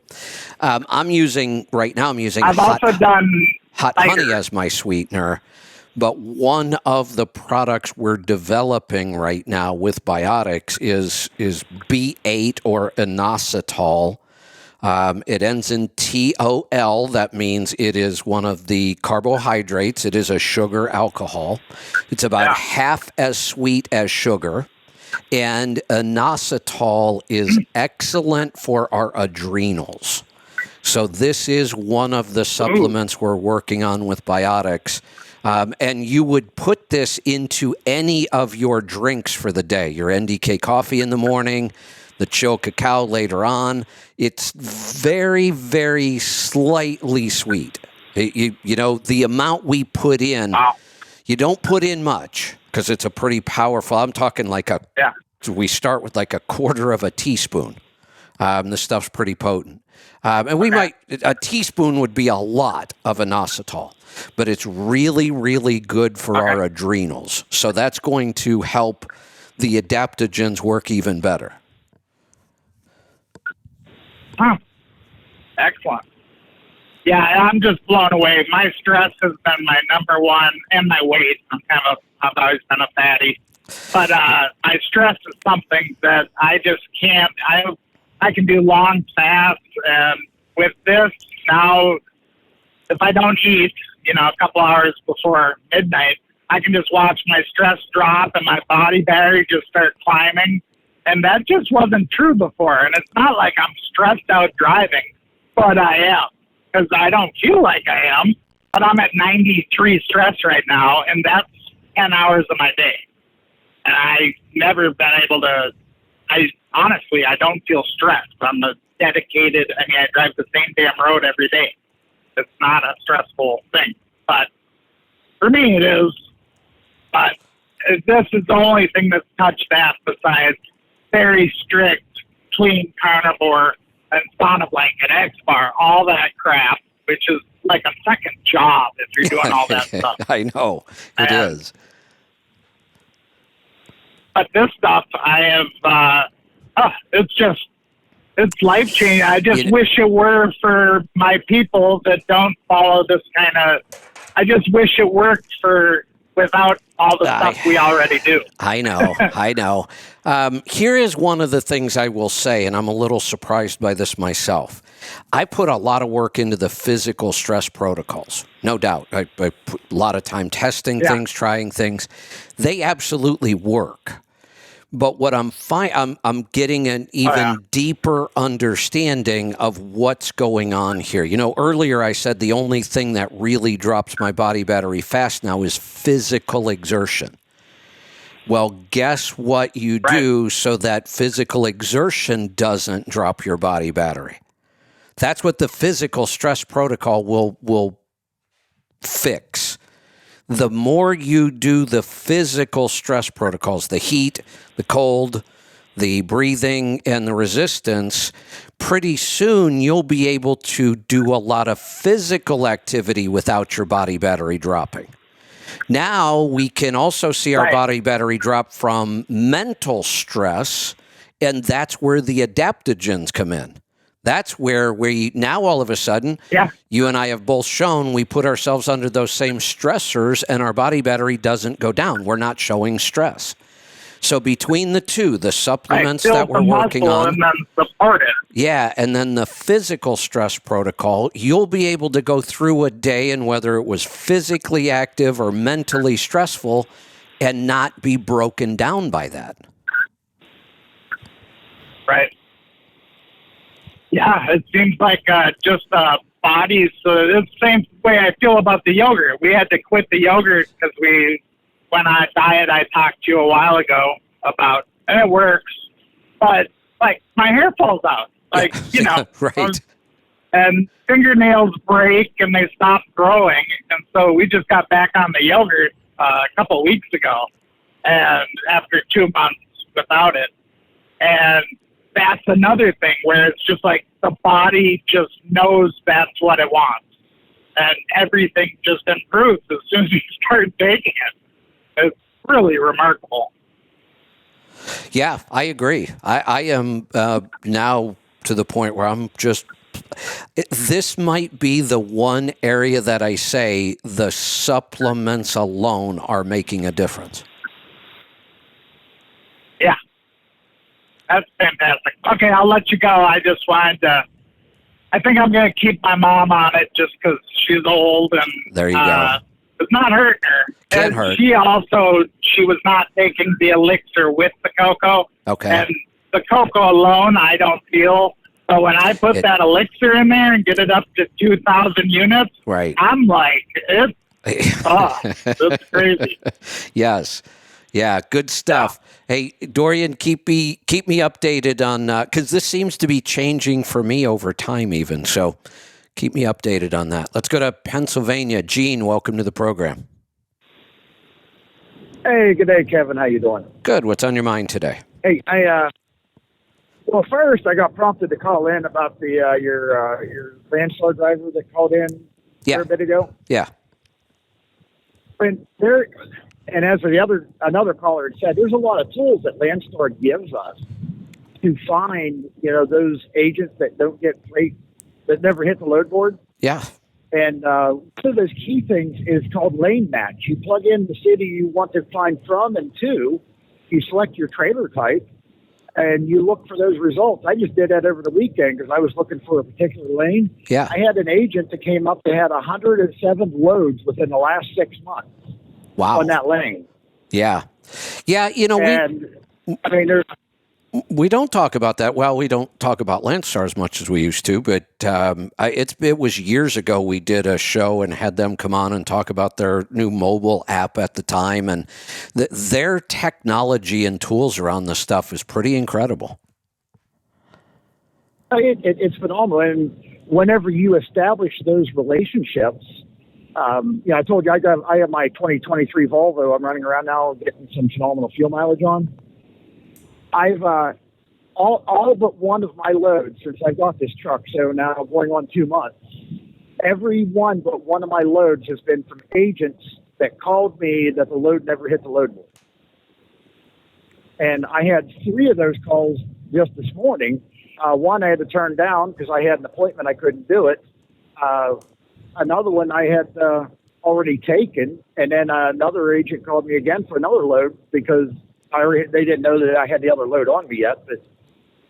Yep. I'm using I've also done hot honey as my sweetener. But one of the products we're developing right now with Biotics is B8 or inositol. It ends in TOL. That means it is one of the carbohydrates. It is a sugar alcohol. It's about half as sweet as sugar. And inositol is excellent for our adrenals. So this is one of the supplements we're working on with Biotics. And you would put this into any of your drinks for the day. Your NDK coffee in the morning, the chill cacao later on. It's very, very slightly sweet. You know, the amount we put in, you don't put in much because it's a pretty powerful, I'm talking like we start with like a quarter of a teaspoon. The stuff's pretty potent. And a teaspoon would be a lot of inositol, but it's really, really good for our adrenals. So that's going to help the adaptogens work even better. Excellent. Yeah, I'm just blown away. My stress has been my number one, and my weight. I've always been a fatty. But my stress is something that I just can't. I can do long fasts, and with this now, if I don't eat, a couple hours before midnight, I can just watch my stress drop and my body battery just start climbing. And that just wasn't true before. And it's not like I'm stressed out driving, but I am, because I don't feel like I am. But I'm at 93 stress right now, and that's 10 hours of my day. And I've never been able to. Honestly, I don't feel stressed. I'm a dedicated, I drive the same damn road every day. It's not a stressful thing. But for me, it is. But this is the only thing that's touched that besides very strict, clean carnivore and sauna blanket, X-Bar, all that crap, which is like a second job if you're doing all that stuff. I know. It is. But this stuff, I have, it's life-changing. I just wish it were for my people that don't follow this kind of, I just wish it worked without all the stuff we already do. I know. Here is one of the things I will say, and I'm a little surprised by this myself. I put a lot of work into the physical stress protocols, no doubt. I put a lot of time testing things, trying things. They absolutely work. But what I'm getting an even deeper understanding of what's going on here. Earlier I said the only thing that really drops my body battery fast now is physical exertion. Well, guess what you do so that physical exertion doesn't drop your body battery? That's what the physical stress protocol will fix. The more you do the physical stress protocols, the heat, the cold, the breathing, and the resistance, pretty soon you'll be able to do a lot of physical activity without your body battery dropping. Now we can also see our body battery drop from mental stress, and that's where the adaptogens come in. That's where now all of a sudden, you and I have both shown we put ourselves under those same stressors and our body battery doesn't go down. We're not showing stress. So between the two, the supplements that we're working on, and then support it. And then the physical stress protocol, you'll be able to go through a day and whether it was physically active or mentally stressful and not be broken down by that. Right. Yeah, it seems like just bodies. It's the same way I feel about the yogurt. We had to quit the yogurt because we when I diet I talked to you a while ago about, and it works, but like my hair falls out, like, you know, right. And fingernails break and they stop growing. And so we just got back on the yogurt a couple of weeks ago, and after 2 months without it. And that's another thing where it's just like the body just knows that's what it wants. And everything just improves as soon as you start taking it. It's really remarkable. Yeah, I agree. I am now to the point where I'm just, this might be the one area that I say the supplements alone are making a difference. Yeah. That's fantastic. Okay, I'll let you go. I just wanted to, I think I'm going to keep my mom on it just because she's old and there you go. It's not hurting her. Can't and hurt. She was not taking the elixir with the cocoa. Okay. And the cocoa alone, I don't feel. But when I put that elixir in there and get it up to 2,000 units, right. I'm like, it's crazy. Yes. Yeah, good stuff. Yeah. Hey, Dorian, keep me updated on, because this seems to be changing for me over time even. So keep me updated on that. Let's go to Pennsylvania. Gene, welcome to the program. Hey, good day, Kevin. How you doing? Good. What's on your mind today? Hey, well, first I got prompted to call in about the your Landstar driver that called in a bit ago. Yeah. And there, and as another caller had said, there's a lot of tools that Landstar gives us to find, those agents that don't get freight, that never hit the load board. Yeah. And one of those key things is called lane match. You plug in the city you want to find from and to, you select your trailer type, and you look for those results. I just did that over the weekend because I was looking for a particular lane. Yeah. I had an agent that came up that had 107 loads within the last 6 months. Wow. On that lane. Yeah. Yeah, we don't talk about that. Well, we don't talk about Landstar as much as we used to, but it was years ago we did a show and had them come on and talk about their new mobile app at the time, and their technology and tools around this stuff is pretty incredible. It's phenomenal, and whenever you establish those relationships, I told you I have my 2023 Volvo. I'm running around now getting some phenomenal fuel mileage on. I've all but one of my loads since I got this truck, so now going on 2 months, every one but one of my loads has been from agents that called me that the load never hit the load board. And I had 3 of those calls just this morning. One I had to turn down because I had an appointment. I couldn't do it. Another one I had already taken, and then another agent called me again for another load because they didn't know that I had the other load on me yet. But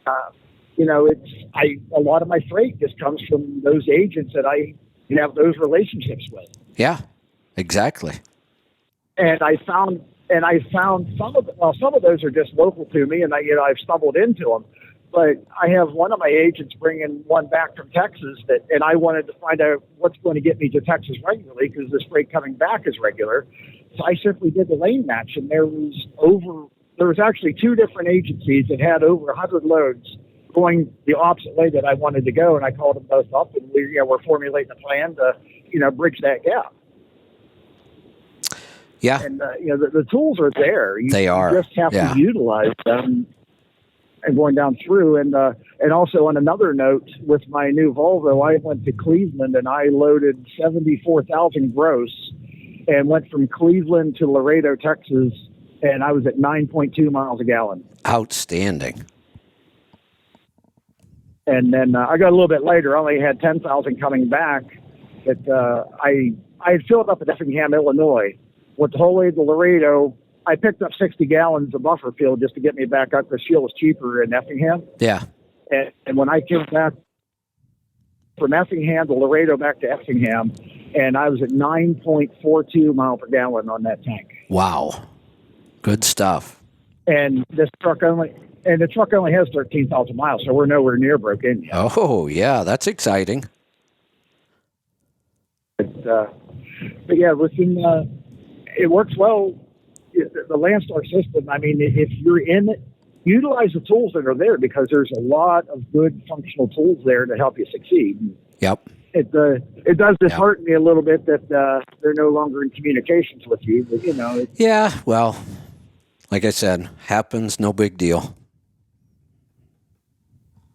a lot of my freight just comes from those agents that I have those relationships with. Yeah, exactly. And I found some of those are just local to me, and I've stumbled into them. But I have one of my agents bringing one back from Texas and I wanted to find out what's going to get me to Texas regularly because this freight coming back is regular. So I simply did the lane match, and there was actually 2 different agencies that had over 100 loads going the opposite way that I wanted to go, and I called them both up, and we're formulating a plan to bridge that gap. Yeah, and the tools are there. They are. You just have to utilize them. And going down through, and also on another note, with my new Volvo, I went to Cleveland and I loaded 74,000 gross, and went from Cleveland to Laredo, Texas, and I was at 9.2 miles a gallon. Outstanding. And then I got a little bit later. I only had 10,000 coming back. But I had filled up at Effingham, Illinois, with the whole way to Laredo. I picked up 60 gallons of buffer fuel just to get me back up because fuel was cheaper in Effingham. Yeah. And when I came back from Effingham to Laredo back to Effingham, and I was at 9.42 mile per gallon on that tank. Wow. Good stuff. And the truck only has 13,000 miles, so we're nowhere near broke in yet. Oh, yeah, that's exciting. But yeah, it works well. the Landstar system, I mean, if you're in it, utilize the tools that are there, because there's a lot of good functional tools there to help you succeed. Yep. It does dishearten me a little bit that they're no longer in communications with you. But, you know. Yeah, well, like I said, happens, no big deal.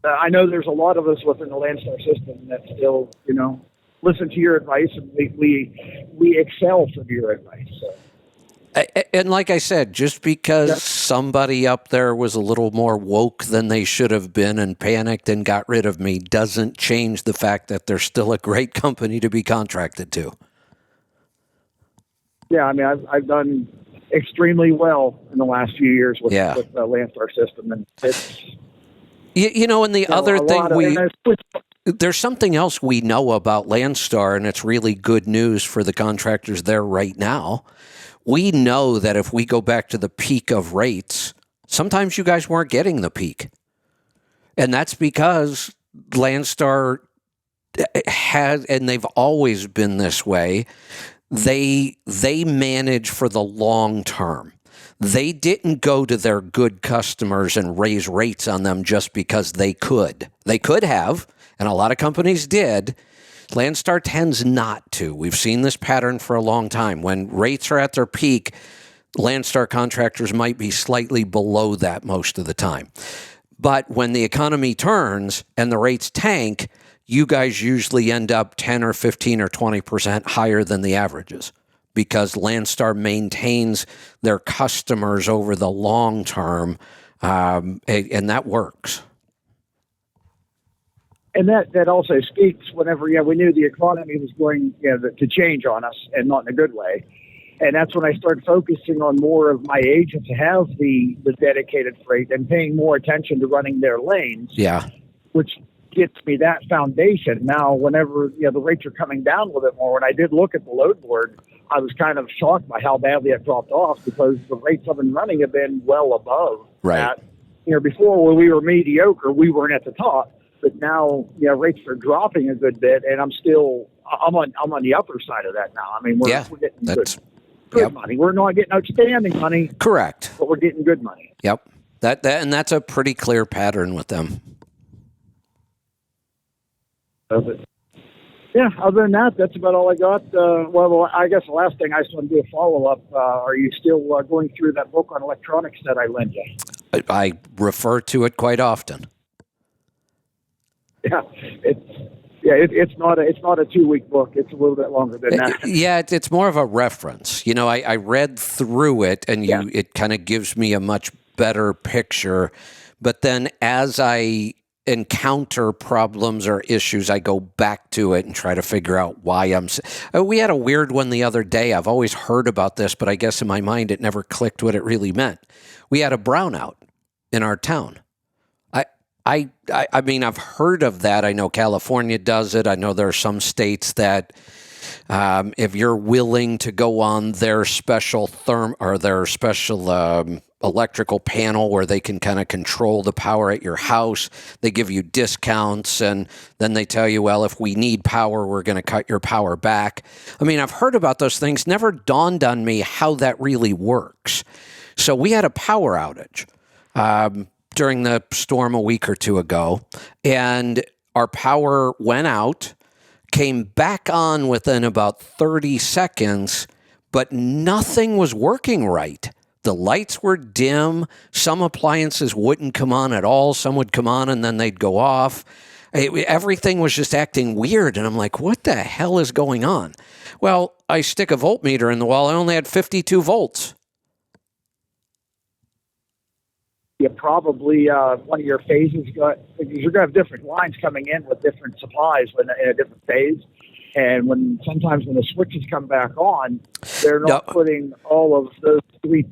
I know there's a lot of us within the Landstar system that still, you know, listen to your advice, and we excel from your advice. So. And like I said, just because somebody up there was a little more woke than they should have been and panicked and got rid of me doesn't change the fact that they're still a great company to be contracted to. Yeah, I mean, I've done extremely well in the last few years with the Landstar system, and it's you know. And the other thing there's something else we know about Landstar, and it's really good news for the contractors there right now. We know that if we go back to the peak of rates, sometimes you guys weren't getting the peak. And that's because Landstar has, and they've always been this way, they manage for the long term. They didn't go to their good customers and raise rates on them just because they could. They could have, and a lot of companies did. Landstar tends not to. We've seen this pattern for a long time. When rates are at their peak, Landstar contractors might be slightly below that most of the time. But when the economy turns and the rates tank, you guys usually end up 10 or 15 or 20% higher than the averages, because Landstar maintains their customers over the long term, and that works. And that also speaks whenever we knew the economy was going to change on us, and not in a good way. And that's when I started focusing on more of my agents to have the dedicated freight and paying more attention to running their lanes. Yeah. Which gets me that foundation. Now, whenever the rates are coming down a little bit more, when I did look at the load board, I was kind of shocked by how badly it dropped off, because the rates I've been running have been well above that. Before, when we were mediocre, we weren't at the top. But now, rates are dropping a good bit, and I'm on the upper side of that now. I mean, we're getting good money. We're not getting outstanding money. Correct. But we're getting good money. Yep. And that's a pretty clear pattern with them. Yeah, other than that, that's about all I got. Well, I guess the last thing I just want to do a follow-up. Are you still going through that book on electronics that I lent you? I refer to it quite often. Yeah, it's not a 2-week book. It's a little bit longer than that. Yeah, it's more of a reference. I read through it, and it kind of gives me a much better picture. But then as I encounter problems or issues, I go back to it and try to figure out why we had a weird one the other day. I've always heard about this, but I guess in my mind it never clicked what it really meant. We had a brownout in our town. I mean, I've heard of that. I know California does it. I know there are some states that if you're willing to go on their special electrical panel where they can kind of control the power at your house, they give you discounts, and then they tell you, well, if we need power, we're going to cut your power back. I mean, I've heard about those things. Never dawned on me how that really works. So we had a power outage during the storm a week or two ago, and our power went out, came back on within about 30 seconds, but nothing was working right. The lights were dim. Some appliances wouldn't come on at all. Some would come on and then they'd go off. Everything was just acting weird, and I'm like, what the hell is going on? Well, I stick a voltmeter in the wall. I only had 52 volts. You probably one of your phases because you're going to have different lines coming in with different supplies in a different phase, and sometimes when the switches come back on, they're not putting all of those three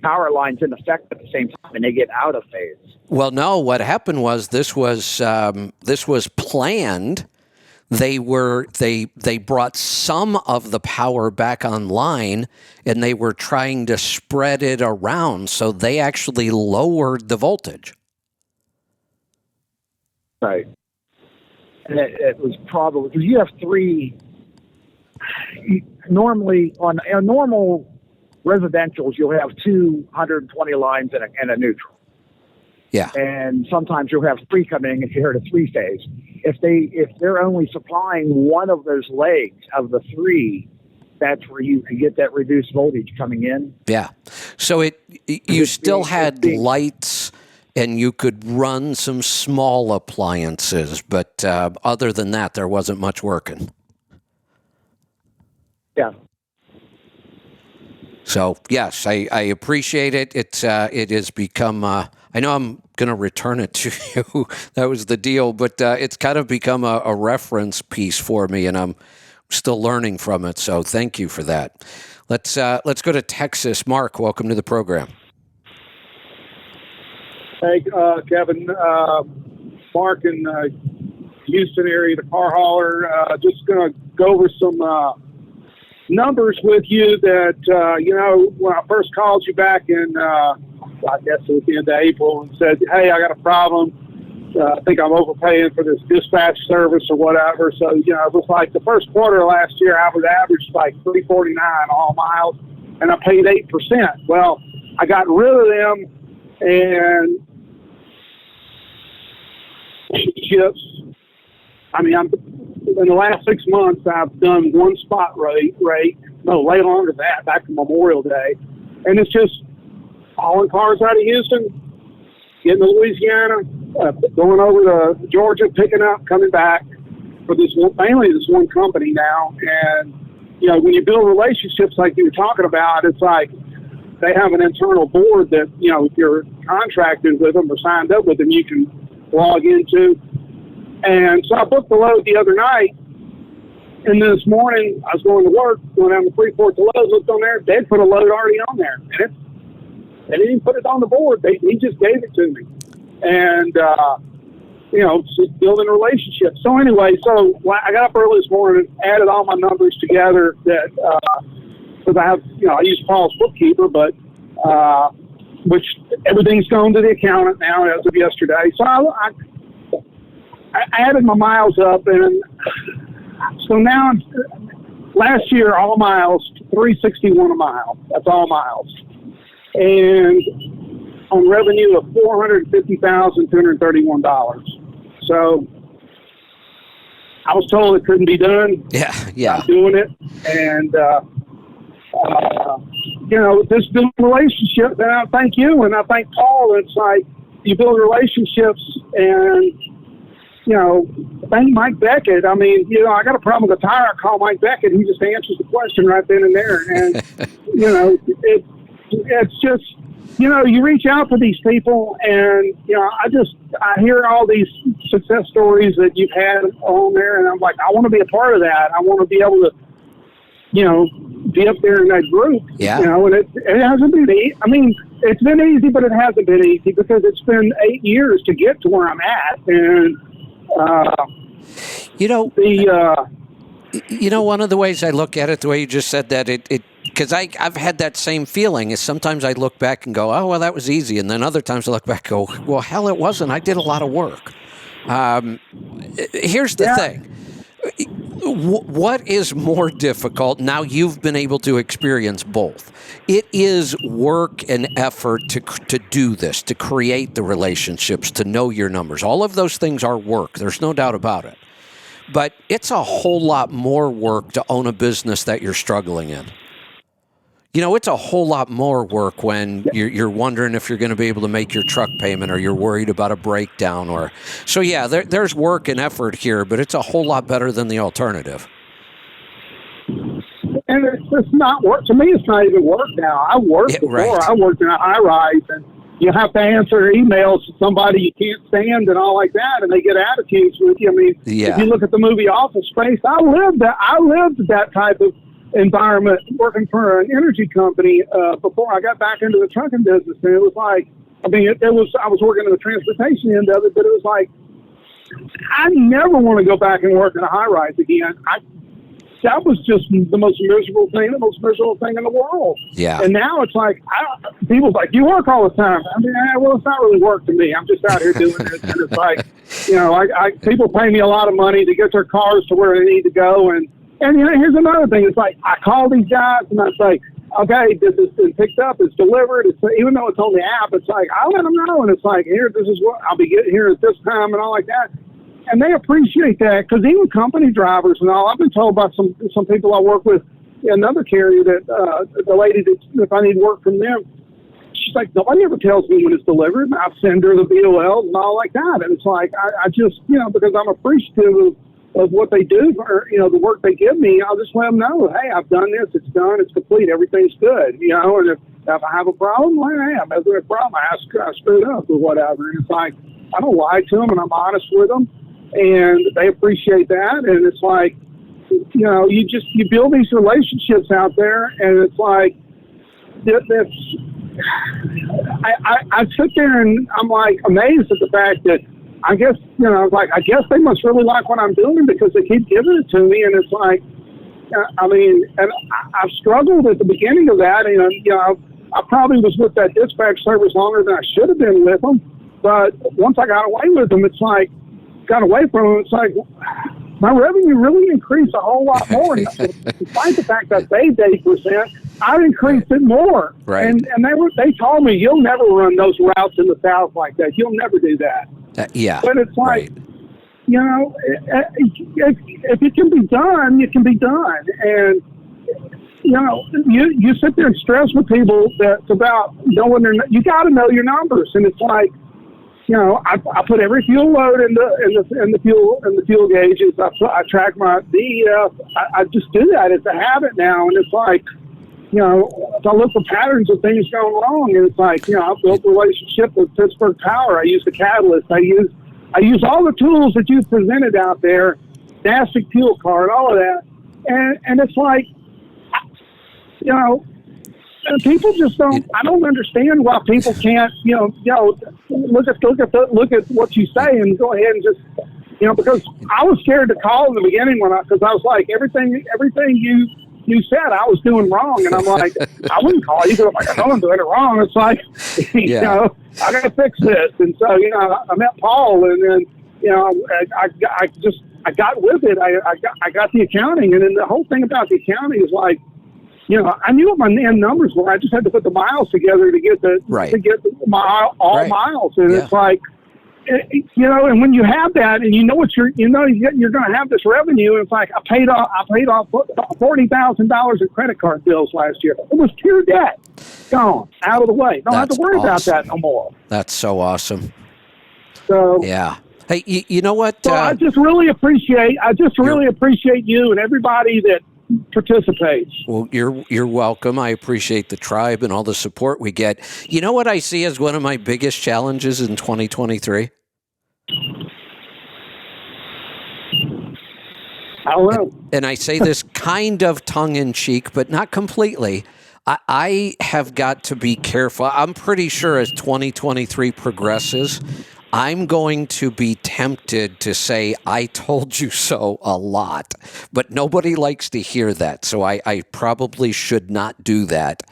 power lines in effect at the same time, and they get out of phase. Well, no, what happened was this was planned. They brought some of the power back online, and they were trying to spread it around, so they actually lowered the voltage. Right. And it was probably because you have three. Normally, on a normal residentials, you'll have 220 lines and a neutral. Yeah. And sometimes you'll have 3 coming if you're at a 3-phase. If they're only supplying one of those legs of the 3, that's where you can get that reduced voltage coming in. Yeah. So you still had lights, and you could run some small appliances, but other than that, there wasn't much working. Yeah. So yes, I appreciate it. It has become. I know I'm going to return it to you. That was the deal, but it's kind of become a reference piece for me, and I'm still learning from it. So thank you for that. Let's go to Texas. Mark, welcome to the program. Hey, Kevin. Mark in Houston area, the car hauler. Just going to go over some numbers with you that, when I first called you back in, I guess it was the end of April, and said, hey, I got a problem. I think I'm overpaying for this dispatch service or whatever. So, it was like the first quarter of last year, I was averaged like $3.49 all miles, and I paid 8%. Well, I got rid of them, and ships. I mean, in the last 6 months, I've done one spot rate. No, way longer than that, back to Memorial Day. And it's just hauling cars out of Houston, getting to Louisiana, going over to Georgia, picking up, coming back for mainly this one company now. And, when you build relationships like you were talking about, it's like they have an internal board that, if you're contracted with them or signed up with them, you can log into. And so I booked the load the other night, and then this morning I was going to work, going down the Freeport to load, looked on there, they'd put a load already on there. And they didn't even put it on the board. He just gave it to me. And, just building relationships. So anyway, I got up early this morning, added all my numbers together that, because I have, I use Paul's bookkeeper, but, which everything's going to the accountant now as of yesterday. So I added my miles up, and so now last year all miles $361 a mile. That's all miles, and on revenue of $450,231. So I was told it couldn't be done. Yeah. I'm doing it, and this building relationship. And I thank you, and I thank Paul. It's like you build relationships, and thank Mike Beckett. I mean, I got a problem with a tire. I call Mike Beckett. He just answers the question right then and there. And, it's just, you reach out to these people, and, I hear all these success stories that you've had on there, and I'm like, I want to be a part of that. I want to be able to, be up there in that group. Yeah. And it hasn't been easy. I mean, it's been easy, but it hasn't been easy because it's been 8 years to get to where I'm at. And, one of the ways I look at it, the way you just said that, because I've had that same feeling, is sometimes I look back and go, oh, well, that was easy. And then other times I look back and go, well, hell, it wasn't. I did a lot of work. Here's the thing. What is more difficult? Now you've been able to experience both. It is work and effort to do this, to create the relationships, to know your numbers. All of those things are work. There's no doubt about it. But it's a whole lot more work to own a business that you're struggling in. It's a whole lot more work when you're wondering if you're going to be able to make your truck payment, or you're worried about a breakdown. So there's work and effort here, but it's a whole lot better than the alternative. And it's not work. To me, it's not even work now. I worked before. Right. I worked in a high-rise, and you have to answer emails to somebody you can't stand and all like that, and they get attitudes with you. I mean, if you look at the movie Office Space, I lived that type of environment working for an energy company before I got back into the trucking business. And it was like, I was working in the transportation end of it, but it was like, I never want to go back and work in a high-rise again. That was just the most miserable thing in the world. Yeah. And now it's like, people's like, you work all the time. I mean, well, it's not really work to me. I'm just out here doing this. And it's like, people pay me a lot of money to get their cars to where they need to go. And here's another thing. It's like, I call these guys and I say, okay, this has been picked up, it's delivered. It's even though it's on the app, it's like I let them know, and it's like here, this is what I'll be getting here at this time, and all like that. And they appreciate that because even company drivers and all. I've been told by some people I work with, another carrier that the lady that if I need work from them, she's like, nobody ever tells me when it's delivered. I send her the BOLs and all like that, and it's like I just because I'm appreciative of what they do or the work they give me. I'll just let them know, hey, I've done this, it's done, it's complete, everything's good. And if I have a problem, well, I am. If there's a problem, I screwed up or whatever. And it's like I don't lie to them, and I'm honest with them. And they appreciate that, and it's like, you build these relationships out there, and it's like, I sit there and I'm like amazed at the fact that I guess I guess they must really like what I'm doing because they keep giving it to me, and it's like, and I've struggled at the beginning of that, I probably was with that dispatch service longer than I should have been with them, but once I got away with them, it's like. Got away from them, it's like my revenue really increased a whole lot more. Despite the fact I saved 8%, I increased it more. Right. And they told me you'll never run those routes in the South like that. You'll never do that. Yeah. But it's like, if it can be done, it can be done. And you sit there and stress with people that's about knowing you got to know your numbers, and it's like. I put every fuel load in the fuel gauges. I track my DEF. I just do that. It's a habit now, and it's like, if I look for patterns of things going wrong, and it's like, I built a relationship with Pittsburgh Power. I use the Catalyst. I use all the tools that you presented out there, NASTC fuel card, all of that, and it's like, and people just don't. I don't understand why people can't. Look at what you say and go ahead and just. Because I was scared to call in the beginning because I was like everything you said I was doing wrong, and I'm like I wouldn't call you because I'm like I know I'm doing it wrong. It's like I got to fix this, and so I met Paul, and then I got with it. I got the accounting, and then the whole thing about the accounting is like. I knew what my end numbers were. I just had to put the miles together to get miles, and it's like, and when you have that, and what you're going to have this revenue, and it's like I paid off $40,000 in credit card bills last year. It was pure debt, gone out of the way. Don't have to worry about that no more. That's so awesome. So yeah. Hey, you know what? So I just really appreciate you and everybody that participates. Well, you're welcome. I appreciate the tribe and all the support we get. You know what I see as one of my biggest challenges in 2023? I don't know. And I say this kind of tongue-in-cheek, but not completely. I have got to be careful. I'm pretty sure as 2023 progresses, I'm going to be tempted to say, I told you so a lot, but nobody likes to hear that. So I probably should not do that,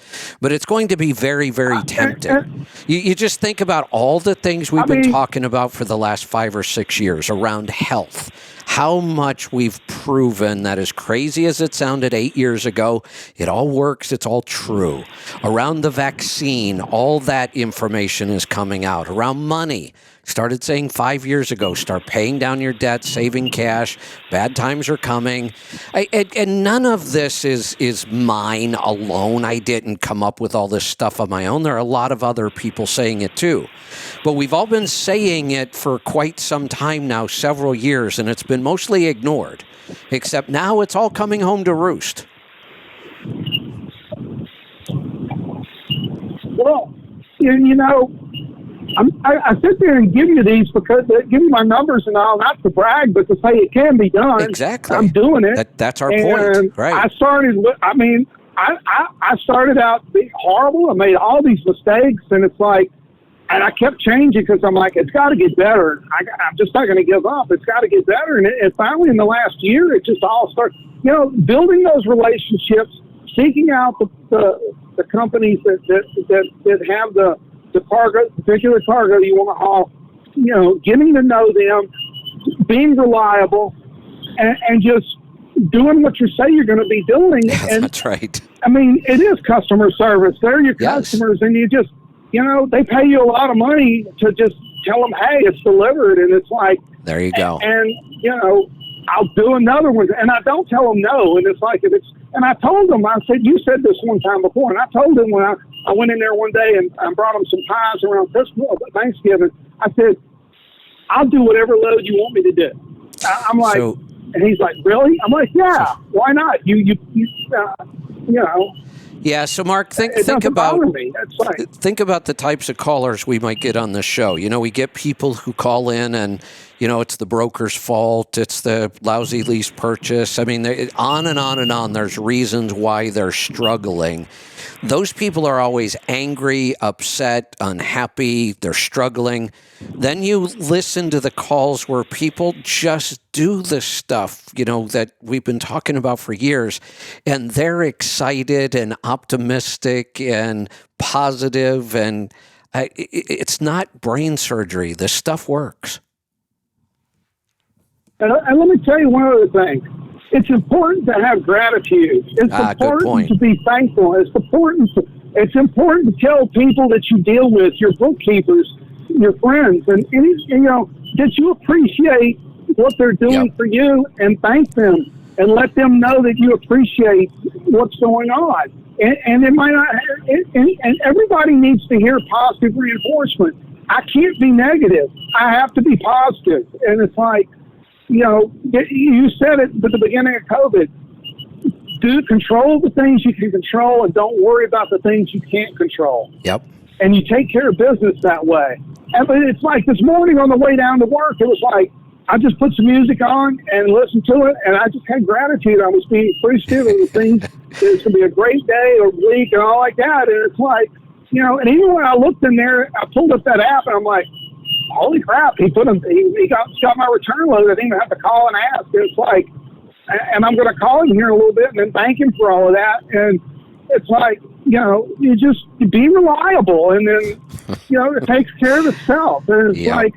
but it's going to be very, very tempting. You just think about all the things we've been talking about for the last 5 or 6 years around health, how much we've proven that as crazy as it sounded 8 years ago, it all works, it's all true. Around the vaccine, all that information is coming out. Around money, started saying 5 years ago, start paying down your debt, saving cash, bad times are coming. And none of this is mine alone. I didn't come up with all this stuff on my own. There are a lot of other people saying it too. But we've all been saying it for quite some time now, several years, and it's been mostly ignored. Except now it's all coming home to roost. Well, I sit there and give you these because give you my numbers and all, not to brag, but to say it can be done. Exactly. I'm doing it. That's our point, right? I started out being horrible. I made all these mistakes, and it's like, and I kept changing because I'm like, it's got to get better. I'm just not going to give up. It's got to get better. And finally, in the last year, it just all started, building those relationships, seeking out the companies that have the cargo, particular cargo you want to haul, getting to know them, being reliable, and just doing what you say you're going to be doing. That's right. I mean, it is customer service. They're your Yes. customers, and you just, they pay you a lot of money to just tell them, hey, it's delivered, and it's like, There you go. and I'll do another one, and I don't tell them no, and it's like, and I told them, I said, you said this one time before, and I told them when I went in there one day and I brought them some pies around Christmas, Thanksgiving, I said, I'll do whatever load you want me to do. I'm like, and he's like, really? I'm like, yeah, why not? You know. Yeah, so Mark, think doesn't about bother me. That's fine. think about the types of callers we might get on the show. We get people who call in and, it's the broker's fault, it's the lousy lease purchase. I mean, on and on and on. There's reasons why they're struggling. Those people are always angry, upset, unhappy, they're struggling. Then you listen to the calls where people just do the stuff, that we've been talking about for years, and they're excited and optimistic and positive, and it's not brain surgery. This stuff works. And let me tell you one other thing. It's important to have gratitude. It's important to be thankful. It's important to tell people that you deal with, your bookkeepers, your friends, and that you appreciate what they're doing for you, and thank them and let them know that you appreciate what's going on. And it might not. And everybody needs to hear positive reinforcement. I can't be negative. I have to be positive. And it's like, you said it at the beginning of COVID. Do control the things you can control, and don't worry about the things you can't control. Yep. And you take care of business that way. And it's like this morning on the way down to work, it was like I just put some music on and listened to it, and I just had gratitude. I was being appreciative of the things. It's going to be a great day or week and all like that. And it's like, and even when I looked in there, I pulled up that app, and I'm like, holy crap, he got my return load. I didn't even have to call and ask. It's like, and I'm going to call him here in a little bit and then thank him for all of that. And it's like, you just be reliable, and then, it takes care of itself. And it's like,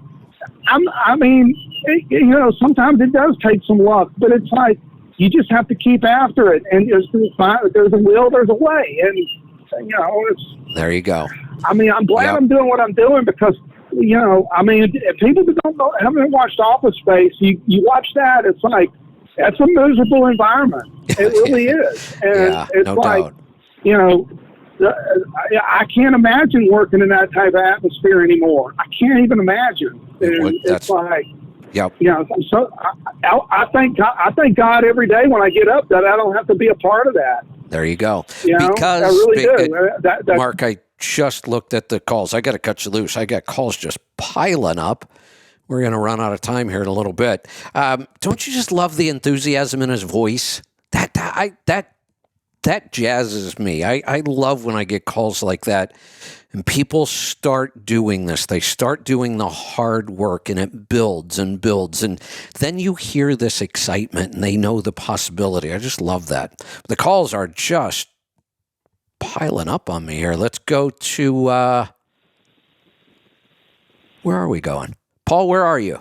sometimes it does take some luck, but it's like, you just have to keep after it. And there's a will, there's a way. And, there you go. I mean, I'm glad I'm doing what I'm doing because, if people that haven't watched Office Space, you watch that, it's like, that's a miserable environment. It really is. And it's no like, doubt. I can't imagine working in that type of atmosphere anymore. I can't even imagine. It's like, I thank God every day when I get up that I don't have to be a part of that. There you go. Because I really do. Mark, I just looked at the calls. I got to cut you loose. I got calls just piling up. We're going to run out of time here in a little bit. Don't you just love the enthusiasm in his voice? That jazzes me. I love when I get calls like that, and people start doing this. They start doing the hard work, and it builds and builds, and then you hear this excitement, and they know the possibility. I just love that. The calls are just piling up on me here. Let's go to where are we going? Paul, where are you?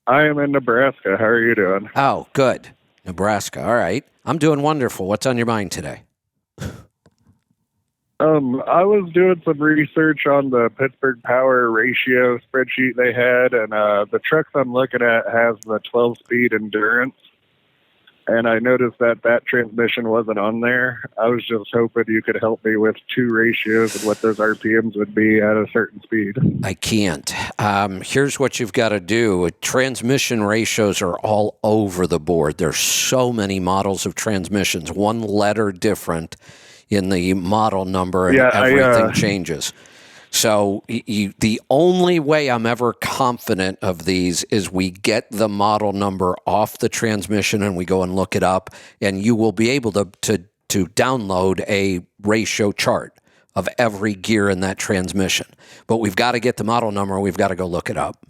I am in Nebraska. How are you doing? Oh, good. Nebraska. All right. I'm doing wonderful. What's on your mind today? I was doing some research on the Pittsburgh Power ratio spreadsheet they had, and the trucks I'm looking at has the 12-speed endurance, and I noticed that transmission wasn't on there. I was just hoping you could help me with two ratios and what those RPMs would be at a certain speed. I can't. Here's what you've got to do. Transmission ratios are all over the board. There's so many models of transmissions, one letter different in the model number, and everything changes. So the only way I'm ever confident of these is we get the model number off the transmission and we go and look it up, and you will be able to download a ratio chart of every gear in that transmission. But we've got to get the model number, and we've got to go look it up.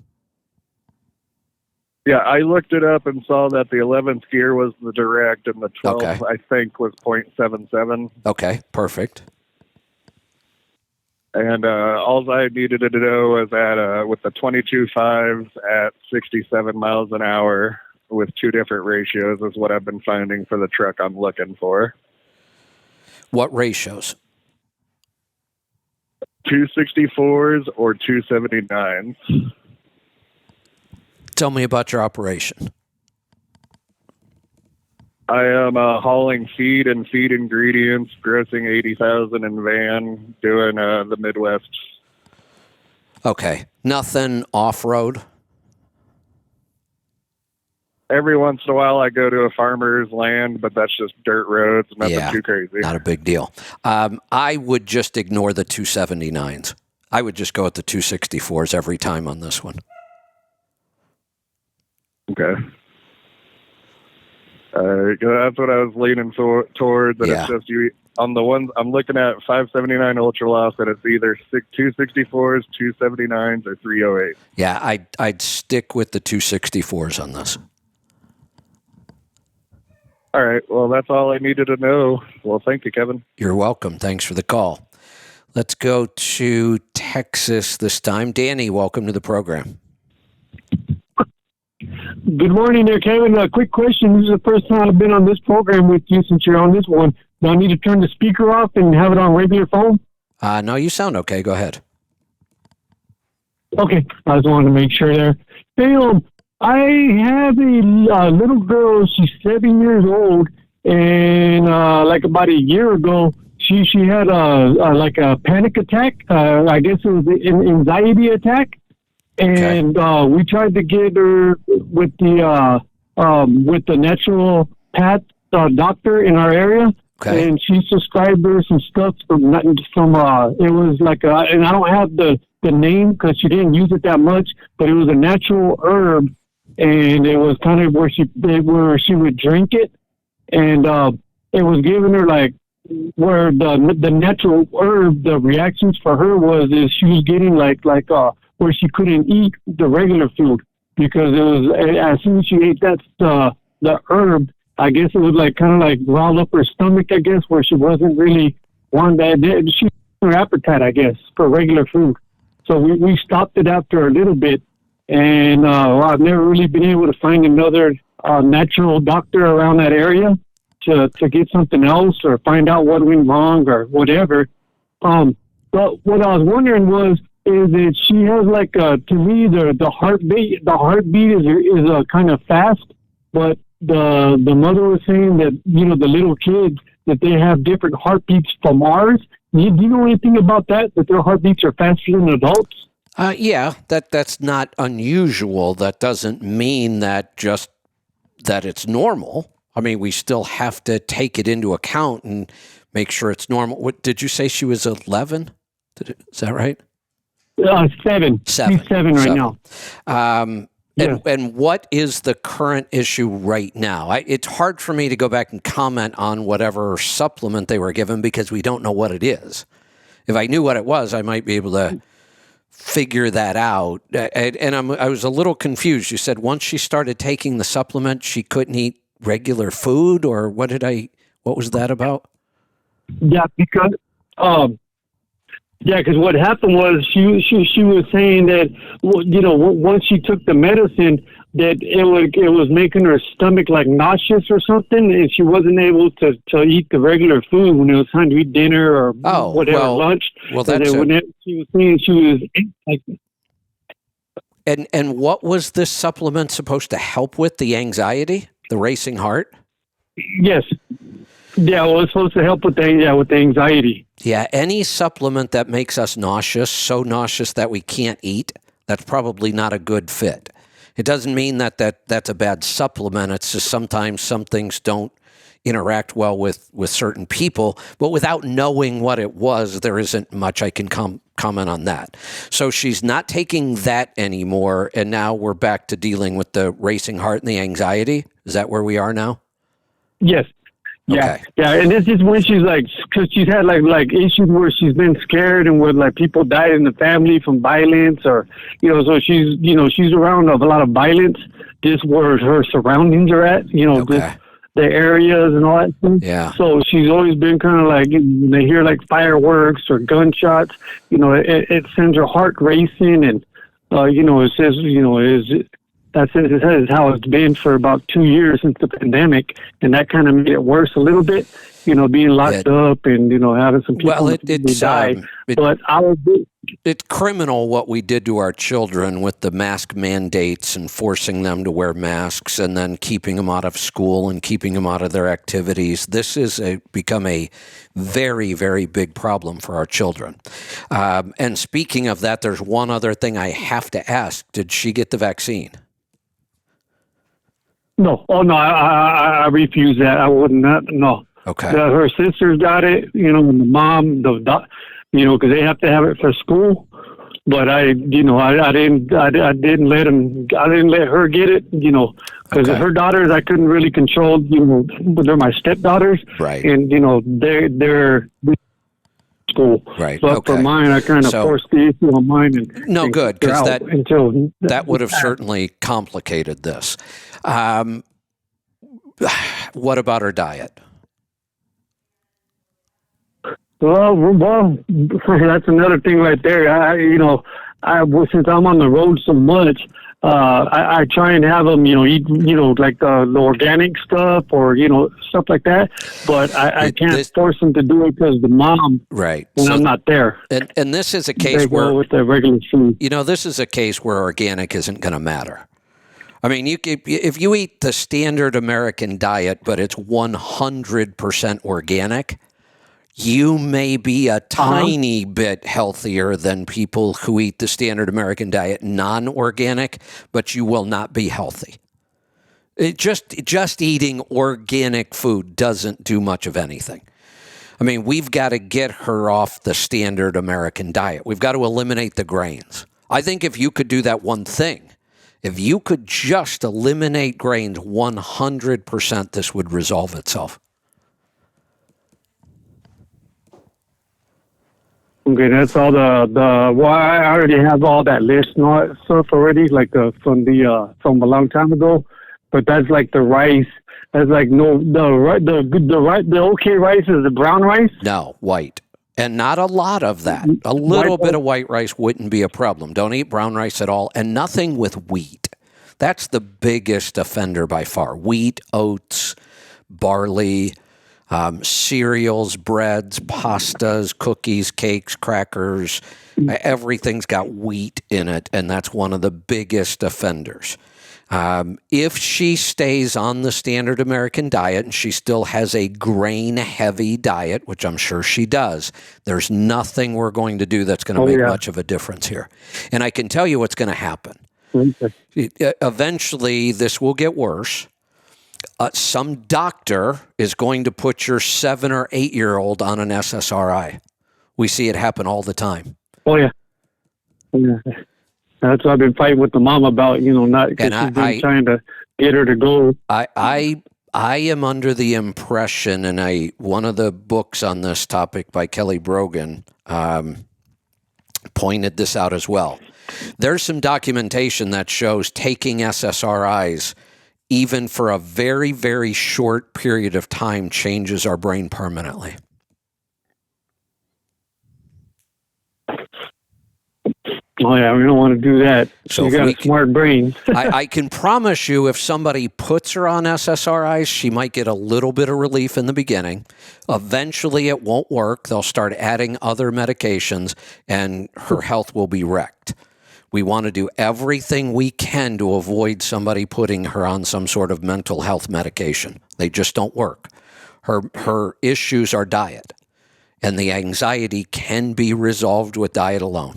Yeah, I looked it up and saw that the 11th gear was the direct, and the 12th, I think, was 0.77. Okay, perfect. And all I needed to know was that with the 22.5s at 67 miles an hour, with two different ratios is what I've been finding for the truck I'm looking for. What ratios? 264s or 279s. Tell me about your operation. I am hauling feed and feed ingredients, grossing $80,000 in van, doing the Midwest. Okay. Nothing off-road? Every once in a while I go to a farmer's land, but that's just dirt roads, nothing too crazy. Not a big deal. I would just ignore the 279s. I would just go with the 264s every time on this one. Okay. That's what I was leaning toward. That it's just you on the ones I'm looking at 579 Ultra Loss, that it's either 264s, 279s, or 308. Yeah, I'd stick with the 264s on this. All right. Well, that's all I needed to know. Well, thank you, Kevin. You're welcome. Thanks for the call. Let's go to Texas this time. Danny, welcome to the program. Good morning there, Kevin. A quick question. This is the first time I've been on this program with you since you're on this one. Do I need to turn the speaker off and have it on regular phone? No, you sound okay. Go ahead. Okay. I just wanted to make sure there. Hey, I have a little girl. She's 7 years old, and like about a year ago, she had like a panic attack. I guess it was an anxiety attack. And we tried to get her with the naturopath doctor in our area, and she prescribed her some stuff from it was like and I don't have the name because she didn't use it that much, but it was a natural herb, and it was kind of where she would drink it, and it was giving her like where the natural herb, the reactions for her is she was getting like where she couldn't eat the regular food because it was as soon as she ate the herb, I guess it was like kind of like riled up her stomach, I guess, where she wasn't really wanting that. She had her appetite, I guess, for regular food. So we stopped it after a little bit, and I've never really been able to find another natural doctor around that area to get something else or find out what went wrong or whatever. But what I was wondering is that she has like to me the heartbeat is kind of fast, but the mother was saying that the little kids that they have different heartbeats from ours. Do you know anything about that their heartbeats are faster than adults? Yeah, that's not unusual. That doesn't mean that it's normal. I mean, we still have to take it into account and make sure it's normal. What did you say? She was 11? Is that right? 7. She's 7 right now. And what is the current issue right now? It's hard for me to go back and comment on whatever supplement they were given because we don't know what it is. If I knew what it was, I might be able to figure that out. And I was a little confused. You said once she started taking the supplement, she couldn't eat regular food, or what was that about? Yeah, because because what happened was she was saying that once she took the medicine that it was making her stomach like nauseous or something, and she wasn't able to eat the regular food when it was time to eat dinner or lunch. Well, that's she was saying she was like. And what was this supplement supposed to help with? The anxiety, the racing heart? Yes. Yeah, well, it's supposed to help with the anxiety. Yeah, any supplement that makes us nauseous, so nauseous that we can't eat, that's probably not a good fit. It doesn't mean that's a bad supplement. It's just sometimes some things don't interact well with certain people. But without knowing what it was, there isn't much I can comment on that. So she's not taking that anymore, and now we're back to dealing with the racing heart and the anxiety. Is that where we are now? Yes. Yeah, okay. Yeah, and this is when she's like, because she's had like issues where she's been scared and where like people died in the family from violence, or so she's around a lot of violence, just where her surroundings are at, the areas and all that stuff. Yeah. So she's always been kind of like, they hear like fireworks or gunshots, it sends her heart racing, and it says That's how it's been for about 2 years since the pandemic, and that kind of made it worse a little bit. Being locked up and having some people die. But it's criminal what we did to our children with the mask mandates and forcing them to wear masks and then keeping them out of school and keeping them out of their activities. This is become a very, very big problem for our children. And speaking of that, there's one other thing I have to ask. Did she get the vaccine? No. Oh, no, I refuse that. I would not. No. Okay. Her sisters got it, and the mom, because they have to have it for school. But I didn't let her get it, because her daughters I couldn't really control. But they're my stepdaughters, right? And they're school, right? But for mine, I kind of forced the issue on mine. And good, because that would have certainly complicated this. What about her diet? Well, that's another thing right there. Since I'm on the road so much, I try and have them, eat, like the organic stuff or, stuff like that. But I can't force them to do it because the mom, right? When I'm not there. And this is a case where with the regular food. This is a case where organic isn't going to matter. I mean, if you eat the standard American diet, but it's 100% organic, you may be a tiny bit healthier than people who eat the standard American diet non-organic, but you will not be healthy. Just eating organic food doesn't do much of anything. I mean, we've got to get her off the standard American diet. We've got to eliminate the grains. I think if you could do that one thing, if you could just eliminate grains 100%, this would resolve itself. Okay, that's all I already have all that list and all that stuff already, like from a long time ago. But that's like the rice. That's like the okay rice is the brown rice. No, white, and not a lot of that. A little bit of white rice wouldn't be a problem. Don't eat brown rice at all, and nothing with wheat. That's the biggest offender by far. Wheat, oats, barley. Cereals, breads, pastas, cookies, cakes, crackers, everything's got wheat in it, and that's one of the biggest offenders. If she stays on the standard American diet and she still has a grain-heavy diet, which I'm sure she does, there's nothing we're going to do that's going to make much of a difference here. And I can tell you what's going to happen. Eventually, this will get worse. Some doctor is going to put your 7 or 8 year old on an SSRI. We see it happen all the time. Oh yeah. That's what I've been fighting with the mom about. Not because she's been trying to get her to go. I am under the impression, and one of the books on this topic by Kelly Brogan pointed this out as well. There's some documentation that shows taking SSRIs, even for a very, very short period of time, changes our brain permanently. Oh, yeah, we don't want to do that. So you got a smart brain. I can promise you if somebody puts her on SSRIs, she might get a little bit of relief in the beginning. Eventually, it won't work. They'll start adding other medications, and her health will be wrecked. We want to do everything we can to avoid somebody putting her on some sort of mental health medication. They just don't work. Her issues are diet, and the anxiety can be resolved with diet alone.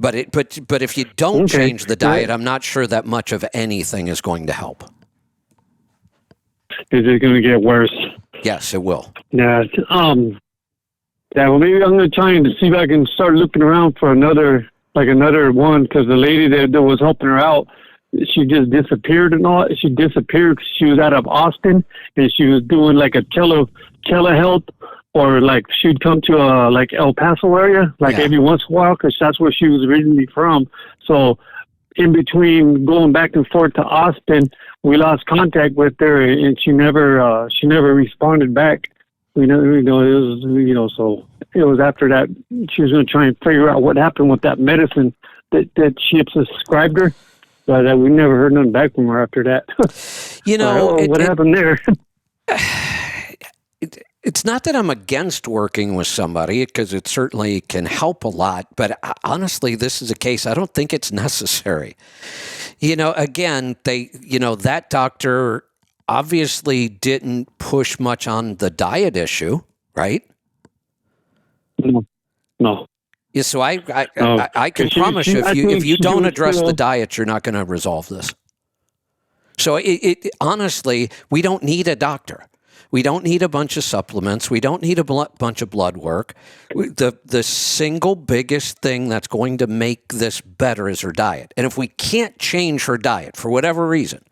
But if you don't change the diet, I'm not sure that much of anything is going to help. Is it going to get worse? Yes, it will. Yeah. Well, maybe I'm going to try and see if I can start looking around for another one, because the lady that was helping her out, she just disappeared and all. She disappeared because she was out of Austin, and she was doing like a telehealth, or like she'd come to like El Paso area every once in a while, because that's where she was originally from. So in between going back and forth to Austin, we lost contact with her, and she never responded back. So it was after that she was going to try and figure out what happened with that medicine that she had prescribed her. But we never heard nothing back from her after that. What happened there? It's not that I'm against working with somebody, because it certainly can help a lot. But honestly, this is a case I don't think it's necessary. Again, that doctor obviously didn't push much on the diet issue, right? No. Yeah, so I can promise you, if you don't address the diet, you're not going to resolve this. So honestly, we don't need a doctor. We don't need a bunch of supplements. We don't need a bunch of blood work. The single biggest thing that's going to make this better is her diet. And if we can't change her diet for whatever reason,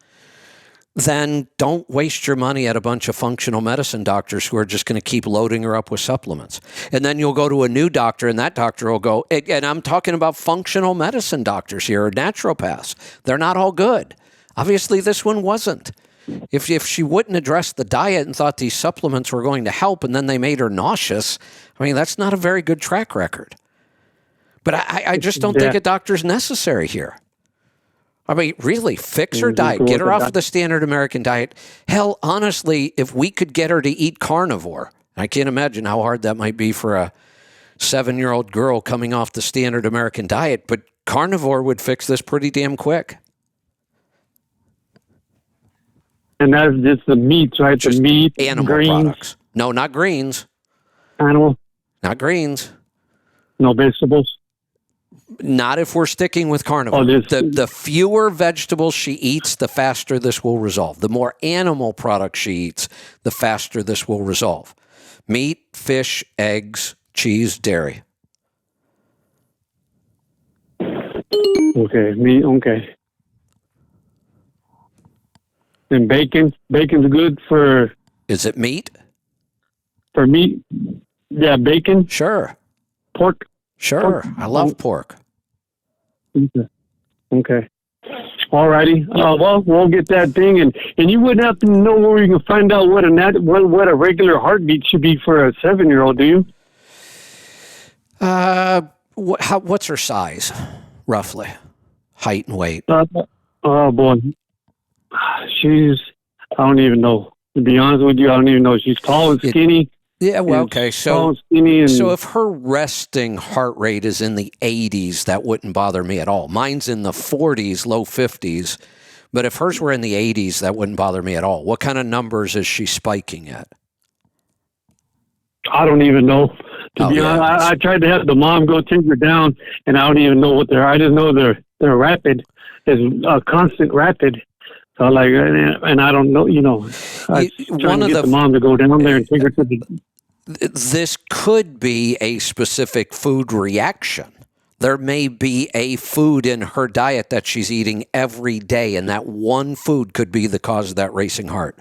then don't waste your money at a bunch of functional medicine doctors who are just going to keep loading her up with supplements. And then you'll go to a new doctor, and that doctor will go, and I'm talking about functional medicine doctors here, or naturopaths. They're not all good. Obviously, this one wasn't. If she wouldn't address the diet and thought these supplements were going to help, and then they made her nauseous, I mean, that's not a very good track record. But I just don't think a doctor's necessary here. I mean, really, fix her diet. Get her off of the standard American diet. Hell, honestly, if we could get her to eat carnivore, I can't imagine how hard that might be for a 7-year-old girl coming off the standard American diet, but carnivore would fix this pretty damn quick. And that's just the meats, right? Just the meat, animal greens. Products. No, not greens. Animal? Not greens. No vegetables? Not if we're sticking with carnivore. The fewer vegetables she eats, the faster this will resolve. The more animal products she eats, the faster this will resolve. Meat, fish, eggs, cheese, dairy. Okay, meat, okay. And bacon? Bacon's good for... Is it meat? For meat? Yeah, bacon? Sure. Pork? Sure. I love pork. Okay. All righty. Well, we'll get that thing. And you wouldn't have to know where you can find out what a regular heartbeat should be for a 7-year-old, do you? What's her size, roughly? Height and weight? Oh, boy. I don't even know. To be honest with you, I don't even know. She's tall and skinny. Yeah, well, okay. So if her resting heart rate is in the 80s, that wouldn't bother me at all. Mine's in the 40s, low 50s. But if hers were in the 80s, that wouldn't bother me at all. What kind of numbers is she spiking at? I don't even know. To be honest, I tried to have the mom go take her down, and I don't even know what they're. I just know they're rapid. It's a constant rapid. So and I don't know, I trying to get the mom to go down there and take her to the... This could be a specific food reaction. There may be a food in her diet that she's eating every day, and that one food could be the cause of that racing heart.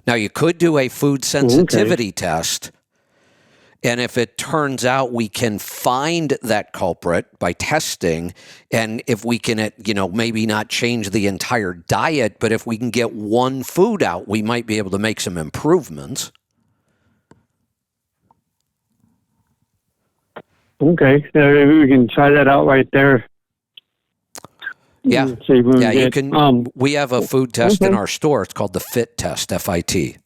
Now, you could do a food sensitivity test. And if it turns out we can find that culprit by testing, and if we can, maybe not change the entire diet, but if we can get one food out, we might be able to make some improvements. Okay. Maybe we can try that out right there. Yeah. You can. We have a food test in our store. It's called the FIT test, FIT.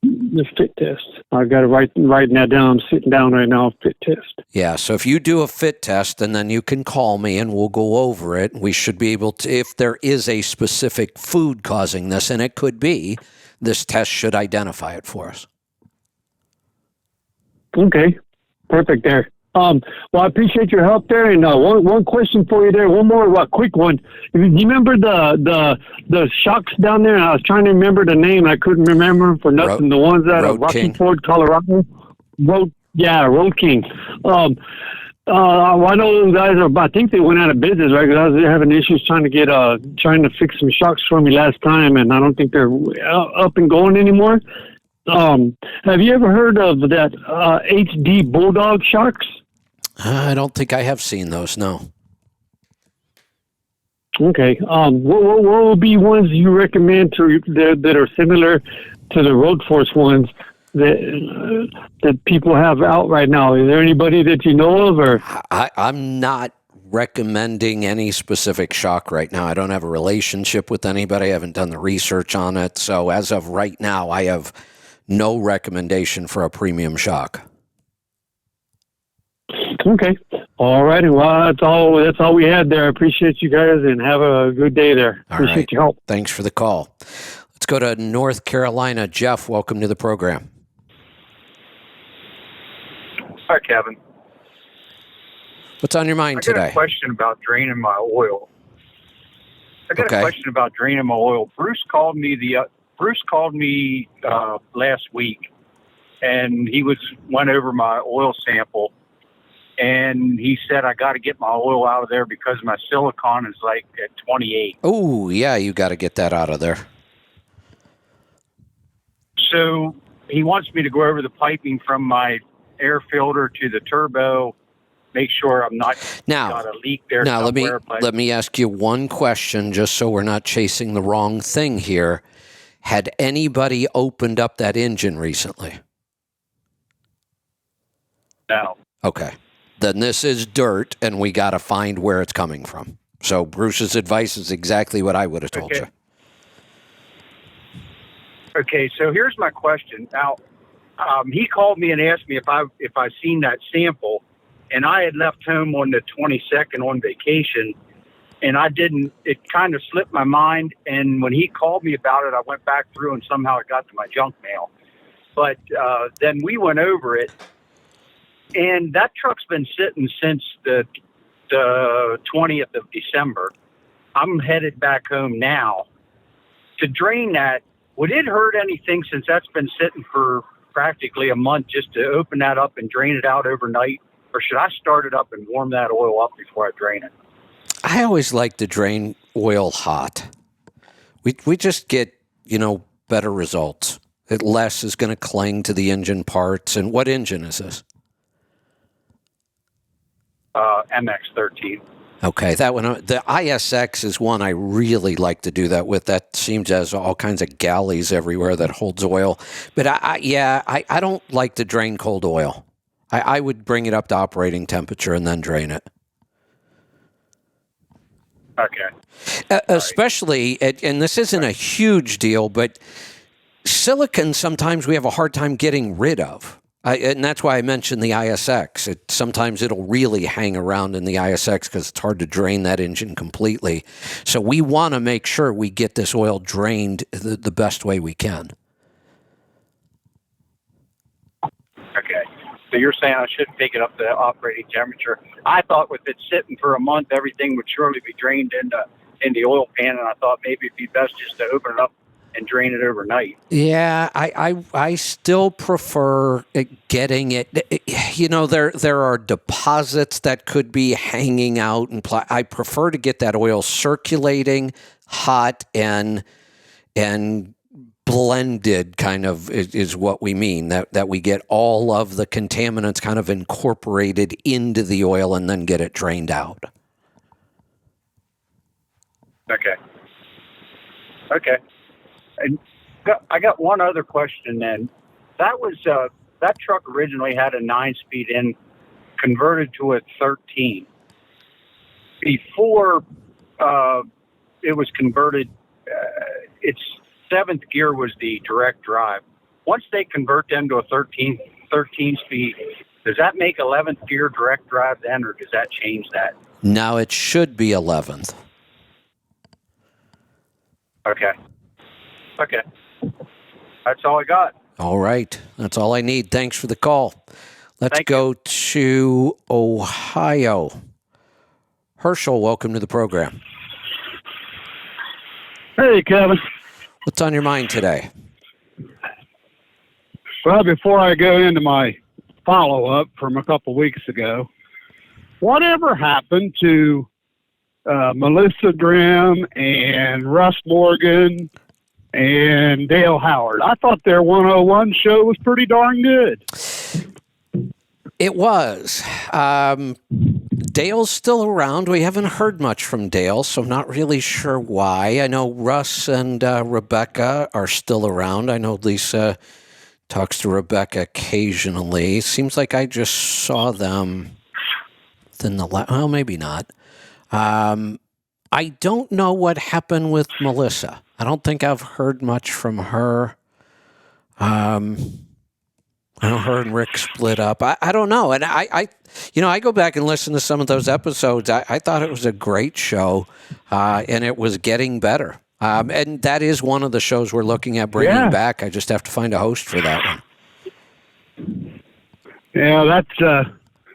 The FIT test. I got to writing that down. I'm sitting down right now. FIT test. Yeah. So if you do a FIT test, and then you can call me, and we'll go over it. We should be able to, if there is a specific food causing this, and it could be, this test should identify it for us. Okay. Perfect. There. Well, I appreciate your help there. And one question for you there. One more quick one. Do you remember the shocks down there? I was trying to remember the name. I couldn't remember them for nothing. The ones out of Rocky Ford, Colorado. Road King. I know those guys I think they went out of business, right? Because I was having issues trying to fix some shocks for me last time, and I don't think they're up and going anymore. Have you ever heard of that HD Bulldog shocks? I don't think I have seen those, no. Okay. What will be ones you recommend that are similar to the Road Force ones that people have out right now? Is there anybody that you know of, or? I'm not recommending any specific shock right now. I don't have a relationship with anybody. I haven't done the research on it. So as of right now, I have no recommendation for a premium shock. Okay. All righty. Well, that's all we had there. I appreciate you guys, and have a good day there. Appreciate your help. Thanks for the call. Let's go to North Carolina. Jeff, welcome to the program. Hi, Kevin. What's on your mind today? I got a question about draining my oil. Bruce called me last week, and he went over my oil sample, and he said I got to get my oil out of there because my silicon is like at 28. Oh, yeah, you got to get that out of there. So he wants me to go over the piping from my air filter to the turbo, make sure I'm not got a leak there. Now, let me ask you one question, just so we're not chasing the wrong thing here. Had anybody opened up that engine recently? No. Okay. Then this is dirt, and we got to find where it's coming from. So Bruce's advice is exactly what I would have told you. Okay, so here's my question. Now, he called me and asked me if I seen that sample, and I had left home on the 22nd on vacation, and I didn't. It kind of slipped my mind, and when he called me about it, I went back through, and somehow it got to my junk mail. But then we went over it, and that truck's been sitting since the 20th of December. I'm headed back home now. To drain that, would it hurt anything since that's been sitting for practically a month just to open that up and drain it out overnight? Or should I start it up and warm that oil up before I drain it? I always like to drain oil hot. We just get, better results. Less is going to cling to the engine parts. And what engine is this? MX-13. Okay, that one. The ISX is one I really like to do that with. That seems to have all kinds of galleys everywhere that holds oil. But I don't like to drain cold oil. I would bring it up to operating temperature and then drain it. Okay. Especially, and this isn't a huge deal, but silicon sometimes we have a hard time getting rid of. And that's why I mentioned the ISX. Sometimes it'll really hang around in the ISX because it's hard to drain that engine completely. So we want to make sure we get this oil drained the best way we can. Okay. So you're saying I shouldn't take it up to operating temperature. I thought with it sitting for a month, everything would surely be drained in the oil pan, and I thought maybe it'd be best just to open it up and drain it overnight. Yeah, I still prefer getting it. There are deposits that could be hanging out, and I prefer to get that oil circulating, hot, and blended. Kind of is what we mean. That we get all of the contaminants kind of incorporated into the oil, and then get it drained out. Okay. And I got one other question then. That truck originally had a 9-speed in, converted to a 13. Before it was converted, its 7th gear was the direct drive. Once they convert them to a 13 speed, does that make 11th gear direct drive then, or does that change that? Now it should be 11th. Okay. That's all I got. All right. That's all I need. Thanks for the call. Let's go to Ohio. Herschel, welcome to the program. Hey, Kevin. What's on your mind today? Well, before I go into my follow-up from a couple weeks ago, whatever happened to Melissa Grimm and Russ Morgan and Dale Howard? I thought their 101 show was pretty darn good. It was. Dale's still around. We haven't heard much from Dale, so I'm not really sure why. I know Russ and Rebecca are still around. I know Lisa talks to Rebecca occasionally. Seems like I just saw them within the well, maybe not. I don't know what happened with Melissa. I don't think I've heard much from her. I know her and Rick split up. I don't know. And I go back and listen to some of those episodes. I thought it was a great show, and it was getting better. And that is one of the shows we're looking at bringing back. I just have to find a host for that one. Yeah,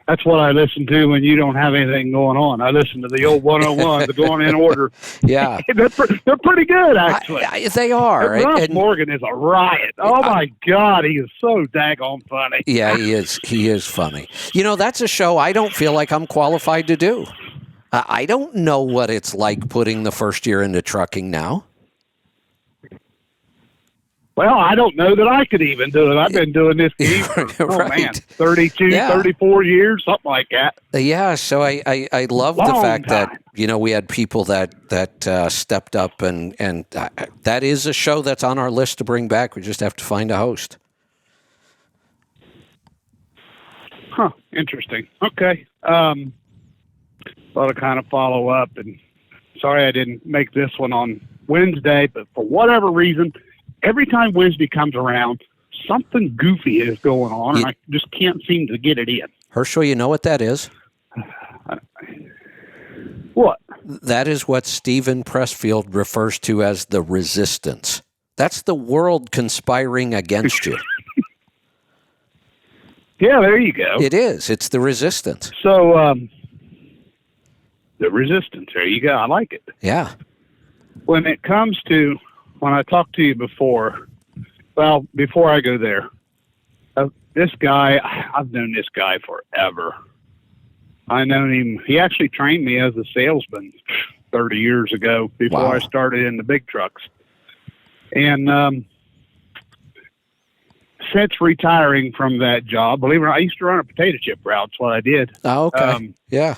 that's what I listen to when you don't have anything going on. I listen to the old 101, the going in order. Yeah. they're pretty good, actually. They are. Ross Morgan is a riot. Oh, my God. He is so daggone funny. Yeah, he is. He is funny. That's a show I don't feel like I'm qualified to do. I don't know what it's like putting the first year into trucking now. Well, I don't know that I could even do it. I've been doing this game for, right. 32, 34 years, something like that. Yeah, so I love the fact that, we had people that stepped up, and that is a show that's on our list to bring back. We just have to find a host. Huh, interesting. Okay. Thought I'd kind of follow up, and sorry I didn't make this one on Wednesday, but for whatever reason, every time Wednesday comes around, something goofy is going on, and I just can't seem to get it in. Herschel, you know what that is? What? That is what Stephen Pressfield refers to as the resistance. That's the world conspiring against you. Yeah, there you go. It is. It's the resistance. So, the resistance, there you go. I like it. Yeah. When it comes to, when I talked to you before, well, before I go there, this guy, I've known this guy forever. I known him, he actually trained me as a salesman 30 years ago before I started in the big trucks. And since retiring from that job, believe it or not, I used to run a potato chip route. That's what I did. Oh, okay. Yeah.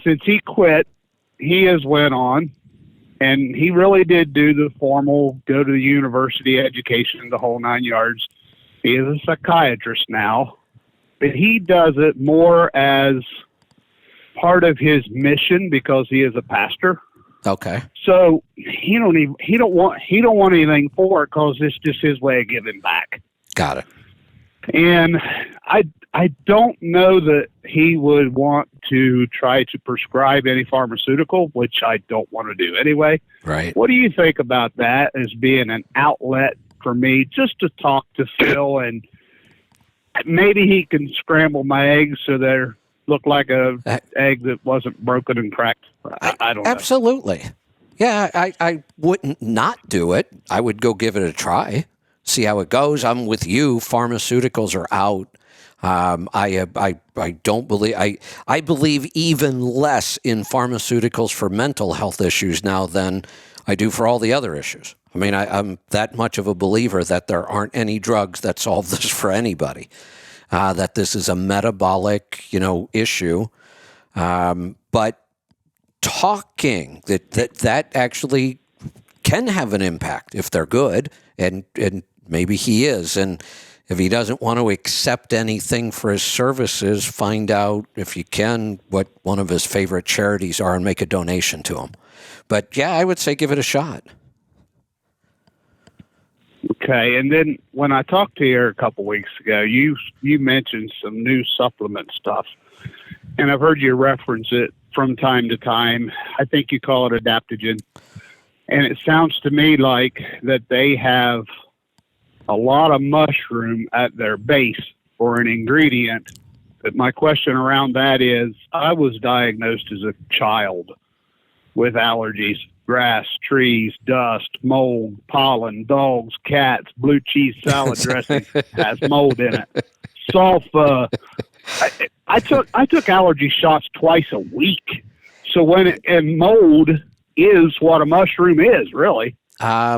Since he quit, he has went on, and he really did do the formal, go to the university education, the whole 9 yards. He is a psychiatrist now, but he does it more as part of his mission because he is a pastor. Okay. So he don't want anything for it because it's just his way of giving back. Got it. And I don't know that he would want to try to prescribe any pharmaceutical, which I don't want to do anyway. Right. What do you think about that as being an outlet for me just to talk to Phil, and maybe he can scramble my eggs so they look like a egg that wasn't broken and cracked? I don't know. Absolutely. Yeah, I wouldn't not do it. I would go give it a try, see how it goes. I'm with you. Pharmaceuticals are out. I don't believe I believe even less in pharmaceuticals for mental health issues now than I do for all the other issues. I mean, I'm that much of a believer that there aren't any drugs that solve this for anybody. That this is a metabolic, issue. But talking that actually can have an impact if they're good, and maybe he is. And if he doesn't want to accept anything for his services, find out, if you can, what one of his favorite charities are and make a donation to him. But yeah, I would say give it a shot. Okay, and then when I talked to you a couple weeks ago, you mentioned some new supplement stuff, and I've heard you reference it from time to time. I think you call it adaptogen, and it sounds to me like that they have a lot of mushroom at their base for an ingredient. But my question around that is, I was diagnosed as a child with allergies. Grass, trees, dust, mold, pollen, dogs, cats, blue cheese salad dressing has mold in it. Sulfa. I took allergy shots twice a week. So and mold is what a mushroom is, really. So I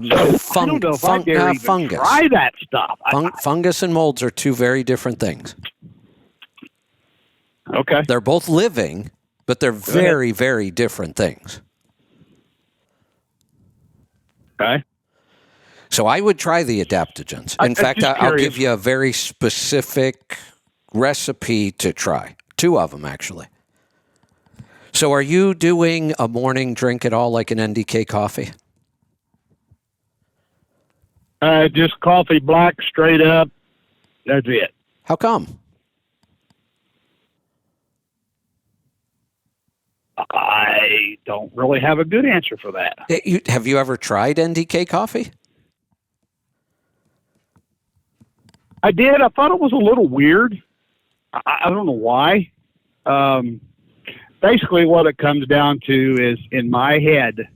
don't know if I dare even fungus. try that stuff. Fungus and molds are two very different things. Okay. They're both living, but they're very, very different things. Okay. So I would try the adaptogens. In fact, I'll give you a very specific recipe to try. 2 of them, actually. So are you doing a morning drink at all, like an NDK coffee? Just coffee black, straight up. That's it. How come? I don't really have a good answer for that. Have you ever tried NDK coffee? I did. I thought it was a little weird. I don't know why. Basically, what it comes down to is in my head.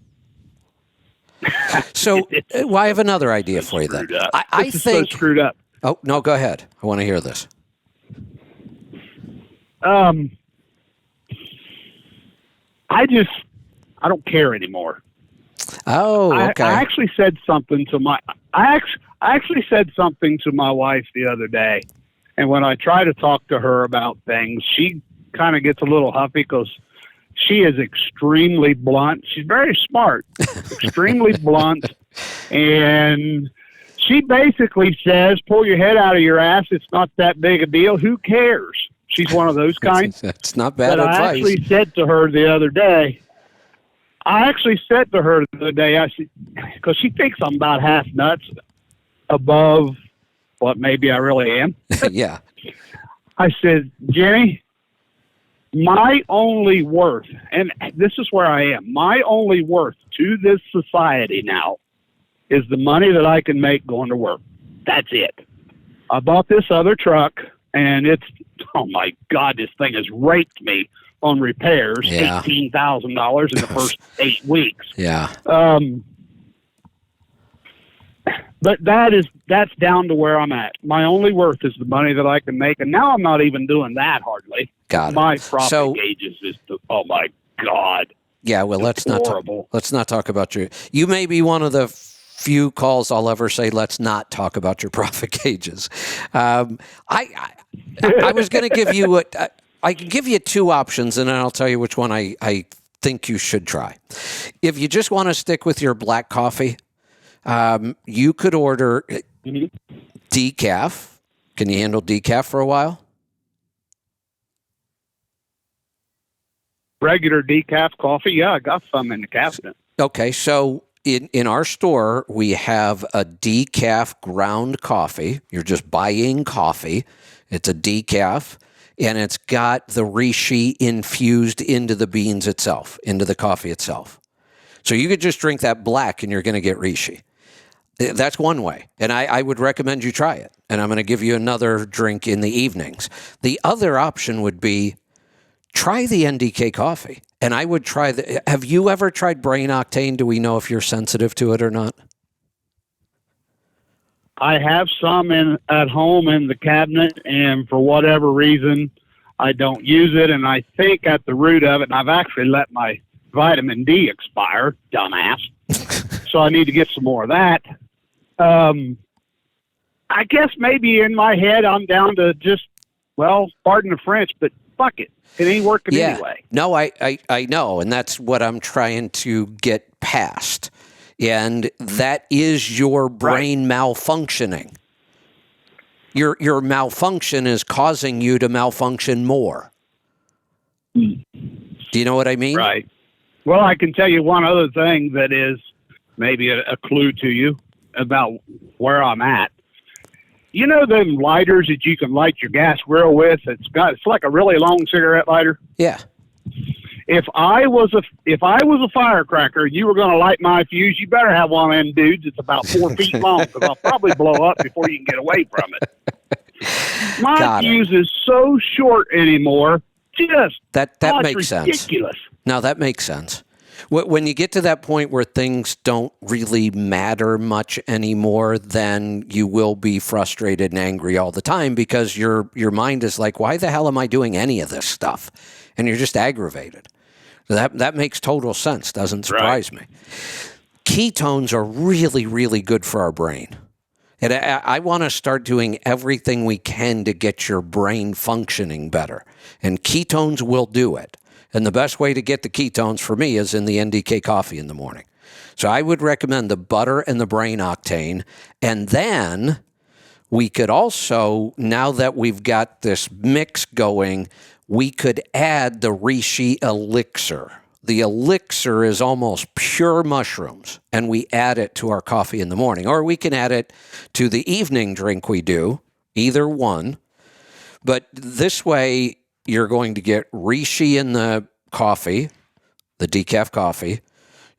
So, well, I have another idea for you then. I think so screwed up. Oh no, go ahead. I want to hear this. I don't care anymore. Oh, okay. I actually said something to I actually said something to my wife the other day, and when I try to talk to her about things, she kind of gets a little huffy because she is extremely blunt. She's very smart, extremely blunt, and she basically says, "Pull your head out of your ass. It's not that big a deal. Who cares?" She's one of those kinds. That's not bad advice. I actually said to her the other day, I said, because she thinks I'm about half nuts above what maybe I really am. Yeah. I said, Jenny, my only worth, and this is where I am, my only worth to this society now is the money that I can make going to work. That's it. I bought this other truck, and it's, oh my God, this thing has raped me on repairs, yeah. $18,000 in the first 8 weeks. Yeah. But that's down to where I'm at. My only worth is the money that I can make, and now I'm not even doing that hardly. Got it. My profit gauges is oh my God. Yeah, well, let's not talk about you may be one of the few calls I'll ever say let's not talk about your profit gauges. I was going to give you I can give you 2 options, and then I'll tell you which one I think you should try. If you just want to stick with your black coffee, you could order decaf. Can you handle decaf for a while? Regular decaf coffee? Yeah, I got some in the cabinet. Okay, so in our store, we have a decaf ground coffee. You're just buying coffee. It's a decaf, and it's got the reishi infused into the beans itself, into the coffee itself. So you could just drink that black, and you're going to get reishi. That's one way, and I would recommend you try it. And I'm going to give you another drink in the evenings. The other option would be try the NDK coffee. And I would try have you ever tried Brain Octane? Do we know if you're sensitive to it or not? I have some at home in the cabinet, and for whatever reason, I don't use it. And I think at the root of it, and I've actually let my vitamin D expire, dumbass. So I need to get some more of that. I guess maybe in my head, I'm down to just, well, pardon the French, but fuck it. It ain't working anyway. No, I know, and that's what I'm trying to get past. And that is your brain malfunctioning. Your malfunction is causing you to malfunction more. Do you know what I mean? Right. Well, I can tell you one other thing that is maybe a clue to you about where I'm at. You know them lighters that you can light your gas grill with? It's like a really long cigarette lighter. Yeah. If I was a firecracker, you were going to light my fuse, you better have one of them dudes that's about 4 feet long, because I'll probably blow up before you can get away from it. My fuse is so short anymore. Just that makes sense. Ridiculous. Now that makes sense. When you get to that point where things don't really matter much anymore, then you will be frustrated and angry all the time, because your mind is like, why the hell am I doing any of this stuff? And you're just aggravated. So that makes total sense. Doesn't surprise me. Ketones are really, really good for our brain. And I want to start doing everything we can to get your brain functioning better. And ketones will do it. And the best way to get the ketones for me is in the NDK coffee in the morning. So I would recommend the butter and the brain octane. And then we could also, now that we've got this mix going, we could add the reishi elixir. The elixir is almost pure mushrooms, and we add it to our coffee in the morning. Or we can add it to the evening drink we do, either one. But this way, you're going to get reishi in the coffee, the decaf coffee.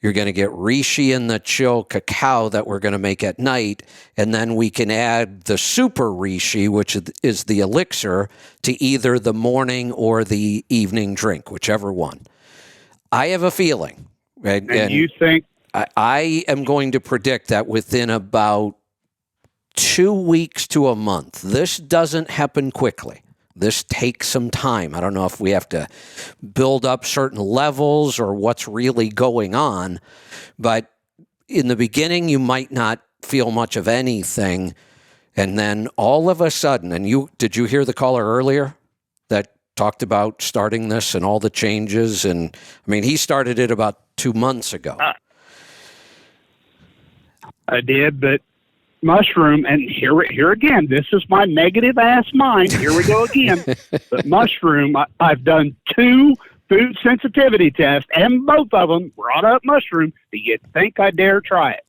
You're going to get reishi in the chill cacao that we're going to make at night. And then we can add the super reishi, which is the elixir, to either the morning or the evening drink, whichever one. I have a feeling. Right? And you think? I am going to predict that within about 2 weeks to a month. This doesn't happen quickly. This takes some time. I don't know if we have to build up certain levels or what's really going on, but in the beginning, you might not feel much of anything. And then all of a sudden, and did you hear the caller earlier that talked about starting this and all the changes? And I mean, he started it about 2 months ago. I did, but mushroom, and here again, this is my negative ass mind. Here we go again. But mushroom, I've done 2 food sensitivity tests, and both of them brought up mushroom. Do you think I dare try it?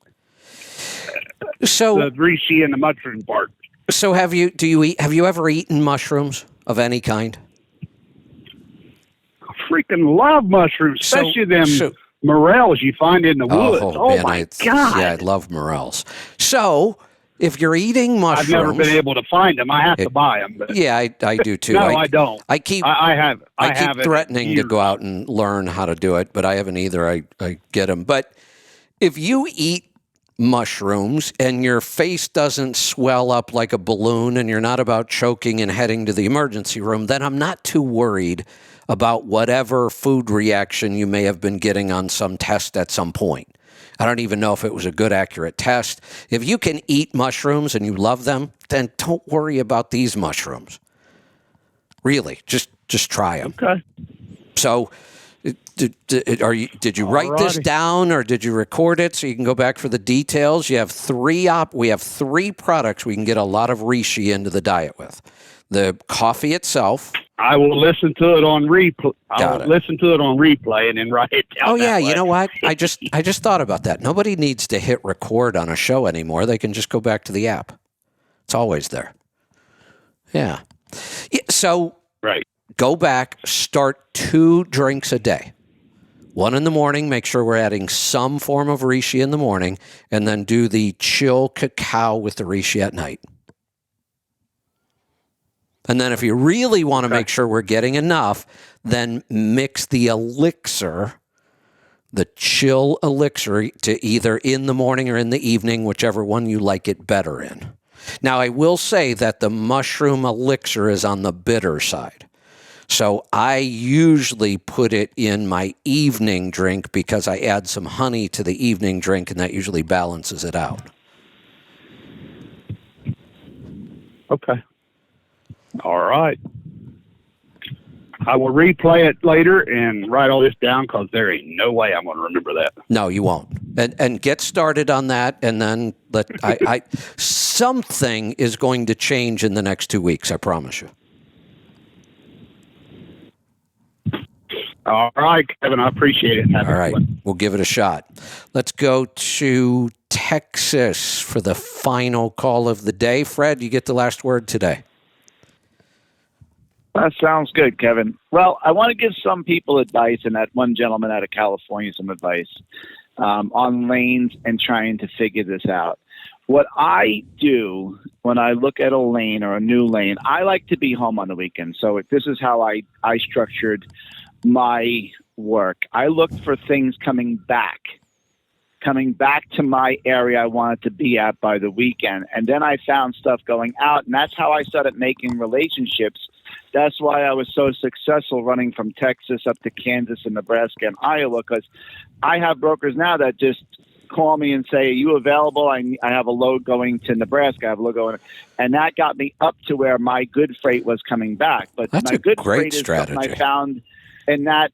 So the reishi and the mushroom part. So have you ever eaten mushrooms of any kind? I freaking love mushrooms, especially them morels you find in the woods. Oh man, my God. Yeah, I love morels. So if you're eating mushrooms, I've never been able to find them. I have to buy them. But yeah, I do too. No, I don't. I keep threatening to go out and learn how to do it, but I haven't either. I get them. But if you eat mushrooms and your face doesn't swell up like a balloon and you're not about choking and heading to the emergency room, then I'm not too worried about whatever food reaction you may have been getting on some test at some point. I don't even know if it was a good, accurate test. If you can eat mushrooms and you love them, then don't worry about these mushrooms. Really, just try them. Okay. So, did you write this down or did you record it so you can go back for the details? You have we have 3 products we can get a lot of reishi into the diet with. The coffee itself. I will listen to it on replay. Listen to it on replay and then write it down. Oh yeah, you know what? I just thought about that. Nobody needs to hit record on a show anymore. They can just go back to the app. It's always there. Yeah. So go back, start 2 drinks a day. 1 in the morning, make sure we're adding some form of reishi in the morning, and then do the chill cacao with the reishi at night. And then if you really want to make sure we're getting enough, then mix the elixir, the chill elixir, to either in the morning or in the evening, whichever one you like it better in. Now, I will say that the mushroom elixir is on the bitter side. So I usually put it in my evening drink because I add some honey to the evening drink, and that usually balances it out. Okay. All right. I will replay it later and write all this down because there ain't no way I'm going to remember that. No, you won't. And get started on that, and then something is going to change in the next 2 weeks. I promise you. All right, Kevin. I appreciate it. All right, we'll give it a shot. Let's go to Texas for the final call of the day. Fred, you get the last word today. That sounds good, Kevin. Well, I want to give some people advice, and that one gentleman out of California some advice on lanes and trying to figure this out. What I do when I look at a lane or a new lane, I like to be home on the weekend. So this is how I structured my work. I looked for things coming back to my area I wanted to be at by the weekend. And then I found stuff going out, and that's how I started making relationships. That's why I was so successful running from Texas up to Kansas and Nebraska and Iowa, because I have brokers now that just call me and say, are you available? I have a load going to Nebraska. I have a load going. And that got me up to where my good freight was coming back. But that's my a good great freight is strategy. something I found in that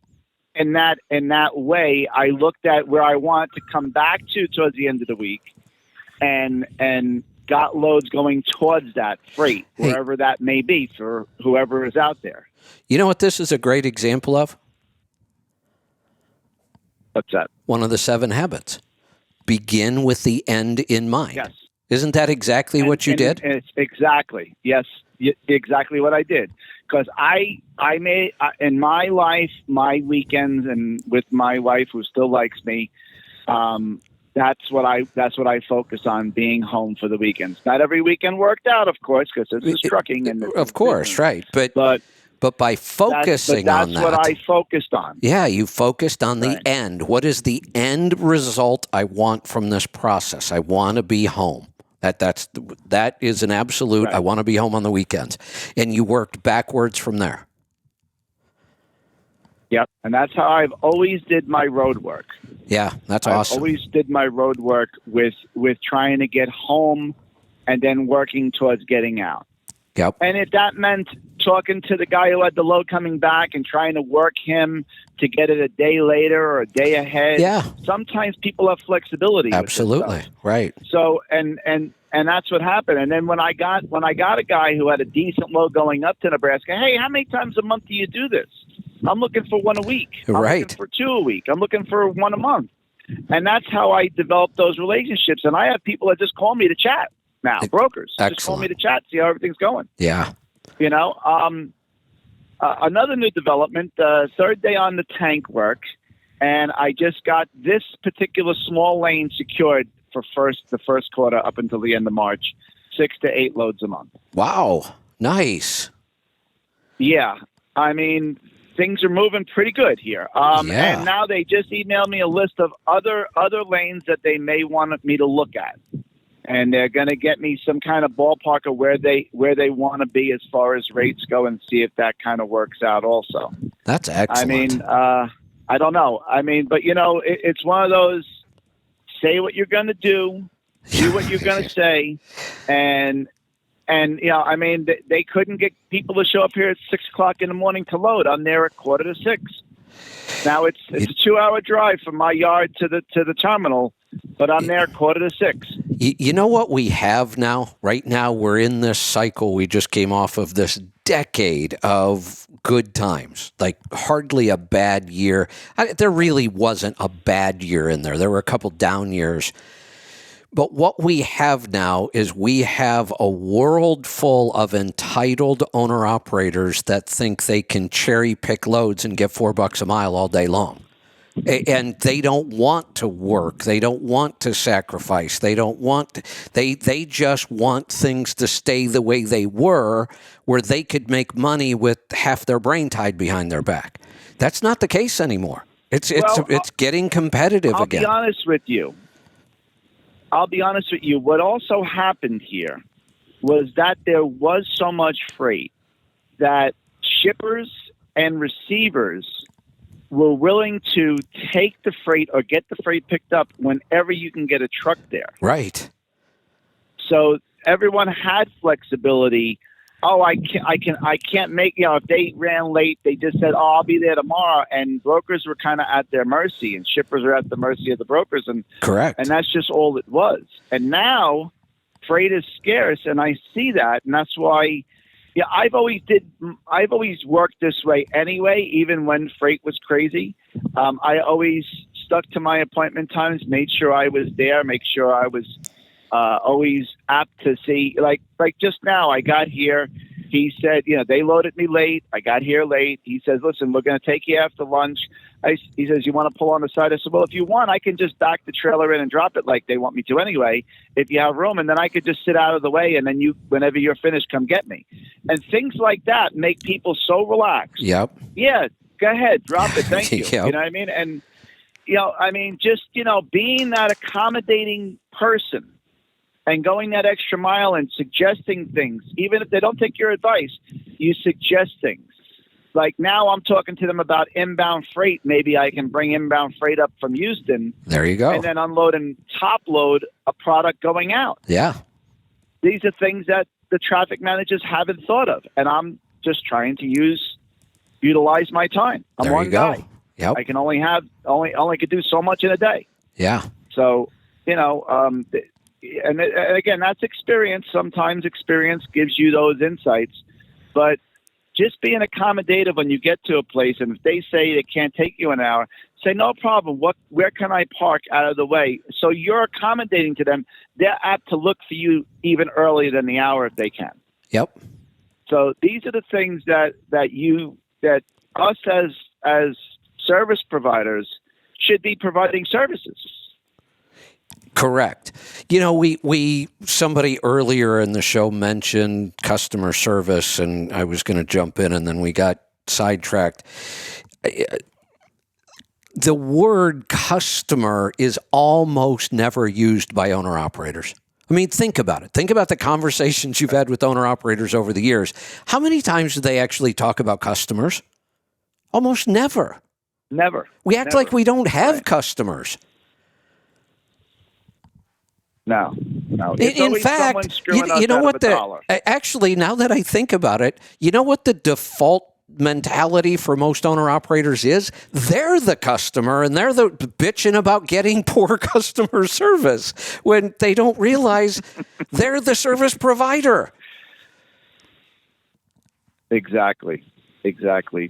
in that way, I looked at where I wanted to come back to towards the end of the week, and got loads going towards that freight, wherever that may be for whoever is out there. You know what this is a great example of? What's that? One of the 7 habits. Begin with the end in mind. Yes. Isn't that exactly what you did? It's exactly. Yes, exactly what I did. Because I made, in my life, my weekends, and with my wife who still likes me, that's what I focus on, being home for the weekends. Not every weekend worked out, of course, because this is trucking. And of course, business. Right. But by focusing on that. That's what I focused on. Yeah, you focused on the end. What is the end result I want from this process? I want to be home. That is an absolute, right. I want to be home on the weekends. And you worked backwards from there. Yep, and that's how I've always did my road work. Yeah, that's awesome. I always did my road work with trying to get home and then working towards getting out. Yep. And if that meant talking to the guy who had the load coming back and trying to work him to get it a day later or a day ahead. Yeah. Sometimes people have flexibility. Absolutely. Right. So and that's what happened. And then when I got a guy who had a decent load going up to Nebraska, hey, how many times a month do you do this? I'm looking for 1 a week. I'm looking for 2 a week. I'm looking for 1 a month. And that's how I developed those relationships. And I have people that just call me to chat now, brokers. Excellent. Just call me to chat, see how everything's going. Yeah. You know, another new development, third day on the tank work, and I just got this particular small lane secured for the first quarter up until the end of March, 6 to 8 loads a month. Wow. Nice. Yeah. I mean, things are moving pretty good here. And now they just emailed me a list of other lanes that they may want me to look at. And they're going to get me some kind of ballpark of where they want to be as far as rates go, and see if that kind of works out also. That's excellent. I mean, I don't know. I mean, but, you know, it's one of those, say what you're going to do what you're going to say. And, you know, I mean, they couldn't get people to show up here at 6 o'clock in the morning to load. I'm there at 5:45. Now it's a 2-hour drive from my yard to the terminal, but I'm there at 5:45. You know what we have now? Right now, we're in this cycle. We just came off of this decade of good times, like hardly a bad year. There really wasn't a bad year in there. There were a couple down years. But what we have now is we have a world full of entitled owner-operators that think they can cherry-pick loads and get $4 a mile all day long. And they don't want to work. They don't want to sacrifice. They just want things to stay the way they were, where they could make money with half their brain tied behind their back. That's not the case anymore. It's getting competitive again. I'll be honest with you. What also happened here was that there was so much freight that shippers and receivers were willing to take the freight or get the freight picked up whenever you can get a truck there. Right. So everyone had flexibility. Oh, I can't make, you know, if they ran late, they just said, oh, I'll be there tomorrow. And brokers were kind of at their mercy, and shippers are at the mercy of the brokers. And correct. And that's just all it was. And now freight is scarce, and I see that. And that's why, yeah, I've always worked this way anyway, even when freight was crazy. I always stuck to my appointment times, made sure I was there, make sure I was always apt to see, like just now I got here, he said, you know, they loaded me late, I got here late, he says, listen, we're going to take you after lunch. He says, you want to pull on the side? I said, well, if you want, I can just back the trailer in and drop it like they want me to anyway, if you have room, and then I could just sit out of the way, and then you, whenever you're finished, come get me. And things like that make people so relaxed. Yep. Yeah, go ahead, drop it, thank you. Yep. You know what I mean? And, you know, I mean, just, you know, being that accommodating person and going that extra mile and suggesting things, even if they don't take your advice, you suggest things. Like now I'm talking to them about inbound freight. Maybe I can bring inbound freight up from Houston. There you go. And then unload and top load a product going out. Yeah. These are things that the traffic managers haven't thought of. And I'm just trying to utilize my time. I'm there one you go. guy. Yep. I can only could do so much in a day. Yeah. So, and again, that's experience. Sometimes experience gives you those insights, but just being accommodative when you get to a place, and if they say they can't take you an hour, say no problem. Where can I park out of the way? So you're accommodating to them. They're apt to look for you even earlier than the hour if they can. Yep. So these are the things that us as service providers should be providing services. Correct. Somebody earlier in the show mentioned customer service, and I was going to jump in, and then we got sidetracked. The word customer is almost never used by owner-operators. I mean, think about it. Think about the conversations you've had with owner-operators over the years. How many times do they actually talk about customers? Almost never. Never. We act like we don't have customers. No. In fact, you know what actually, now that I think about it, you know what the default mentality for most owner-operators is? They're the customer, and they're the bitching about getting poor customer service when they don't realize they're the service provider. Exactly.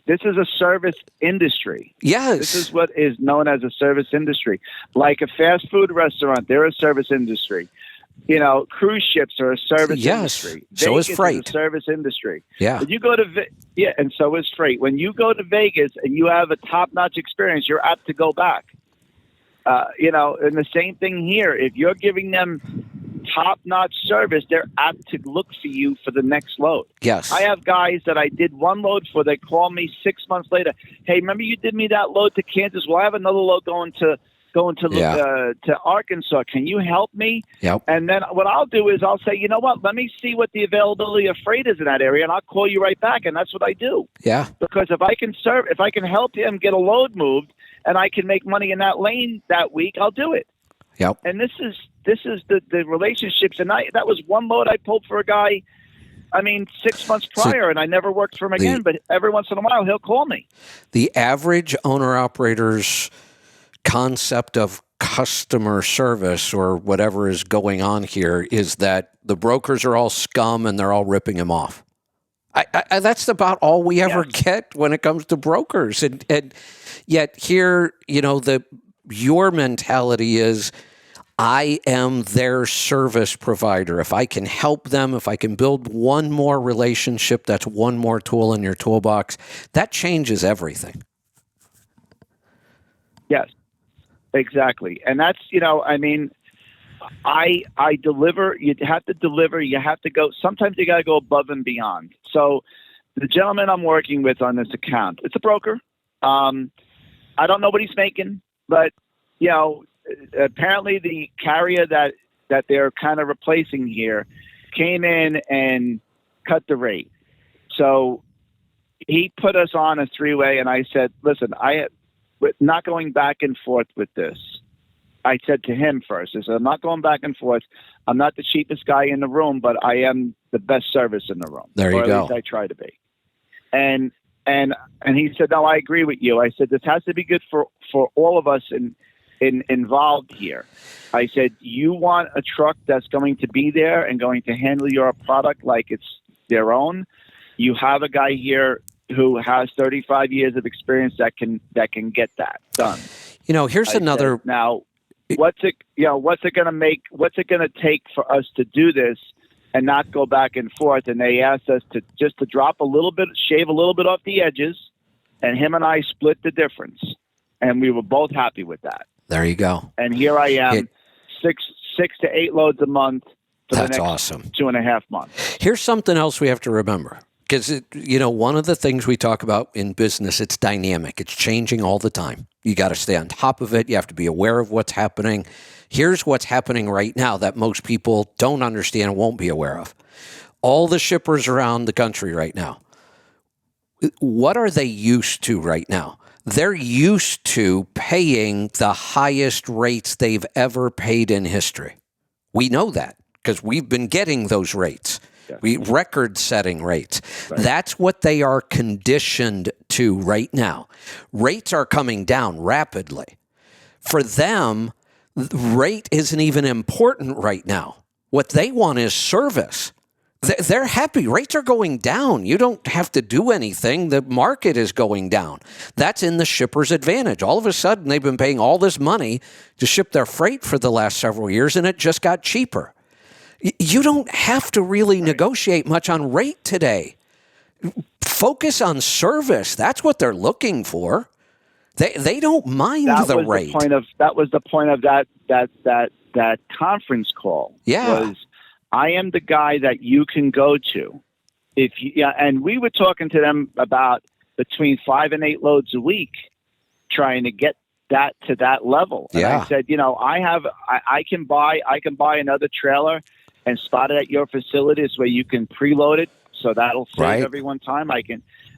This is a service industry. Yes. This is what is known as a service industry. Like a fast food restaurant, they're a service industry. Cruise ships are a service industry. So Vegas is freight. Is a service industry. Yeah. When you go to and so is freight. When you go to Vegas and you have a top-notch experience, you're apt to go back. And the same thing here. If you're giving them top-notch service, they're apt to look for you for the next load. Yes. I have guys that I did one load for. They call me 6 months later. Hey, remember you did me that load to Kansas? Well, I have another load going to Arkansas. Can you help me? Yep. And then what I'll do is I'll say, you know what? Let me see what the availability of freight is in that area, and I'll call you right back. And that's what I do. Yeah. Because if I can help him get a load moved, and I can make money in that lane that week, I'll do it. Yep. And this is the relationships. And that was one load I pulled for a guy, 6 months prior, and I never worked for him again. But every once in a while, he'll call me. The average owner-operator's concept of customer service, or whatever is going on here, is that the brokers are all scum and they're all ripping him off. That's about all we ever get when it comes to brokers. And yet here, your mentality is, I am their service provider. If I can help them, if I can build one more relationship, that's one more tool in your toolbox, that changes everything. Yes, exactly. And that's, I deliver. You have to deliver. You have to go. Sometimes you got to go above and beyond. So the gentleman I'm working with on this account, it's a broker. I don't know what he's making, but apparently the carrier that they're kind of replacing here came in and cut the rate. So he put us on a three-way, and I said, listen, we're not going back and forth with this. I said to him first, I said, I'm not going back and forth. I'm not the cheapest guy in the room, but I am the best service in the room. There you go. At least I try to be. And he said, no, I agree with you. I said, this has to be good for all of us involved here. I said, you want a truck that's going to be there and going to handle your product like it's their own. You have a guy here who has 35 years of experience that can get that done. Here's another. Now, what's it going to make? What's it going to take for us to do this and not go back and forth? And they asked us to drop a little bit, shave a little bit off the edges, and him and I split the difference, and we were both happy with that. There you go. And here I am, 6 to 8 loads a month for That's the next awesome. 2.5 months. Here's something else we have to remember. Because, one of the things we talk about in business, it's dynamic. It's changing all the time. You got to stay on top of it. You have to be aware of what's happening. Here's what's happening right now that most people don't understand and won't be aware of. All the shippers around the country right now, what are they used to right now? They're used to paying the highest rates they've ever paid in history. We know that because we've been getting those rates. Record-setting rates. Right. That's what they are conditioned to right now. Rates are coming down rapidly. For them, rate isn't even important right now. What they want is service. They're happy. Rates are going down. You don't have to do anything. The market is going down. That's in the shipper's advantage. All of a sudden, they've been paying all this money to ship their freight for the last several years, and it just got cheaper. You don't have to really negotiate much on rate today. Focus on service. That's what they're looking for. They don't mind the rate. That was the point of that conference call. Yeah. Was I am the guy that you can go to. And we were talking to them about between 5 and 8 loads a week, trying to get that to that level. And I said, I can buy another trailer and spot it at your facilities where you can preload it, so that'll save everyone time.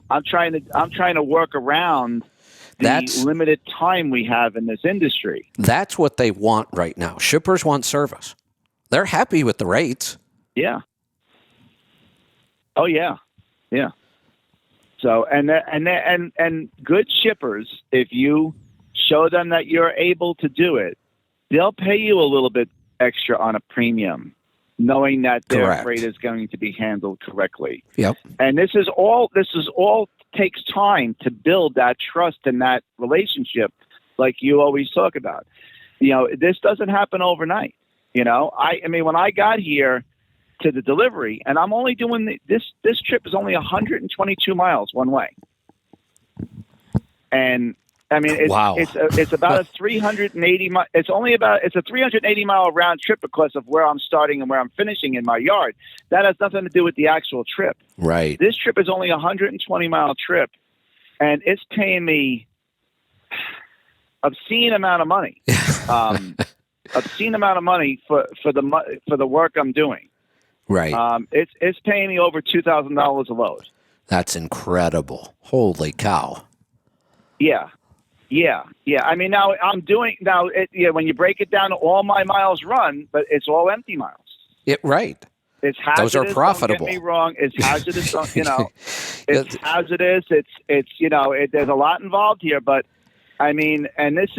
I'm trying to work around the limited time we have in this industry. That's what they want right now. Shippers want service. They're happy with the rates. Yeah. Oh yeah. Yeah. So and good shippers, if you show them that you're able to do it, they'll pay you a little bit extra on a premium, knowing that their freight is going to be handled correctly. Yep. And this is all takes time to build that trust and that relationship, like you always talk about. This doesn't happen overnight. I mean, when I got here to the delivery, and I'm only doing this trip is only 122 miles one way. And I mean, it's about a 380 mile. It's a 380 mile round trip because of where I'm starting and where I'm finishing in my yard. That has nothing to do with the actual trip. Right. This trip is only a 120 mile trip, and it's paying me obscene amount of money. Obscene amount of money for the work I'm doing. Right. It's paying me over $2,000 a load. That's incredible. Holy cow. Yeah. I mean, when you break it down to all my miles run, but it's all empty miles. Right. It's hazardous. Those are profitable. Don't get me wrong. It's hazardous. It's hazardous. There's a lot involved here, but I mean, and this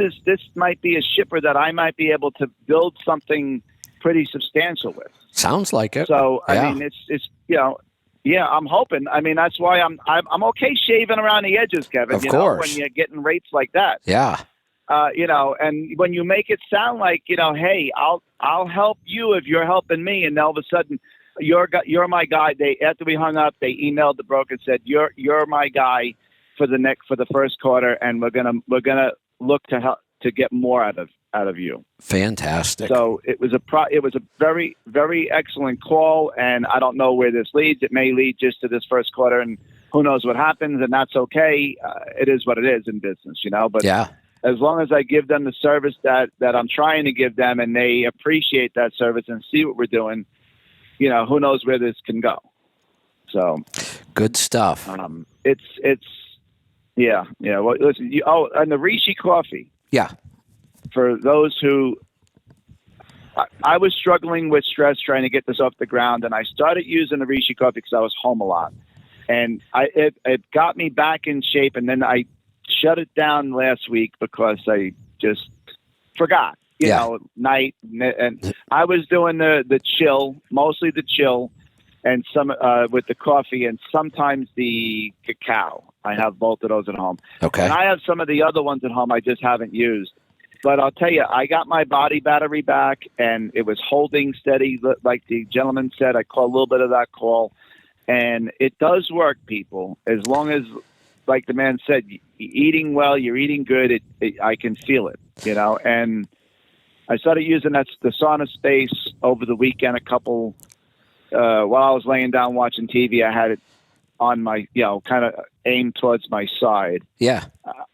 might be a shipper that I might be able to build something pretty substantial with. Sounds like it. So I mean, it's I'm hoping. I mean, that's why I'm okay shaving around the edges, Kevin. Of course. When you're getting rates like that. Yeah. And when you make it sound like, hey, I'll help you if you're helping me, and all of a sudden you're my guy. After we hung up, they emailed the broker and said you're my guy for the first quarter, and we're gonna look to help to get more out of you. Fantastic. So it was a very, very excellent call, and I don't know where this leads. It may lead just to this first quarter, and who knows what happens, and that's okay. It is what it is in business, But as long as I give them the service that I'm trying to give them, and they appreciate that service and see what we're doing, who knows where this can go. So good stuff. Yeah. Well, listen. And the Rishi coffee. Yeah. For those who, I was struggling with stress trying to get this off the ground, and I started using the Rishi coffee because I was home a lot, and it got me back in shape. And then I shut it down last week because I just forgot. Night, and I was doing the chill, mostly the chill, and some with the coffee, and sometimes the cacao. I have both of those at home. Okay. And I have some of the other ones at home I just haven't used. But I'll tell you, I got my body battery back, and it was holding steady, like the gentleman said. I caught a little bit of that call, and it does work, people. As long as, like the man said, eating well, you're eating good, I can feel it, And I started using the sauna space over the weekend a couple while I was laying down watching TV. I had it on my, kind of aimed towards my side. Yeah.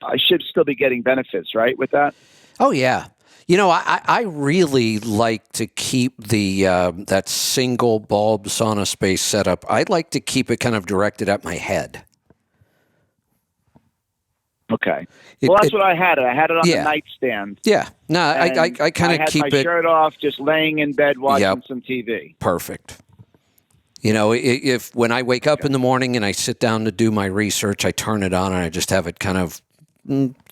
I should still be getting benefits, right, with that? Oh, yeah. I really like to keep the that single bulb sauna space set up. I'd like to keep it kind of directed at my head. Okay. That's what I had. I had it on the nightstand. Yeah. No, I kind of keep I had my shirt off, just laying in bed watching some TV. Perfect. You know, if when I wake up in the morning and I sit down to do my research, I turn it on and I just have it kind of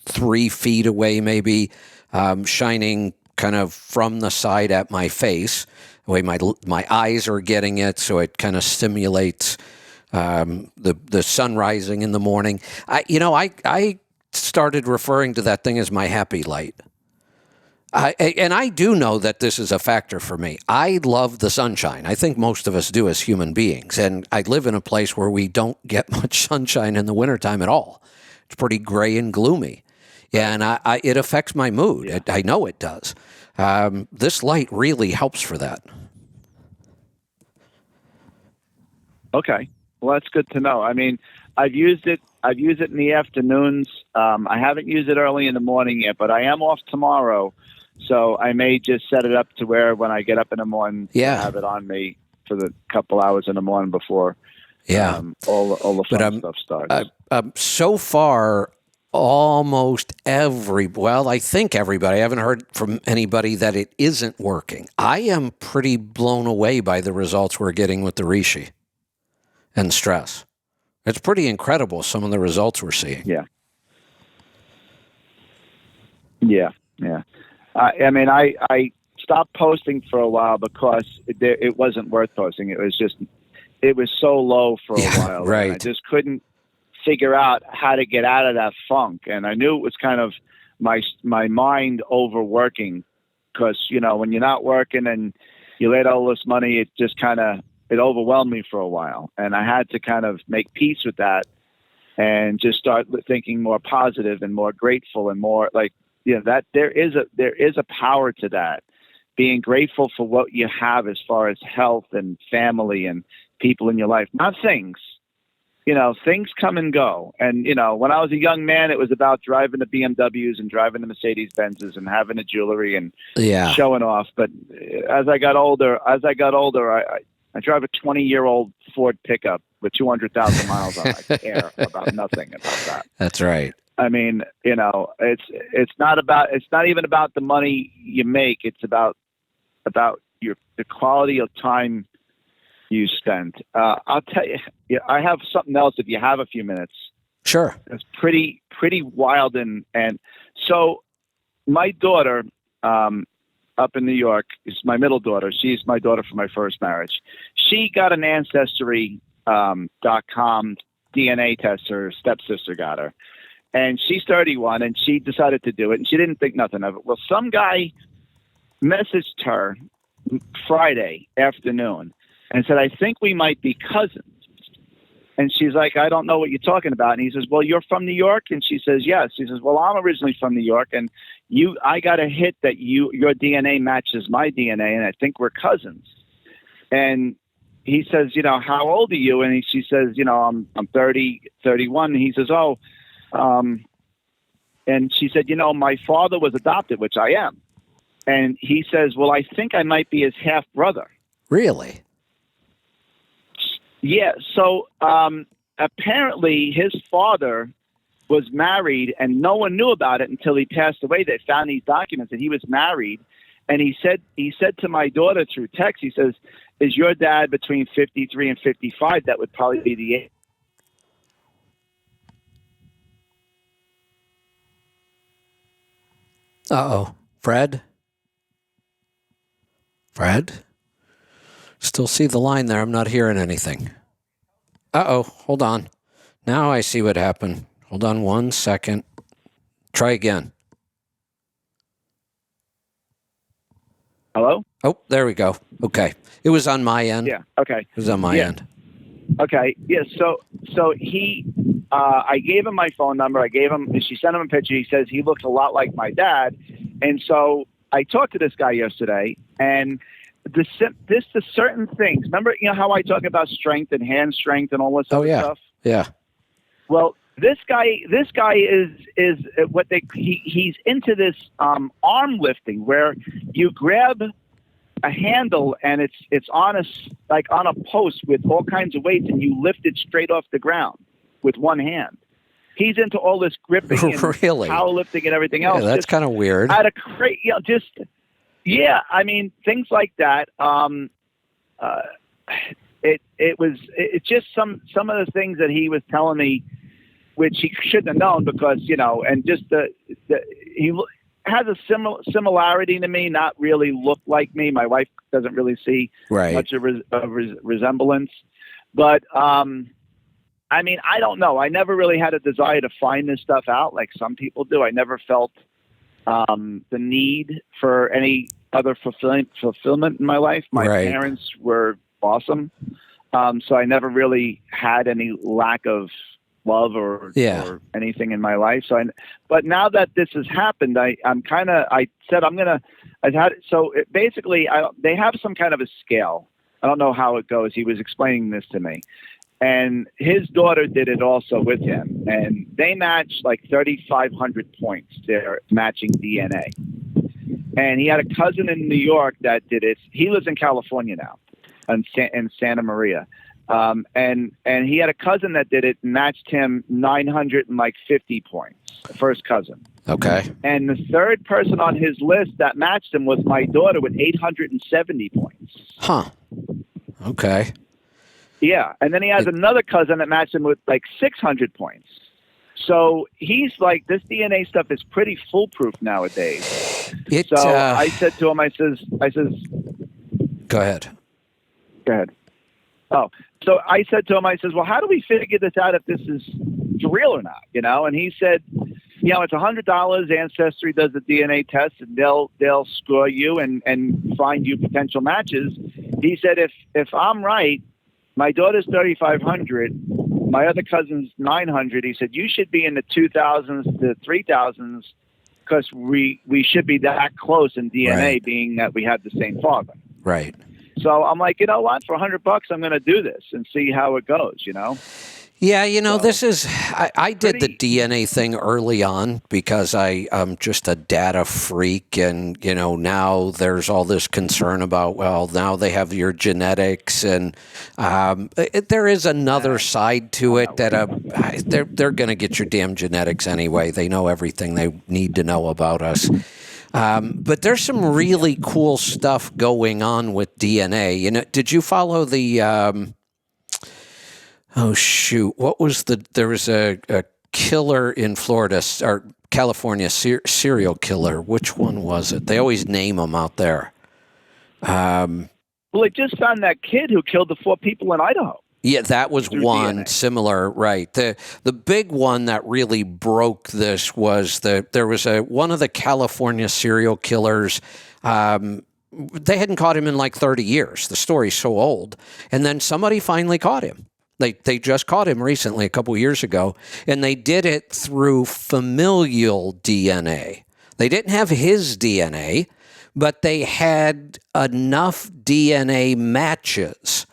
3 feet away, maybe shining kind of from the side at my face, the way my eyes are getting it, so it kind of stimulates the sun rising in the morning. I started referring to that thing as my happy light. And I do know that this is a factor for me. I love the sunshine. I think most of us do as human beings. And I live in a place where we don't get much sunshine in the wintertime at all. It's pretty gray and gloomy. And it affects my mood. Yeah. I know it does. This light really helps for that. Okay. Well, that's good to know. I mean, I've used it in the afternoons. I haven't used it early in the morning yet, but I am off tomorrow. So I may just set it up to where when I get up in the morning, I have it on me for the couple hours in the morning before all the fun stuff starts. So far, almost I think everybody, I haven't heard from anybody that it isn't working. I am pretty blown away by the results we're getting with the Reishi and stress. It's pretty incredible, some of the results we're seeing. Yeah. I mean, I stopped posting for a while because it wasn't worth posting. It was so low for a while. Right. I just couldn't figure out how to get out of that funk. And I knew it was kind of my mind overworking because, when you're not working and you laid all this money, it just it overwhelmed me for a while. And I had to kind of make peace with that and just start thinking more positive and more grateful and more that there is a power to that. Being grateful for what you have as far as health and family and people in your life, not things. Things come and go. And, when I was a young man, it was about driving the BMWs and driving the Mercedes Benzes and having the jewelry and showing off. But as I got older, I drive a 20-year-old Ford pickup with 200,000 miles on it. I care about nothing about that. That's right. I mean, it's not even about the money you make. It's about the quality of time you spend. I'll tell you, I have something else if you have a few minutes. Sure. It's pretty wild. And so my daughter, up in New York, is my middle daughter. She's my daughter from my first marriage. She got an Ancestry.com DNA test. Her stepsister got her. And she's 31, and she decided to do it, and she didn't think nothing of it. Well, some guy messaged her Friday afternoon and said, I think we might be cousins. And she's like, I don't know what you're talking about. And he says, well, you're from New York? And she says, yes. He says, well, I'm originally from New York, and I got a hit that your DNA matches my DNA, and I think we're cousins. And he says, how old are you? And she says, I'm 30, 31. And he says, and she said, my father was adopted, which I am. And he says, well, I think I might be his half brother. Really? Yeah. So apparently his father was married and no one knew about it until he passed away. They found these documents that he was married. And he said to my daughter through text, he says, is your dad between 53 and 55? That would probably be the age. Uh-oh. Fred? Still see the line there. I'm not hearing anything. Uh-oh. Hold on. Now I see what happened. Hold on 1 second. Try again. Hello? Oh, there we go. Okay. It was on my end. Yeah. Okay. It was on my end. Okay. Yeah. So he, I gave him my phone number. She sent him a picture. He says he looks a lot like my dad. And so I talked to this guy yesterday, and the certain things. Remember, how I talk about strength and hand strength and all this other stuff? Yeah. Well, this guy is what he's into this arm lifting where you grab a handle and it's on a post with all kinds of weights and you lift it straight off the ground with one hand. He's into all this gripping and really? powerlifting and everything else. Yeah, that's kind of weird. Out of things like that. it's just some of the things that he was telling me, which he shouldn't have known because, and just he has a similarity to me, not really look like me. My wife doesn't really see much of a resemblance, but I mean, I don't know. I never really had a desire to find this stuff out like some people do. I never felt the need for any other fulfillment in my life. My parents were awesome. So I never really had any lack of love or anything in my life. But now that this has happened, they have some kind of a scale. I don't know how it goes. He was explaining this to me. And his daughter did it also with him. And they matched like 3,500 points. They're matching DNA. And he had a cousin in New York that did it. He lives in California now, in Santa Maria. And he had a cousin that did it, matched him 950 points, the first cousin. Okay. And the third person on his list that matched him was my daughter with 870 points. Huh. Okay. Yeah. And then he has another cousin that matched him with like 600 points. So he's like, this DNA stuff is pretty foolproof nowadays. I said to him, I says, go ahead. Oh, so I said to him, I says, well, how do we figure this out if this is real or not? And he said, it's $100. Ancestry does the DNA test and they'll score you and find you potential matches. He said, if I'm right, my daughter's 3,500, my other cousin's 900. He said, you should be in the 2,000s to 3,000s because we should be that close in DNA, being that we have the same father. Right. So I'm like, you know what? For $100, I'm going to do this and see how it goes. Yeah, this is. I did the DNA thing early on because I'm just a data freak, and now there's all this concern about now they have your genetics, and there is another side to it that they're going to get your damn genetics anyway. They know everything they need to know about us. But there's some really cool stuff going on with DNA. Did you follow the? Oh shoot! What was there was a killer in Florida or California, serial killer. Which one was it? They always name them out there. Well, they just found that kid who killed the 4 people in Idaho. Yeah, that was one DNA. Similar, right? The big one that really broke this was there was one of the California serial killers. They hadn't caught him in like 30 years. The story's so old, and then somebody finally caught him. They just caught him recently, a couple of years ago, and they did it through familial DNA. They didn't have his DNA, but they had enough DNA matches.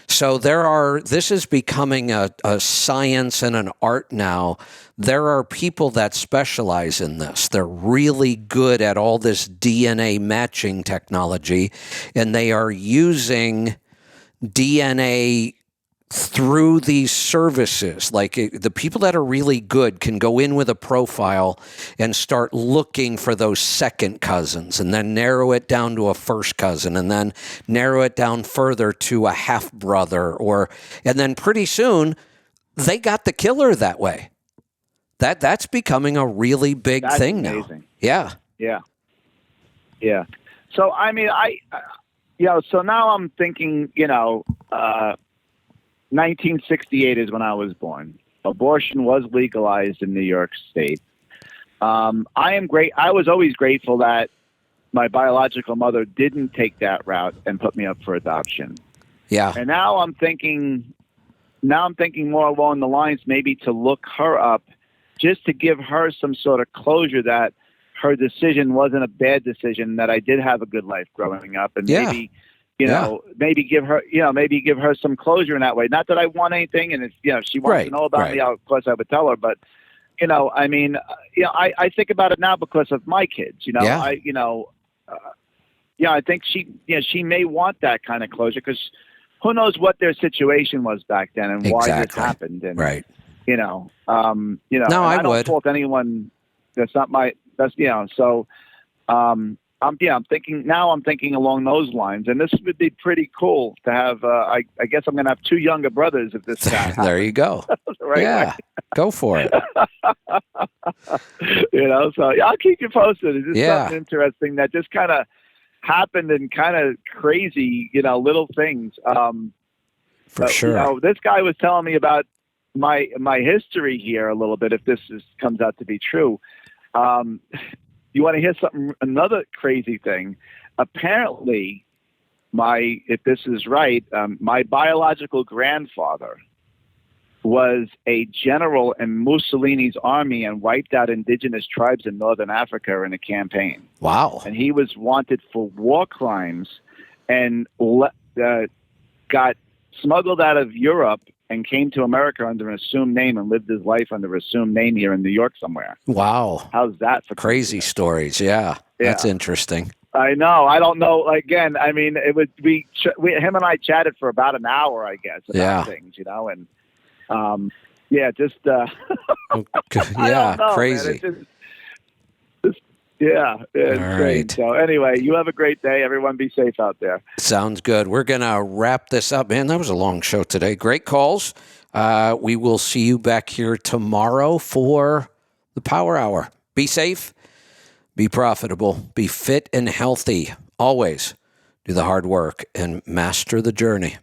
So this is becoming a science and an art now. There are people that specialize in this. They're really good at all this DNA matching technology, and they are using DNA through these services. Like the people that are really good can go in with a profile and start looking for those second cousins and then narrow it down to a first cousin and then narrow it down further to a half brother and then pretty soon they got the killer that way. That's becoming a really big thing amazing. Now. Yeah. So I mean, so now I'm thinking, 1968 is when I was born. Abortion was legalized in New York State. I was always grateful that my biological mother didn't take that route and put me up for adoption. Yeah. And now I'm thinking more along the lines maybe to look her up just to give her some sort of closure that her decision wasn't a bad decision, that I did have a good life growing up, and maybe give her some closure in that way. Not that I want anything, and if she wants to know about me, of course I would tell her. But I think about it now because of my kids. I think she may want that kind of closure because who knows what their situation was back then and why this happened. And No, I don't fault anyone. That's not my. So. I'm thinking along those lines, and this would be pretty cool to have. I guess I'm going to have 2 younger brothers if this happens. There you go. Right yeah, way. Go for it. So I'll keep you posted. It's just Yeah. something interesting that just kind of happened and kind of crazy, little things. For sure. This guy was telling me about my history here a little bit. If this comes out to be true. You want to hear another crazy thing? Apparently, if this is right, my biological grandfather was a general in Mussolini's army and wiped out indigenous tribes in northern Africa in a campaign. Wow. And he was wanted for war crimes and got smuggled out of Europe and came to America under an assumed name and lived his life under an assumed name here in New York somewhere. Wow. How's that for crazy stories? Yeah. That's interesting. I know. I don't know. Again, I mean, it would be him and I chatted for about an hour, I guess, about things, and just yeah, know, crazy. It's all great. right. So anyway, you have a great day. Everyone be safe out there. Sounds good. We're going to wrap this up. Man, that was a long show today. Great calls. We will see you back here tomorrow for the Power Hour. Be safe, be profitable, be fit and healthy. Always do the hard work and master the journey.